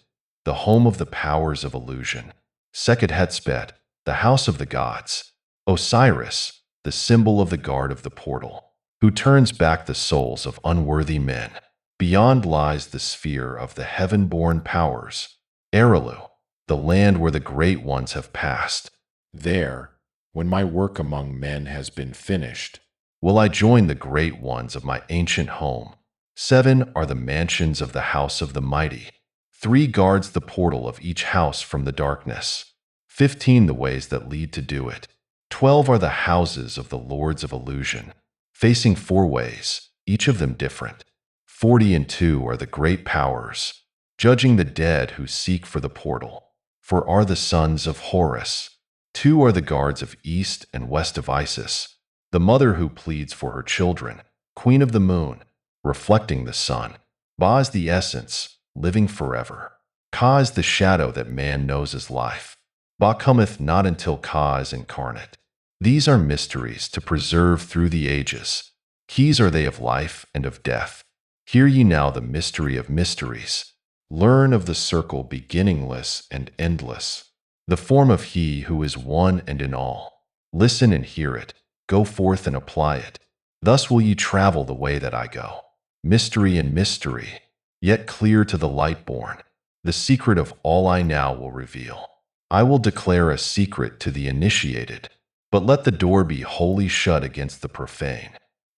the home of the powers of illusion. Sekhet Hetspet, the house of the gods. Osiris, the symbol of the guard of the portal, who turns back the souls of unworthy men. Beyond lies the sphere of the heaven-born powers. Aralu, the land where the great ones have passed. There, when my work among men has been finished, will I join the great ones of my ancient home. 7 are the mansions of the house of the mighty. 3 guards the portal of each house from the darkness. 15 the ways that lead to do it. 12 are the houses of the lords of illusion, facing 4 ways, each of them different. 42 are the great powers, judging the dead who seek for the portal. 4 are the sons of Horus. 2 are the guards of east and west of Isis, the mother who pleads for her children. Queen of the moon, reflecting the sun. Ba is the essence, living forever. Ka is the shadow that man knows as life. Ba cometh not until Ka is incarnate. These are mysteries to preserve through the ages. Keys are they of life and of death. Hear ye now the mystery of mysteries. Learn of the circle beginningless and endless, the form of He who is one and in all. Listen and hear it. Go forth and apply it. Thus will ye travel the way that I go. Mystery and mystery, yet clear to the light-born. The secret of all I now will reveal. I will declare a secret to the initiated. but let the door be wholly shut against the profane.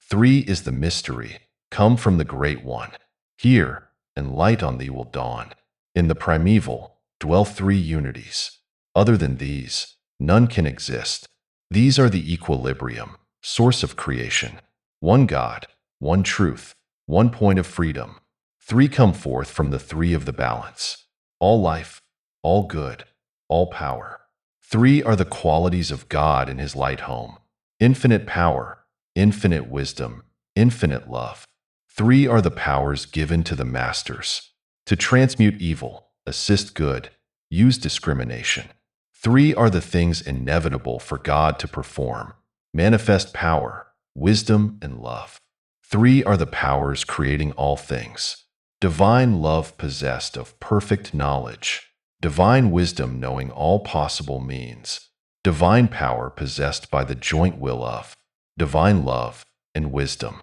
3 is the mystery, come from the Great One. Hear, and light on thee will dawn. In the primeval dwell 3 unities. Other than these, none can exist. These are the equilibrium, source of creation. 1 God, 1 truth, 1 point of freedom. 3 come forth from the 3 of the balance. All life, all good, all power. 3 are the qualities of God in his light home. Infinite power, infinite wisdom, infinite love. 3 are the powers given to the masters to transmute evil, assist good, use discrimination. 3 are the things inevitable for God to perform, manifest power, wisdom, and love. 3 are the powers creating all things. Divine love possessed of perfect knowledge, divine wisdom knowing all possible means, divine power possessed by the joint will of, divine love, and wisdom.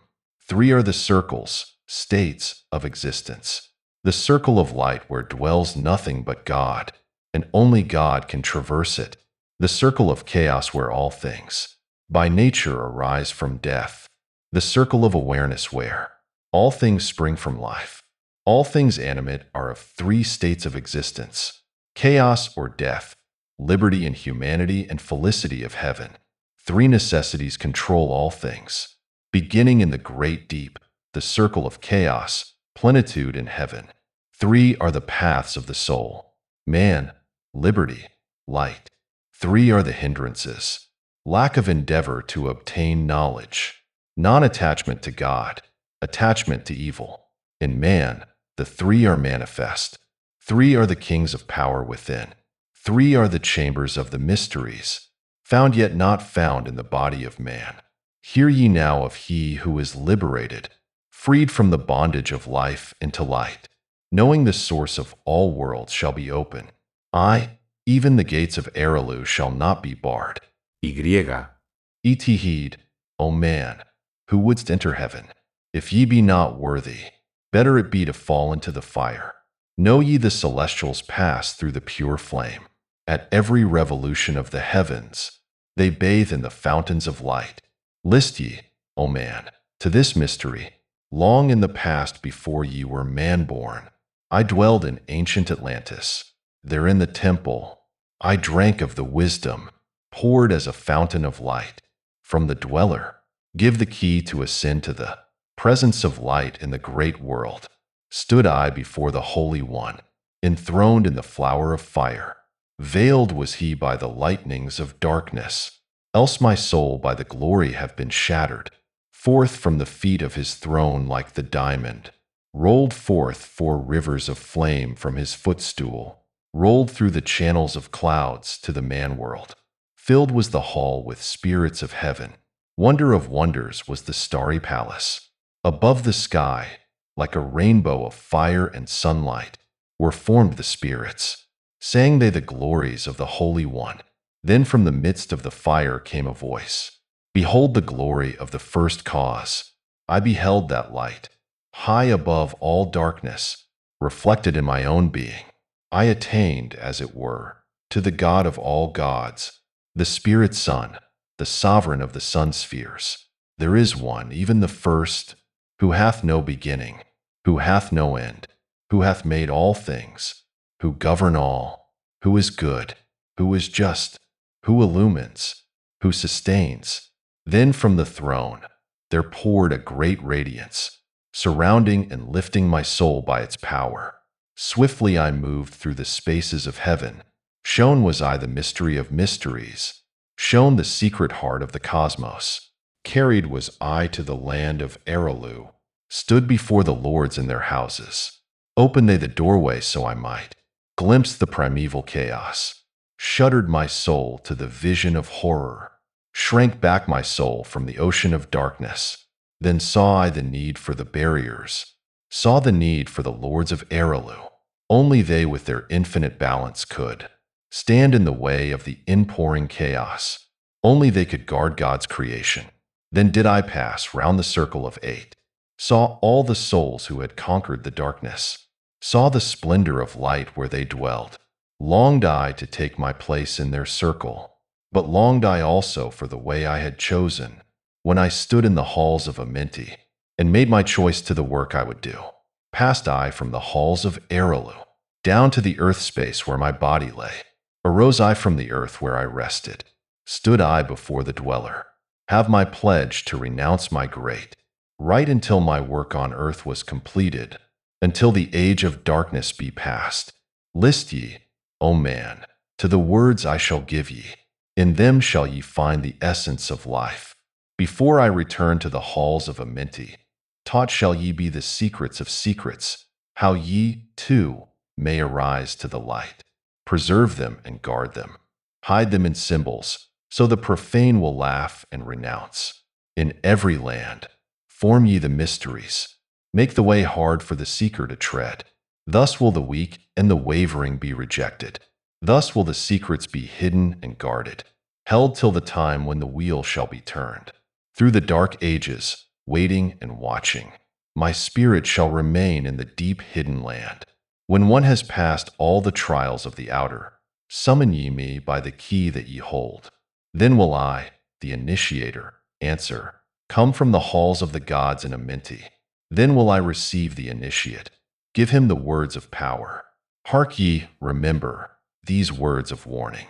3 are the circles, states of existence. The circle of light where dwells nothing but God, and only God can traverse it. The circle of chaos where all things, by nature, arise from death. The circle of awareness where all things spring from life. All things animate are of 3 states of existence: chaos or death, liberty and humanity, and felicity of heaven. 3 necessities control all things. Beginning in the great deep, the circle of chaos, plenitude in heaven. 3 are the paths of the soul: man, liberty, light. 3 are the hindrances: lack of endeavor to obtain knowledge, non-attachment to God, attachment to evil. In man, the 3 are manifest. 3 are the kings of power within. 3 are the chambers of the mysteries, found yet not found in the body of man. Hear ye now of he who is liberated, freed from the bondage of life into light. Knowing the source of all worlds shall be open. I, even the gates of Erilu, shall not be barred. Y. Et heed, O man, who wouldst enter heaven. If ye be not worthy, better it be to fall into the fire. Know ye the celestials pass through the pure flame. At every revolution of the heavens, they bathe in the fountains of light. List ye, O man, to this mystery. Long in the past, before ye were man-born, I dwelled in ancient Atlantis. There in the temple, I drank of the wisdom, poured as a fountain of light. From the dweller, give the key to ascend to the presence of light in the great world. Stood I before the Holy One, enthroned in the flower of fire. Veiled was he by the lightnings of darkness, else my soul by the glory have been shattered. Forth from the feet of his throne like the diamond, rolled forth 4 rivers of flame from his footstool, rolled through the channels of clouds to the man-world. Filled was the hall with spirits of heaven. Wonder of wonders was the starry palace. Above the sky, like a rainbow of fire and sunlight, were formed the spirits. Sang they the glories of the Holy One. Then from the midst of the fire came a voice. Behold the glory of the first cause. I beheld that light, high above all darkness, reflected in my own being. I attained, as it were, to the God of all gods, the Spirit Son, the sovereign of the sun spheres. There is one, even the first, who hath no beginning, who hath no end, who hath made all things, who govern all, who is good, who is just, who illumines, who sustains. Then from the throne there poured a great radiance, surrounding and lifting my soul by its power. Swiftly I moved through the spaces of heaven. Shown was I the mystery of mysteries, shown the secret heart of the cosmos. Carried was I to the land of Erilu, stood before the lords in their houses. Opened they the doorway so I might glimpse the primeval chaos. Shuddered my soul to the vision of horror, shrank back my soul from the ocean of darkness. Then saw I the need for the barriers, saw the need for the lords of Erilu. Only they with their infinite balance could stand in the way of the inpouring chaos. Only they could guard God's creation. Then did I pass round the circle of 8, saw all the souls who had conquered the darkness, saw the splendor of light where they dwelled. Longed I to take my place in their circle. But longed I also for the way I had chosen, when I stood in the halls of Amenti, and made my choice to the work I would do. Passed I from the halls of Aralu, down to the earth space where my body lay. Arose I from the earth where I rested. Stood I before the dweller. Have my pledge to renounce my great right until my work on earth was completed, until the age of darkness be past. List ye, O man, to the words I shall give ye. In them shall ye find the essence of life. Before I return to the halls of Amenti, taught shall ye be the secrets of secrets, how ye, too, may arise to the light. Preserve them and guard them. Hide them in symbols, so the profane will laugh and renounce. In every land, form ye the mysteries. Make the way hard for the seeker to tread. Thus will the weak and the wavering be rejected. Thus will the secrets be hidden and guarded, held till the time when the wheel shall be turned. Through the dark ages, waiting and watching, my spirit shall remain in the deep hidden land. When one has passed all the trials of the outer, summon ye me by the key that ye hold. Then will I, the initiator, answer, come from the halls of the gods in Amenti. Then will I receive the initiate, give him the words of power. Hark ye, remember these words of warning.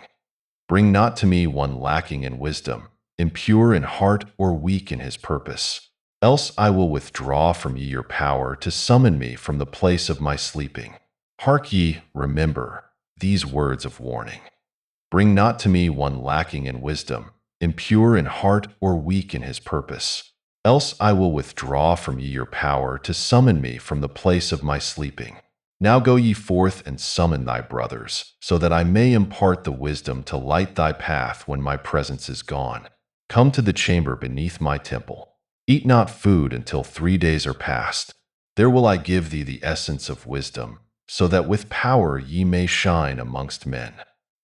Bring not to me one lacking in wisdom, impure in heart or weak in his purpose. Else I will withdraw from ye your power to summon me from the place of my sleeping. Hark ye, remember these words of warning. Bring not to me one lacking in wisdom, impure in heart or weak in his purpose. Else I will withdraw from ye your power to summon me from the place of my sleeping. Now go ye forth and summon thy brothers, so that I may impart the wisdom to light thy path when my presence is gone. Come to the chamber beneath my temple. Eat not food until 3 days are past. There will I give thee the essence of wisdom, so that with power ye may shine amongst men.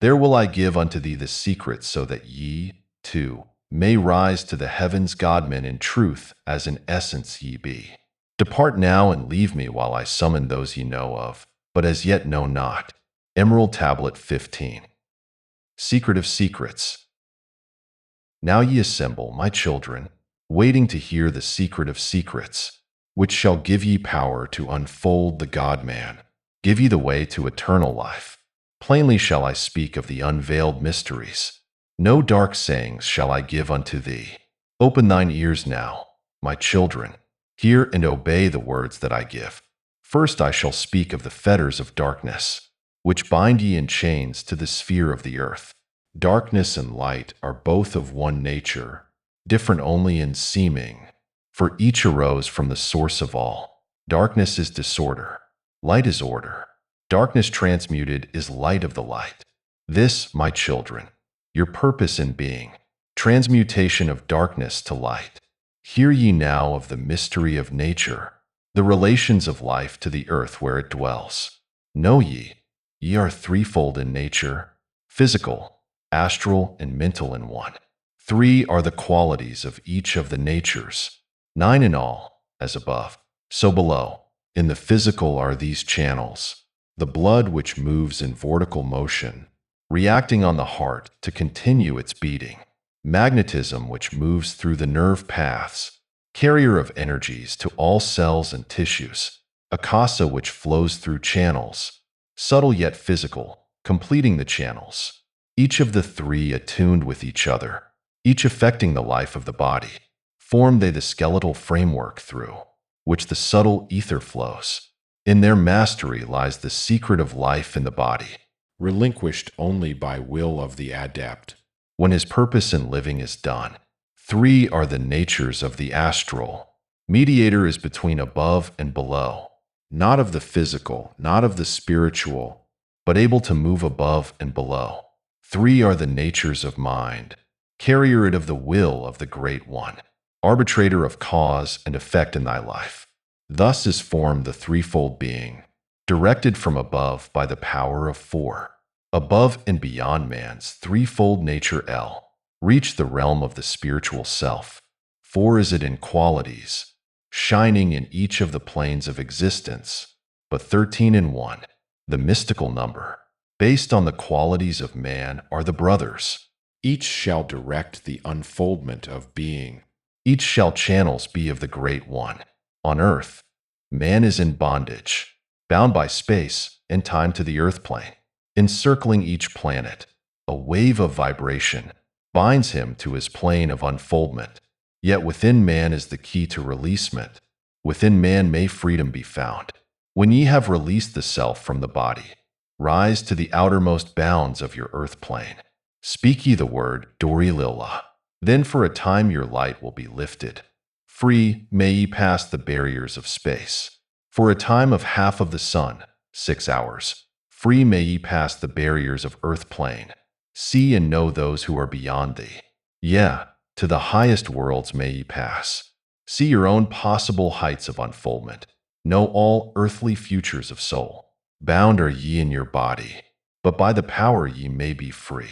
There will I give unto thee the secret, so that ye, too, may rise to the heavens God-men in truth, as in essence ye be. Depart now and leave me while I summon those ye know of, but as yet know not. Emerald Tablet 15. Secret of Secrets. Now ye assemble, my children, waiting to hear the secret of secrets, which shall give ye power to unfold the God-man, give ye the way to eternal life. Plainly shall I speak of the unveiled mysteries. No dark sayings shall I give unto thee. Open thine ears now, my children. Hear and obey the words that I give. First I shall speak of the fetters of darkness, which bind ye in chains to the sphere of the earth. Darkness and light are both of one nature, different only in seeming, for each arose from the source of all. Darkness is disorder, light is order. Darkness transmuted is light of the light. This, my children, your purpose in being, transmutation of darkness to light. Hear ye now of the mystery of nature, the relations of life to the earth where it dwells. Know ye, ye are threefold in nature, physical, astral, and mental in one. 3 are the qualities of each of the natures, 9 in all, as above, so below. In the physical are these channels, the blood which moves in vortical motion, reacting on the heart to continue its beating. Magnetism which moves through the nerve paths, carrier of energies to all cells and tissues. Akasa which flows through channels, subtle yet physical, completing the channels. Each of the 3 attuned with each other, each affecting the life of the body. Form they the skeletal framework through which the subtle ether flows. In their mastery lies the secret of life in the body, relinquished only by will of the adept. when his purpose in living is done. 3 are the natures of the astral. Mediator is between above and below, not of the physical, not of the spiritual, but able to move above and below. 3 are the natures of mind, carrier it of the will of the Great One, arbitrator of cause and effect in thy life. Thus is formed the threefold being, directed from above by the power of 4. Above and beyond man's threefold nature L, reach the realm of the spiritual self. 4 is it in qualities, shining in each of the planes of existence, but 13 in 1, the mystical number. Based on the qualities of man are the brothers. Each shall direct the unfoldment of being. Each shall channels be of the Great One. On earth, man is in bondage, bound by space and time to the earth plane. Encircling each planet, a wave of vibration binds him to his plane of unfoldment. Yet within man is the key to releasement. Within man may freedom be found. When ye have released the self from the body, rise to the outermost bounds of your earth plane. Speak ye the word Dorililla. Then for a time your light will be lifted. Free may ye pass the barriers of space. For a time of half of the sun, 6 hours. Free may ye pass the barriers of earth plane. See and know those who are beyond thee. Yeah, to the highest worlds may ye pass. See your own possible heights of unfoldment. Know all earthly futures of soul. Bound are ye in your body, but by the power ye may be free.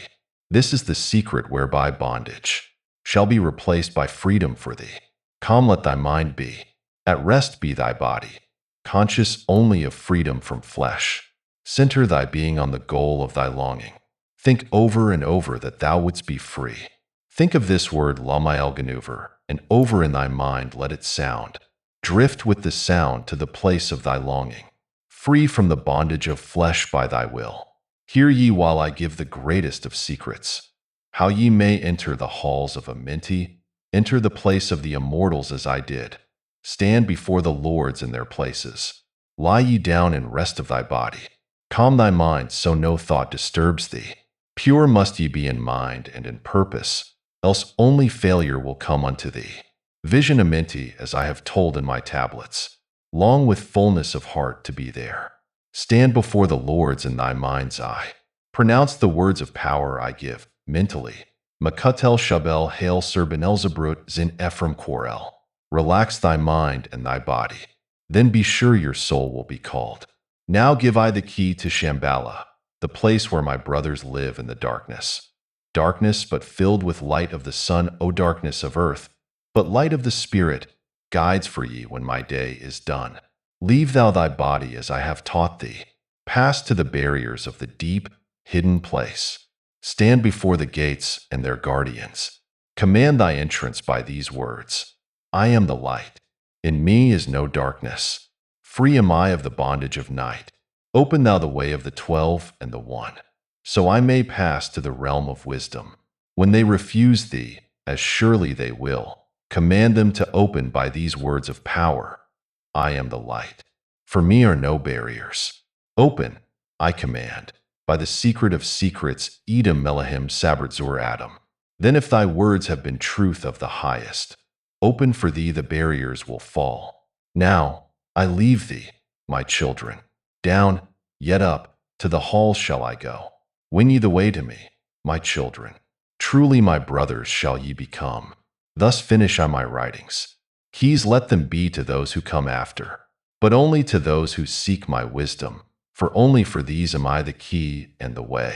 This is the secret whereby bondage shall be replaced by freedom for thee. Calm let thy mind be, at rest be thy body, conscious only of freedom from flesh. Center thy being on the goal of thy longing. Think over and over that thou wouldst be free. Think of this word Lamael Ganuver, and over in thy mind let it sound. Drift with the sound to the place of thy longing, free from the bondage of flesh by thy will. Hear ye while I give the greatest of secrets, how ye may enter the halls of Amenti, enter the place of the immortals as I did. Stand before the lords in their places. Lie ye down in rest of thy body. Calm thy mind so no thought disturbs thee. Pure must ye be in mind and in purpose, else only failure will come unto thee. Vision Amenti as I have told in my tablets. Long with fullness of heart to be there. Stand before the lords in thy mind's eye. Pronounce the words of power I give, mentally. Makatel Shabel Hail Sir Benelzabrut Zin Ephraim Quarel. Relax thy mind and thy body. Then be sure your soul will be called. Now give I the key to Shambhala, the place where my brothers live in the darkness. Darkness but filled with light of the sun, O darkness of earth, but light of the spirit, guides for ye when my day is done. Leave thou thy body as I have taught thee. Pass to the barriers of the deep, hidden place. Stand before the gates and their guardians. Command thy entrance by these words. I am the light. In me is no darkness. Free am I of the bondage of night. Open thou the way of the 12 and the 1, so I may pass to the realm of wisdom. When they refuse thee, as surely they will, command them to open by these words of power. I am the light. For me are no barriers. Open, I command, by the secret of secrets, Edom Melahim Sabratzur Adam. Then if thy words have been truth of the highest, open for thee the barriers will fall. Now, I leave thee, my children. Down, yet up, to the halls shall I go. Win ye the way to me, my children. Truly my brothers shall ye become. Thus finish I my writings. Keys let them be to those who come after, but only to those who seek my wisdom, for only for these am I the key and the way.